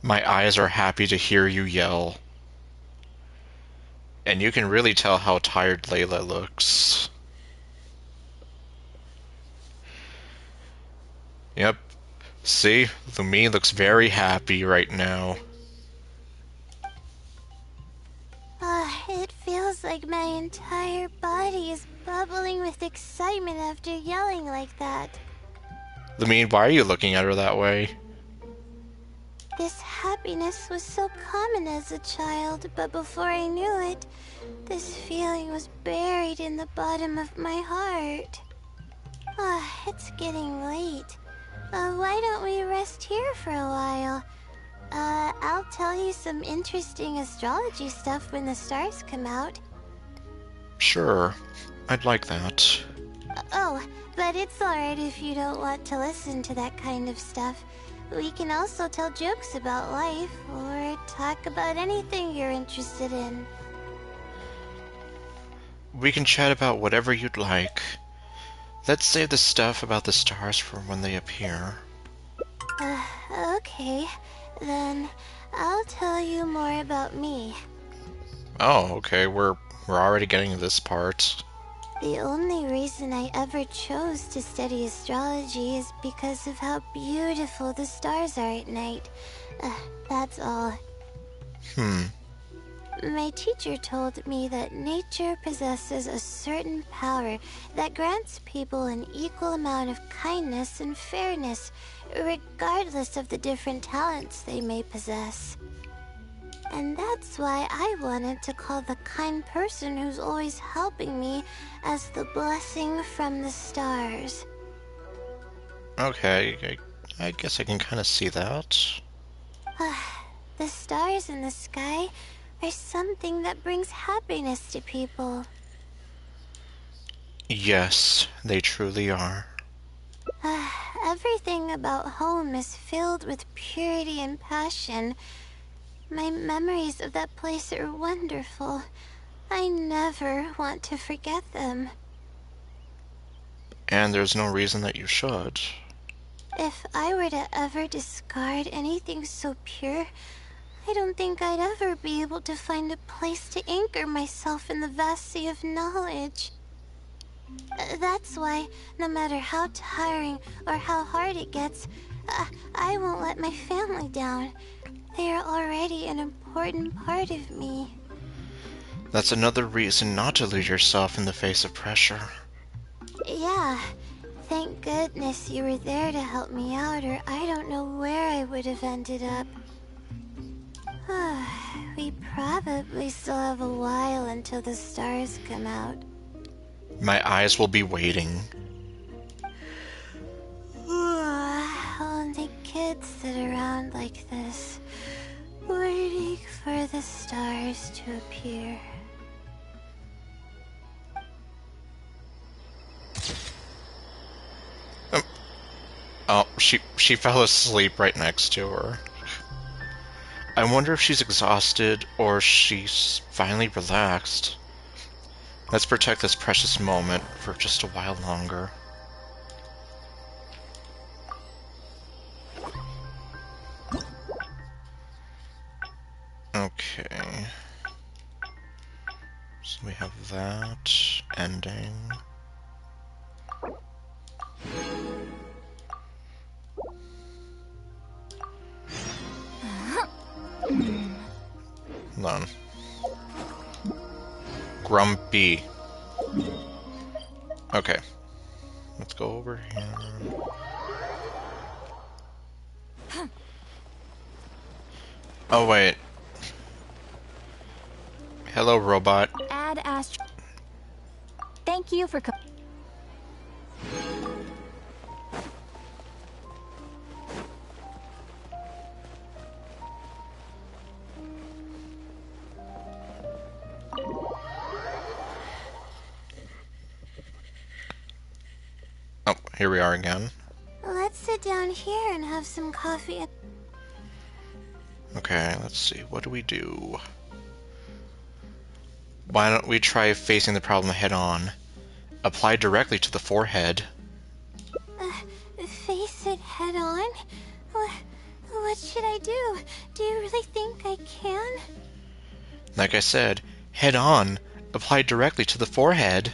My eyes are happy to hear you yell. And you can really tell how tired Layla looks. Yep. See? Lumine looks very happy right now. It feels like my entire body is bubbling with excitement after yelling like that. Lumine, why are you looking at her that way? This happiness was so common as a child, but before I knew it, this feeling was buried in the bottom of my heart. It's getting late. Why don't we rest here for a while? I'll tell you some interesting astrology stuff when the stars come out. Sure. I'd like that. Oh, but it's alright if you don't want to listen to that kind of stuff. We can also tell jokes about life, or talk about anything you're interested in. We can chat about whatever you'd like. Let's save the stuff about the stars for when they appear. Okay. Then I'll tell you more about me. Oh, okay, we're already getting to this part. The only reason I ever chose to study astrology is because of how beautiful the stars are at night. That's all. My teacher told me that nature possesses a certain power that grants people an equal amount of kindness and fairness, regardless of the different talents they may possess. And that's why I wanted to call the kind person who's always helping me as the blessing from the stars. Okay, I guess I can kind of see that. The stars in the sky are something that brings happiness to people. Yes, they truly are. Everything about home is filled with purity and passion. My memories of that place are wonderful. I never want to forget them. And there's no reason that you should. If I were to ever discard anything so pure, I don't think I'd ever be able to find a place to anchor myself in the vast sea of knowledge. That's why, no matter how tiring or how hard it gets, I won't let my family down. They are already an important part of me. That's another reason not to lose yourself in the face of pressure. Yeah, thank goodness you were there to help me out, or I don't know where I would have ended up. We probably still have a while until the stars come out. My eyes will be waiting. Only kids sit around like this, waiting for the stars to appear. Oh, she fell asleep right next to her. I wonder if she's exhausted or she's finally relaxed. Let's protect this precious moment for just a while longer. Okay. So we have that ending. Hold on. Grumpy. Okay. Let's go over here. Oh, wait. Hello, robot. Ad Ast. Thank you for. Oh, here we are again. Let's sit down here and have some coffee. Okay, let's see. What do we do? Why don't we try facing the problem head on? Apply directly to the forehead. Face it head on? What should I do? Do you really think I can? Like I said, head on. Apply directly to the forehead.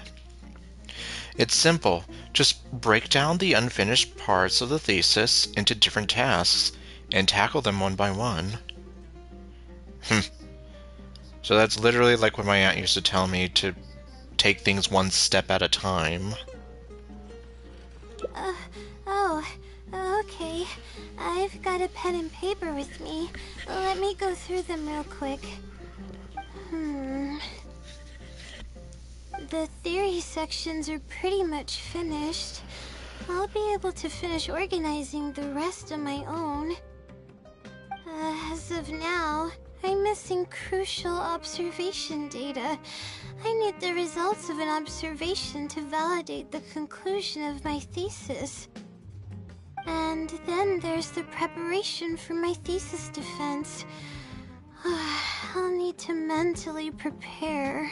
It's simple. Just break down the unfinished parts of the thesis into different tasks and tackle them one by one. So that's literally like what my aunt used to tell me, to take things one step at a time. Okay. I've got a pen and paper with me. Let me go through them real quick. The theory sections are pretty much finished. I'll be able to finish organizing the rest on my own. As of now, I'm missing crucial observation data. I need the results of an observation to validate the conclusion of my thesis. And then there's the preparation for my thesis defense. I'll need to mentally prepare.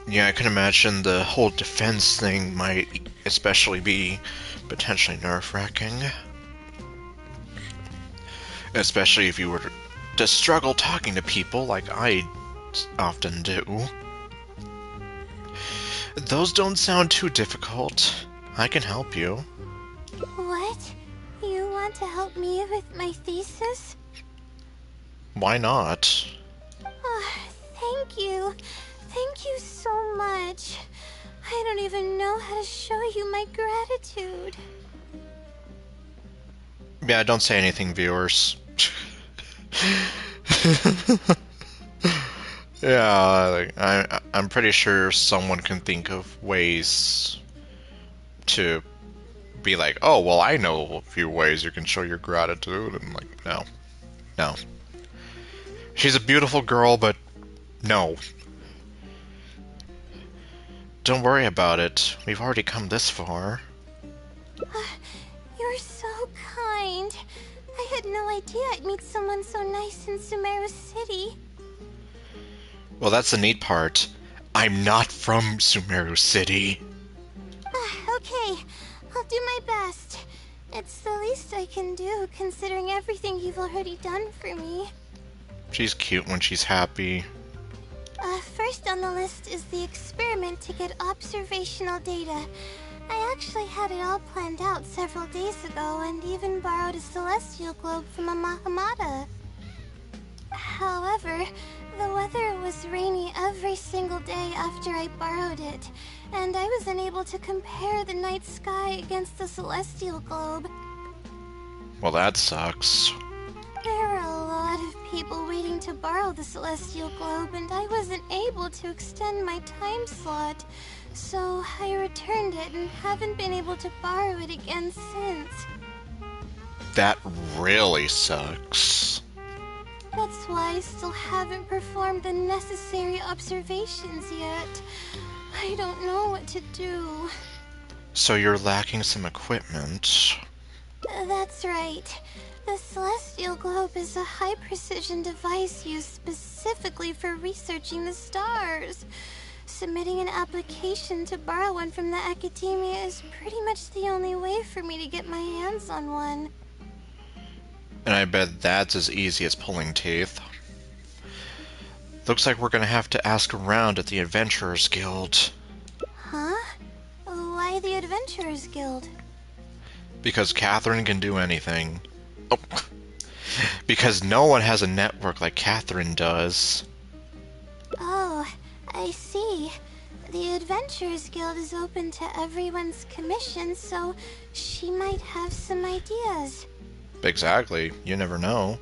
Yeah, I can imagine the whole defense thing might especially be potentially nerve-wracking. Especially if you were to struggle talking to people like I often do. Those don't sound too difficult. I can help you. What? You want to help me with my thesis? Why not? Thank you. Thank you so much. I don't even know how to show you my gratitude. Yeah, don't say anything, viewers. Yeah, I'm pretty sure someone can think of ways to be like, oh, well, I know a few ways you can show your gratitude. And like, no. No. She's a beautiful girl, but no. Don't worry about it. We've already come this far. You're so kind. I had no idea I'd meet someone so nice in Sumeru City. Well, that's the neat part. I'm not from Sumeru City. Okay, I'll do my best. It's the least I can do, considering everything you've already done for me. She's cute when she's happy. First on the list is the experiment to get observational data. I actually had it all planned out several days ago and even borrowed a celestial globe from a Mahamada. However, the weather was rainy every single day after I borrowed it, and I was unable to compare the night sky against the celestial globe. Well, that sucks. There were a lot of people waiting to borrow the celestial globe, and I wasn't able to extend my time slot. So I returned it and haven't been able to borrow it again since. That really sucks. That's why I still haven't performed the necessary observations yet. I don't know what to do. So you're lacking some equipment. That's right. The celestial globe is a high-precision device used specifically for researching the stars. Submitting an application to borrow one from the academia is pretty much the only way for me to get my hands on one. And I bet that's as easy as pulling teeth. Looks like we're gonna have to ask around at the Adventurers Guild. Huh? Why the Adventurers Guild? Because Catherine can do anything. Oh. Because no one has a network like Catherine does. Oh, I see. The Adventurers Guild is open to everyone's commission, so she might have some ideas. Exactly. You never know.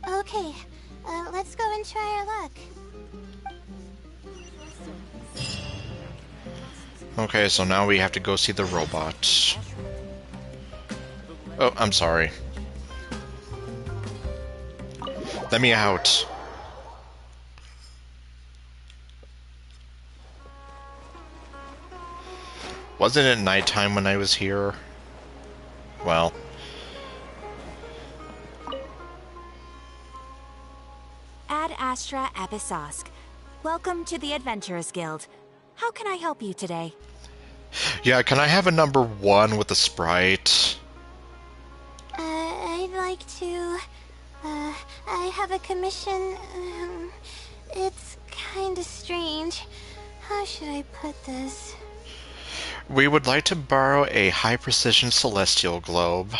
Okay, let's go and try our luck. Okay, so now we have to go see the robot. Oh, I'm sorry. Let me out. Wasn't it nighttime when I was here? Well. Ad Astra Abyssosque. Welcome to the Adventurers Guild. How can I help you today? Yeah, can I have a number 1 with the sprite? I'd like to... I have a commission... it's kinda strange. How should I put this? We would like to borrow a high-precision celestial globe.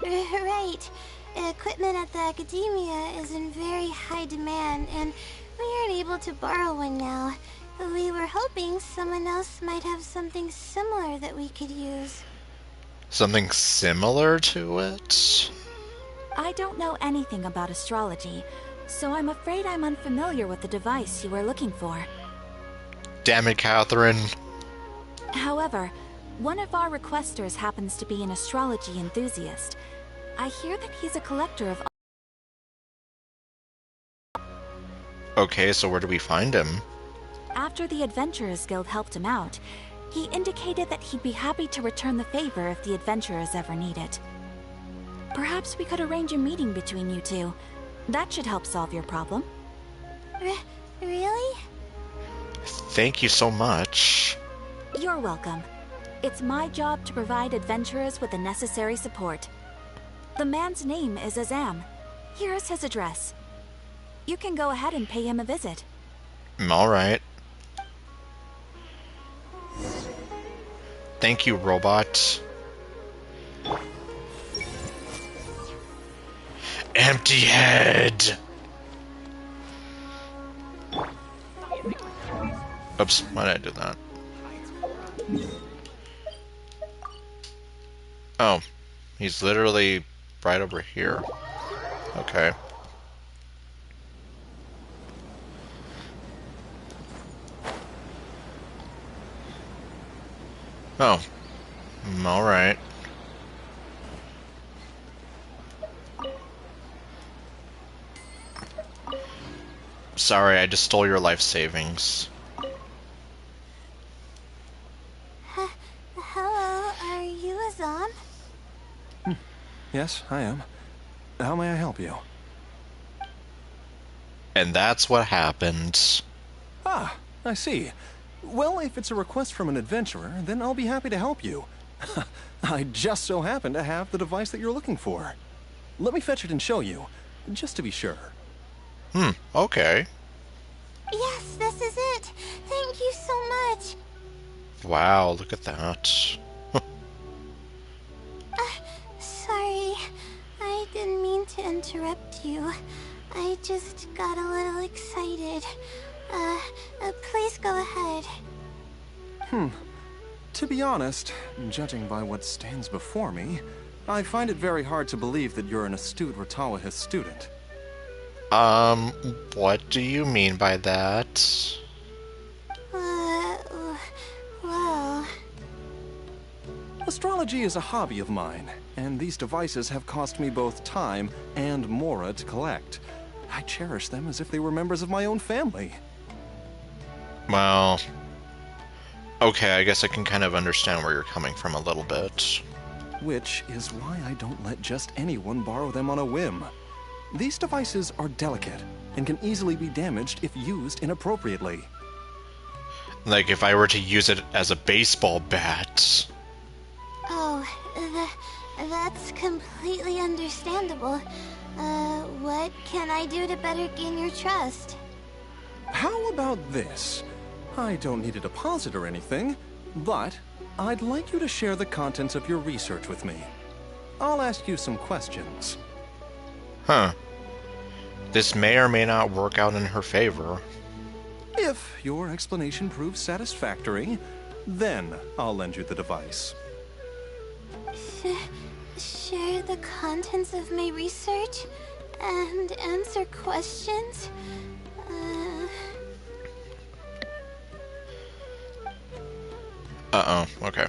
Right. Equipment at the academia is in very high demand, and we aren't able to borrow one now. We were hoping someone else might have something similar that we could use. Something similar to it? I don't know anything about astrology, so I'm afraid I'm unfamiliar with the device you are looking for. Damn it, Catherine. However, one of our requesters happens to be an astrology enthusiast. I hear that he's a collector of... Okay, so where do we find him? after the Adventurers Guild helped him out, he indicated that he'd be happy to return the favor if the adventurers ever need it. Perhaps we could arrange a meeting between you two. That should help solve your problem. Really? Thank you so much. You're welcome. It's my job to provide adventurers with the necessary support. The man's name is Azam. Here's his address. You can go ahead and pay him a visit. Alright. Thank you, robot. Empty head! Oops, why did I do that? Oh, he's literally right over here. Okay. Oh, alright. Sorry, I just stole your life savings. Hello, are you Azam? Yes, I am. How may I help you? And that's what happened. Ah, I see. Well, if it's a request from an adventurer, then I'll be happy to help you. I just so happen to have the device that you're looking for. Let me fetch it and show you, just to be sure. Okay. Yes, this is it. Thank you so much. Wow, look at that. Sorry, I didn't mean to interrupt you. I just got a little excited. Please go ahead. To be honest, judging by what stands before me, I find it very hard to believe that you're an astute Ratawahist student. What do you mean by that? Well... Astrology is a hobby of mine, and these devices have cost me both time and mora to collect. I cherish them as if they were members of my own family. Well... Okay, I guess I can kind of understand where you're coming from a little bit. Which is why I don't let just anyone borrow them on a whim. These devices are delicate and can easily be damaged if used inappropriately. Like if I were to use it as a baseball bat. Oh, that's completely understandable. What can I do to better gain your trust? How about this? I don't need a deposit or anything, but I'd like you to share the contents of your research with me. I'll ask you some questions. Huh. This may or may not work out in her favor. If your explanation proves satisfactory, then I'll lend you the device. Share the contents of my research and answer questions? Uh-oh, okay.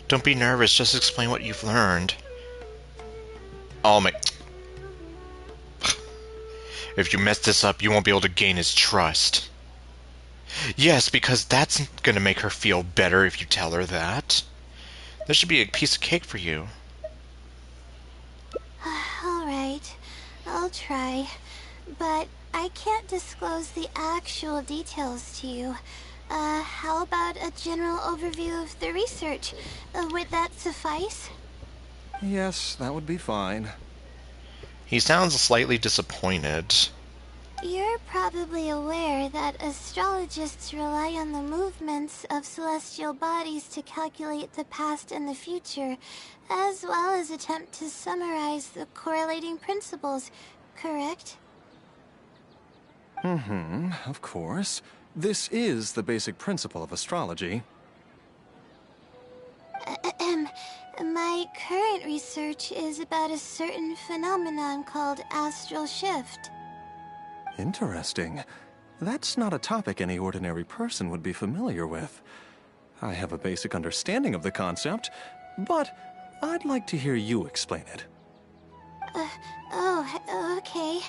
Don't be nervous, just explain what you've learned. Oh my... If you mess this up, you won't be able to gain his trust. Yes, because that's gonna make her feel better if you tell her that. This should be a piece of cake for you. Alright, I'll try. But I can't disclose the actual details to you. How about a general overview of the research? Would that suffice? Yes, that would be fine. He sounds slightly disappointed. You're probably aware that astrologists rely on the movements of celestial bodies to calculate the past and the future, as well as attempt to summarize the correlating principles, correct? Of course. This is the basic principle of astrology. My current research is about a certain phenomenon called astral shift. Interesting. That's not a topic any ordinary person would be familiar with. I have a basic understanding of the concept, but I'd like to hear you explain it. Okay.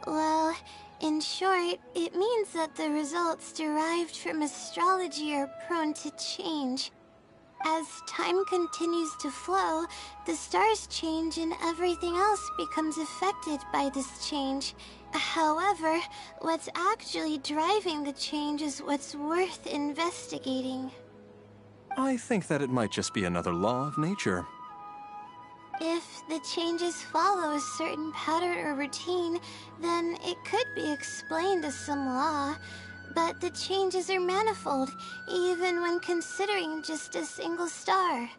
Well, In short, it means that the results derived from astrology are prone to change. As time continues to flow, the stars change and everything else becomes affected by this change. However, what's actually driving the change is what's worth investigating. I think that it might just be another law of nature. If the changes follow a certain pattern or routine, then it could be explained as some law. But the changes are manifold, even when considering just a single star.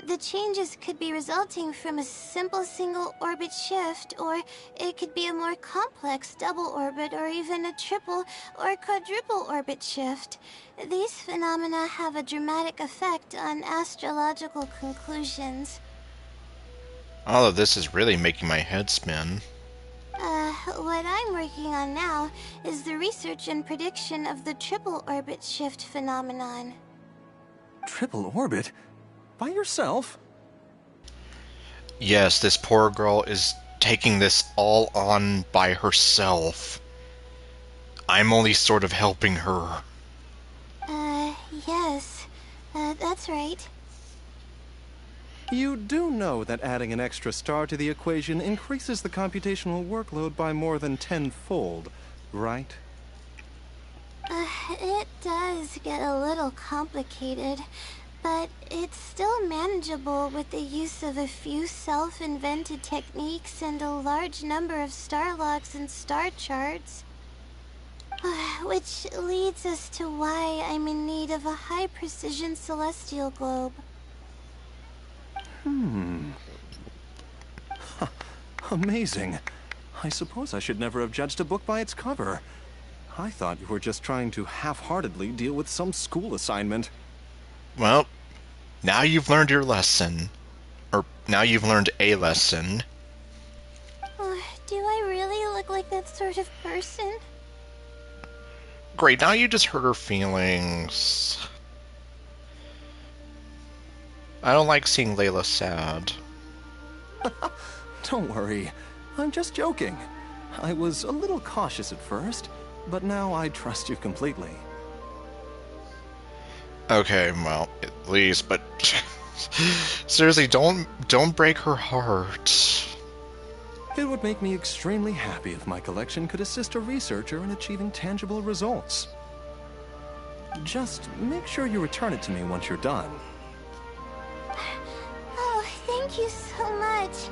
The changes could be resulting from a simple single orbit shift, or it could be a more complex double orbit, or even a triple or quadruple orbit shift. These phenomena have a dramatic effect on astrological conclusions. All of this is really making my head spin. What I'm working on now is the research and prediction of the triple orbit shift phenomenon. Triple orbit? By yourself? Yes, this poor girl is taking this all on by herself. I'm only sort of helping her. Yes. That's right. You do know that adding an extra star to the equation increases the computational workload by more than tenfold, right? It does get a little complicated, but it's still manageable with the use of a few self-invented techniques and a large number of star logs and star charts. Which leads us to why I'm in need of a high-precision celestial globe. Amazing. I suppose I should never have judged a book by its cover. I thought you were just trying to half-heartedly deal with some school assignment. Well, now you've learned your lesson. Or, now you've learned a lesson. Do I really look like that sort of person? Great, now you just hurt her feelings. I don't like seeing Layla sad. Don't worry. I'm just joking. I was a little cautious at first, but now I trust you completely. Okay, well, at least, but seriously, don't break her heart. It would make me extremely happy if my collection could assist a researcher in achieving tangible results. Just make sure you return it to me once you're done. Oh, thank you so much.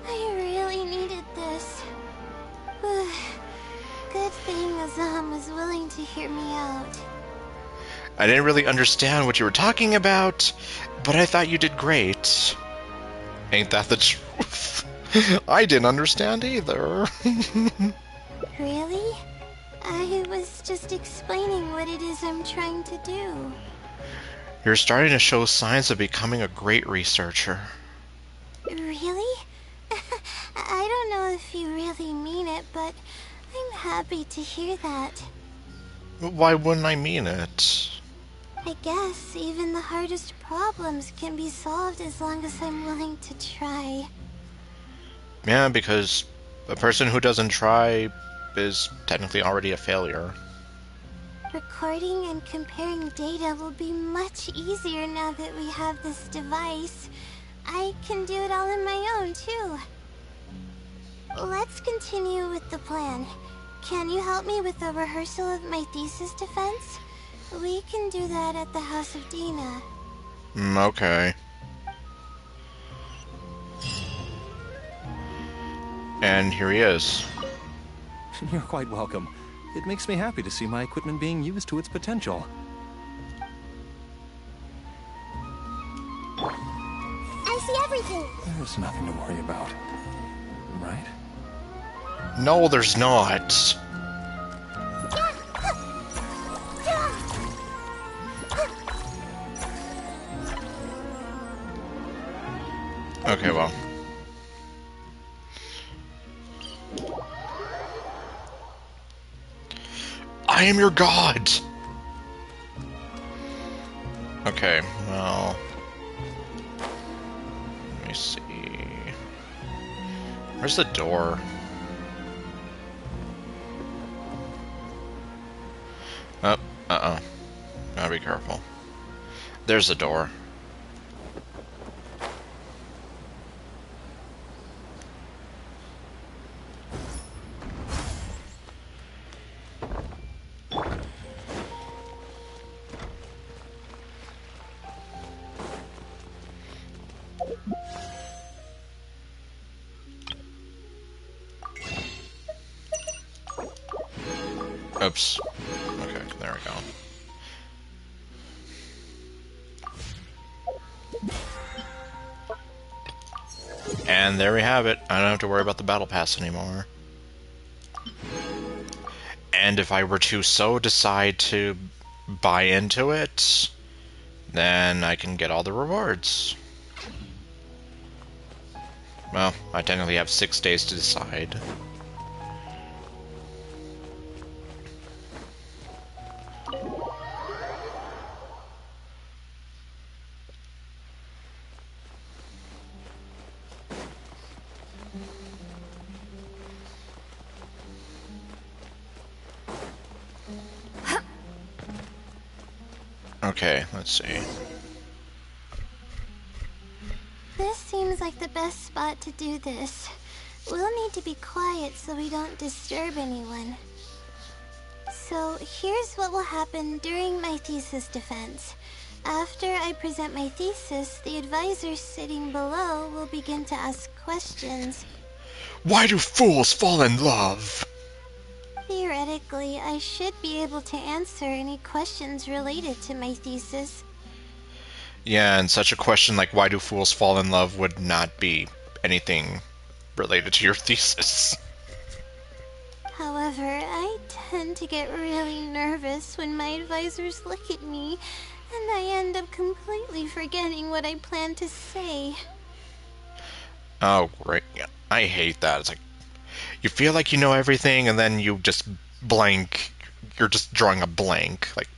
I really needed this. Good thing Azam was willing to hear me out. I didn't really understand what you were talking about, but I thought you did great. Ain't that the truth? I didn't understand either. Really? I was just explaining what it is I'm trying to do. You're starting to show signs of becoming a great researcher. Really? I don't know if you really mean it, but I'm happy to hear that. Why wouldn't I mean it? I guess even the hardest problems can be solved as long as I'm willing to try. Yeah, because a person who doesn't try is technically already a failure. Recording and comparing data will be much easier now that we have this device. I can do it all on my own, too. Let's continue with the plan. Can you help me with a rehearsal of my thesis defense? We can do that at the House of Dina. Okay. And here he is. You're quite welcome. It makes me happy to see my equipment being used to its potential. I see everything. There's nothing to worry about, right? No, there's not. Okay, well. I am your god! Okay, well... Let me see... Where's the door? Uh-oh. Gotta be careful. There's a door. Oops. Okay, there we go. And there we have it. I don't have to worry about the battle pass anymore. And if I were to so decide to buy into it, then I can get all the rewards. Well, I technically have 6 days to decide. Okay, let's see. This seems like the best spot to do this. We'll need to be quiet so we don't disturb anyone. So here's what will happen during my thesis defense. After I present my thesis, the advisor sitting below will begin to ask questions. Why do fools fall in love? Theoretically, I should be able to answer any questions related to my thesis. Yeah, and such a question like why do fools fall in love would not be anything related to your thesis. However, I tend to get really nervous when my advisors look at me, and I end up completely forgetting what I plan to say. Oh, great. Yeah, I hate that. It's like, you feel like you know everything, and then you just blank. You're just drawing a blank. Like,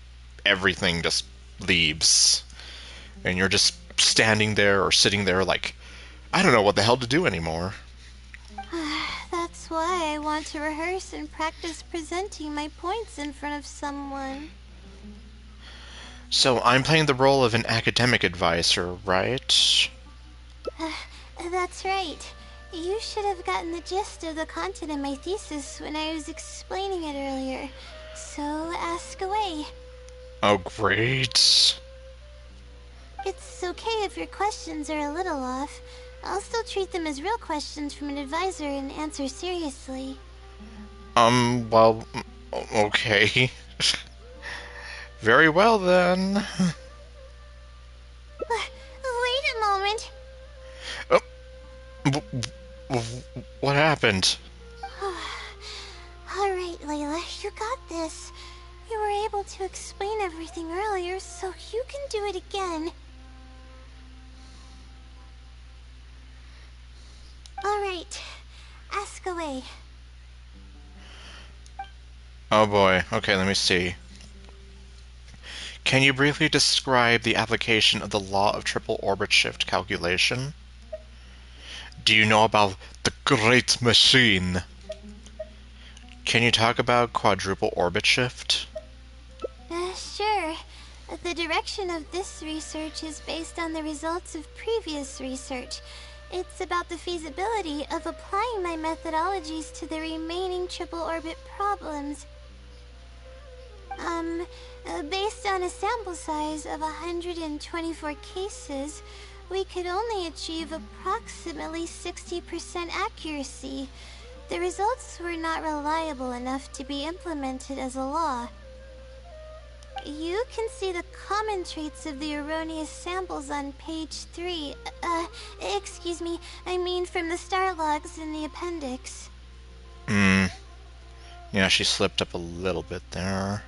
everything just leaves. And you're just standing there or sitting there like, I don't know what the hell to do anymore. That's why I want to rehearse and practice presenting my points in front of someone. So, I'm playing the role of an academic advisor, right? That's right. You should have gotten the gist of the content of my thesis when I was explaining it earlier. So ask away. Oh, great. It's okay if your questions are a little off. I'll still treat them as real questions from an advisor and answer seriously. Well, okay. Very well, then. Wait a moment. What happened? Alright, Layla, you got this. You were able to explain everything earlier, so you can do it again. Alright, ask away. Oh boy. Okay, let me see. Can you briefly describe the application of the law of triple orbit shift calculation? Do you know about the Great Machine? Can you talk about quadruple orbit shift? Sure. The direction of this research is based on the results of previous research. It's about the feasibility of applying my methodologies to the remaining triple orbit problems. Based on a sample size of 124 cases, we could only achieve approximately 60% accuracy. The results were not reliable enough to be implemented as a law. You can see the common traits of the erroneous samples on page 3. Excuse me, I mean from the star logs in the appendix. Yeah, she slipped up a little bit there.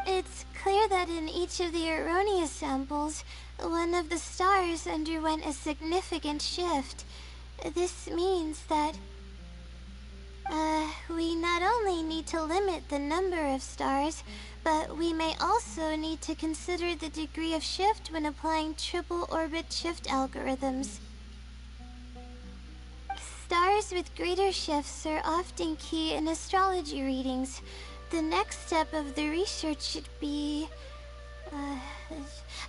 It's clear that in each of the erroneous samples, one of the stars underwent a significant shift. This means that we not only need to limit the number of stars, but we may also need to consider the degree of shift when applying triple orbit shift algorithms. Stars with greater shifts are often key in astrology readings. the next step of the research should be...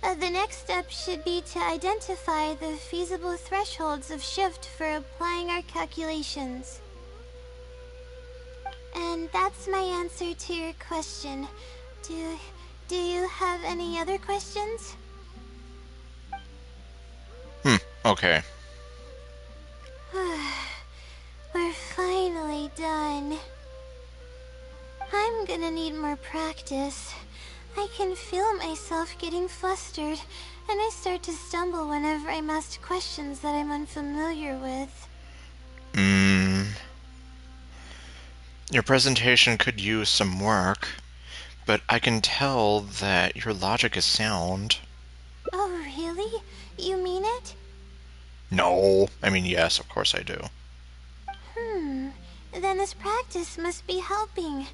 the next step should be to identify the feasible thresholds of shift for applying our calculations. And that's my answer to your question. Do you have any other questions? Okay. We're finally done. I'm gonna need more practice. I can feel myself getting flustered, and I start to stumble whenever I'm asked questions that I'm unfamiliar with. Your presentation could use some work, but I can tell that your logic is sound. Oh, really? You mean it? No. I mean, yes, of course I do. Then this practice must be helping.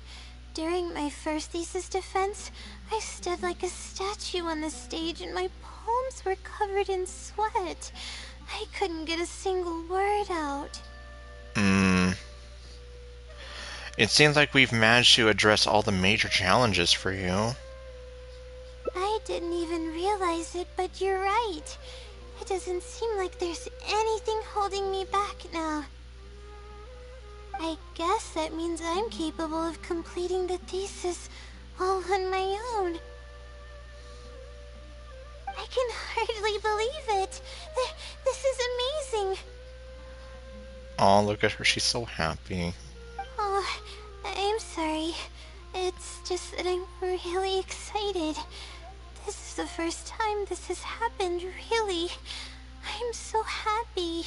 During my first thesis defense, I stood like a statue on the stage and my palms were covered in sweat. I couldn't get a single word out. It seems like we've managed to address all the major challenges for you. I didn't even realize it, but you're right. It doesn't seem like there's anything holding me back now. I guess that means I'm capable of completing the thesis all on my own. I can hardly believe it. This is amazing. Oh, look at her. She's so happy. Oh, I'm sorry. It's just that I'm really excited. This is the first time this has happened, really. I'm so happy.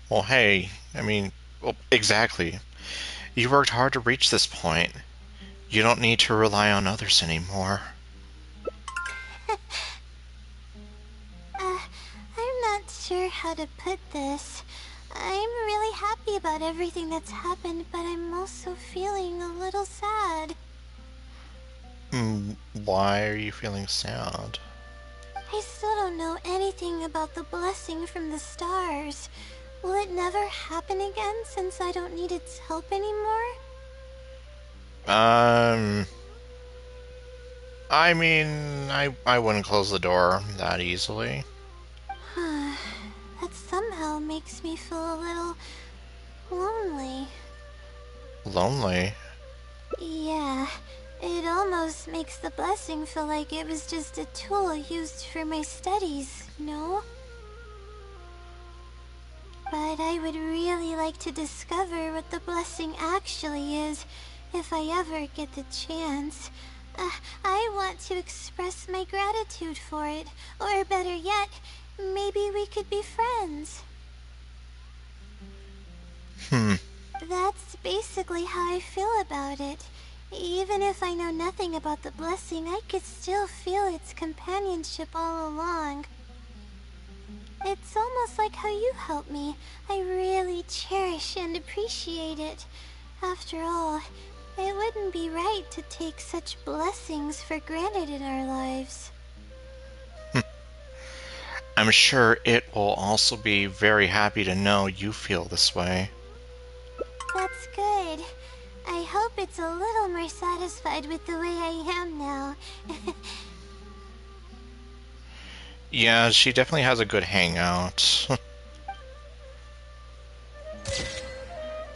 Well, hey, I mean, well, exactly. You worked hard to reach this point. You don't need to rely on others anymore. I'm not sure how to put this. I'm really happy about everything that's happened, but I'm also feeling a little sad. Why are you feeling sad? I still don't know anything about the blessing from the stars. Will it never happen again since I don't need its help anymore? I mean, I wouldn't close the door that easily. That somehow makes me feel a little lonely. Lonely? Yeah, it almost makes the blessing feel like it was just a tool used for my studies, no? But I would really like to discover what the blessing actually is, if I ever get the chance. I want to express my gratitude for it, or better yet, maybe we could be friends. That's basically how I feel about it. Even if I know nothing about the blessing, I could still feel its companionship all along. It's almost like how you helped me. I really cherish and appreciate it. After all, it wouldn't be right to take such blessings for granted in our lives. I'm sure it will also be very happy to know you feel this way. That's good. I hope it's a little more satisfied with the way I am now. Yeah, she definitely has a good hangout.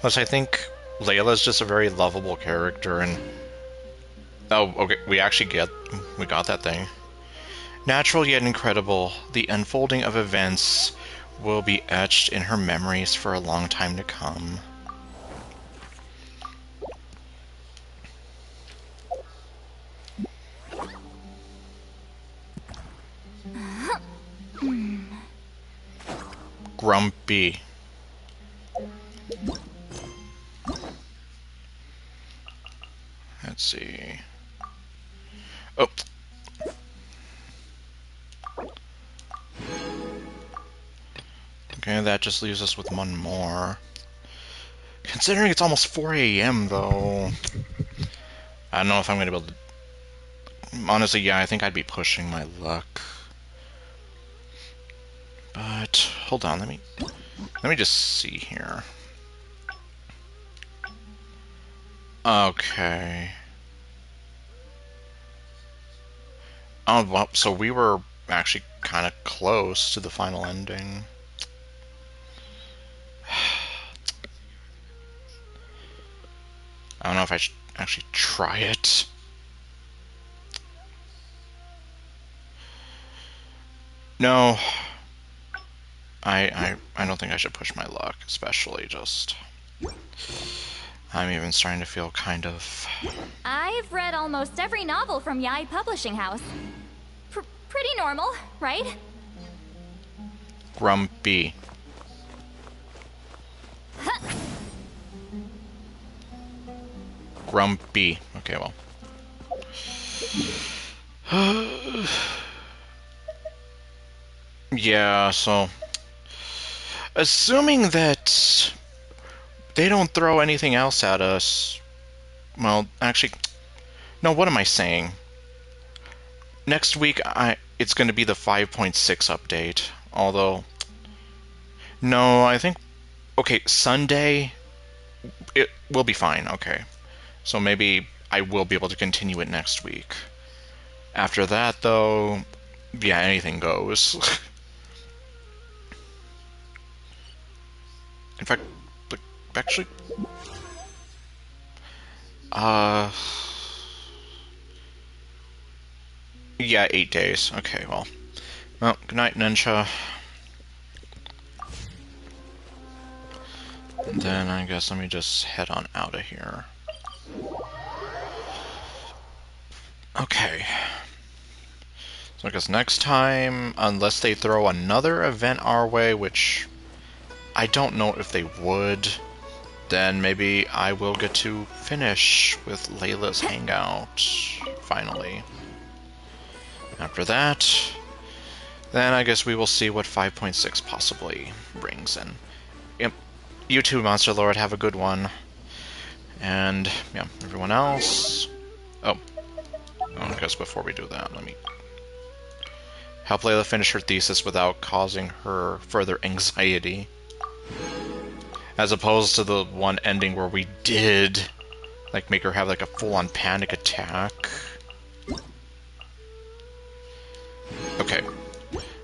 Plus, I think Layla's just a very lovable character, and... Oh, okay, we got that thing. Natural yet incredible, the unfolding of events will be etched in her memories for a long time to come. Grumpy. Let's see. Oh. Okay, that just leaves us with one more. Considering it's almost 4 a.m. though, I don't know if I'm gonna be able to... Honestly, yeah, I think I'd be pushing my luck. But hold on, let me just see here. Okay. Oh, well, so we were actually kind of close to the final ending. I don't know if I should actually try it. No. I don't think I should push my luck, especially just... I'm even starting to feel kind of... I've read almost every novel from Yai Publishing House. Pretty normal, right? Grumpy. Grumpy. Okay, well. Yeah, so... Assuming that they don't throw anything else at us... Well, actually... No, what am I saying? Next week, it's going to be the 5.6 update. Although... No, I think... Okay, Sunday... It will be fine, okay. So maybe I will be able to continue it next week. After that, though... Yeah, anything goes. In fact, actually... Yeah, 8 days. Okay, well. Well, good night, Ninja. And then I guess let me just head on out of here. Okay. So I guess next time, unless they throw another event our way, which I don't know if they would, then maybe I will get to finish with Layla's hangout, finally. After that, then I guess we will see what 5.6 possibly brings in. Yep. You too, Monster Lord, have a good one. And, yeah, everyone else... Oh, I guess before we do that, let me... help Layla finish her thesis without causing her further anxiety. As opposed to the one ending where we did, like, make her have, like, a full-on panic attack. Okay.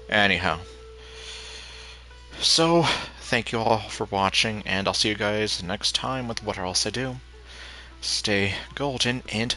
Anyhow. So, thank you all for watching, and I'll see you guys next time with What Else I Do. Stay golden, and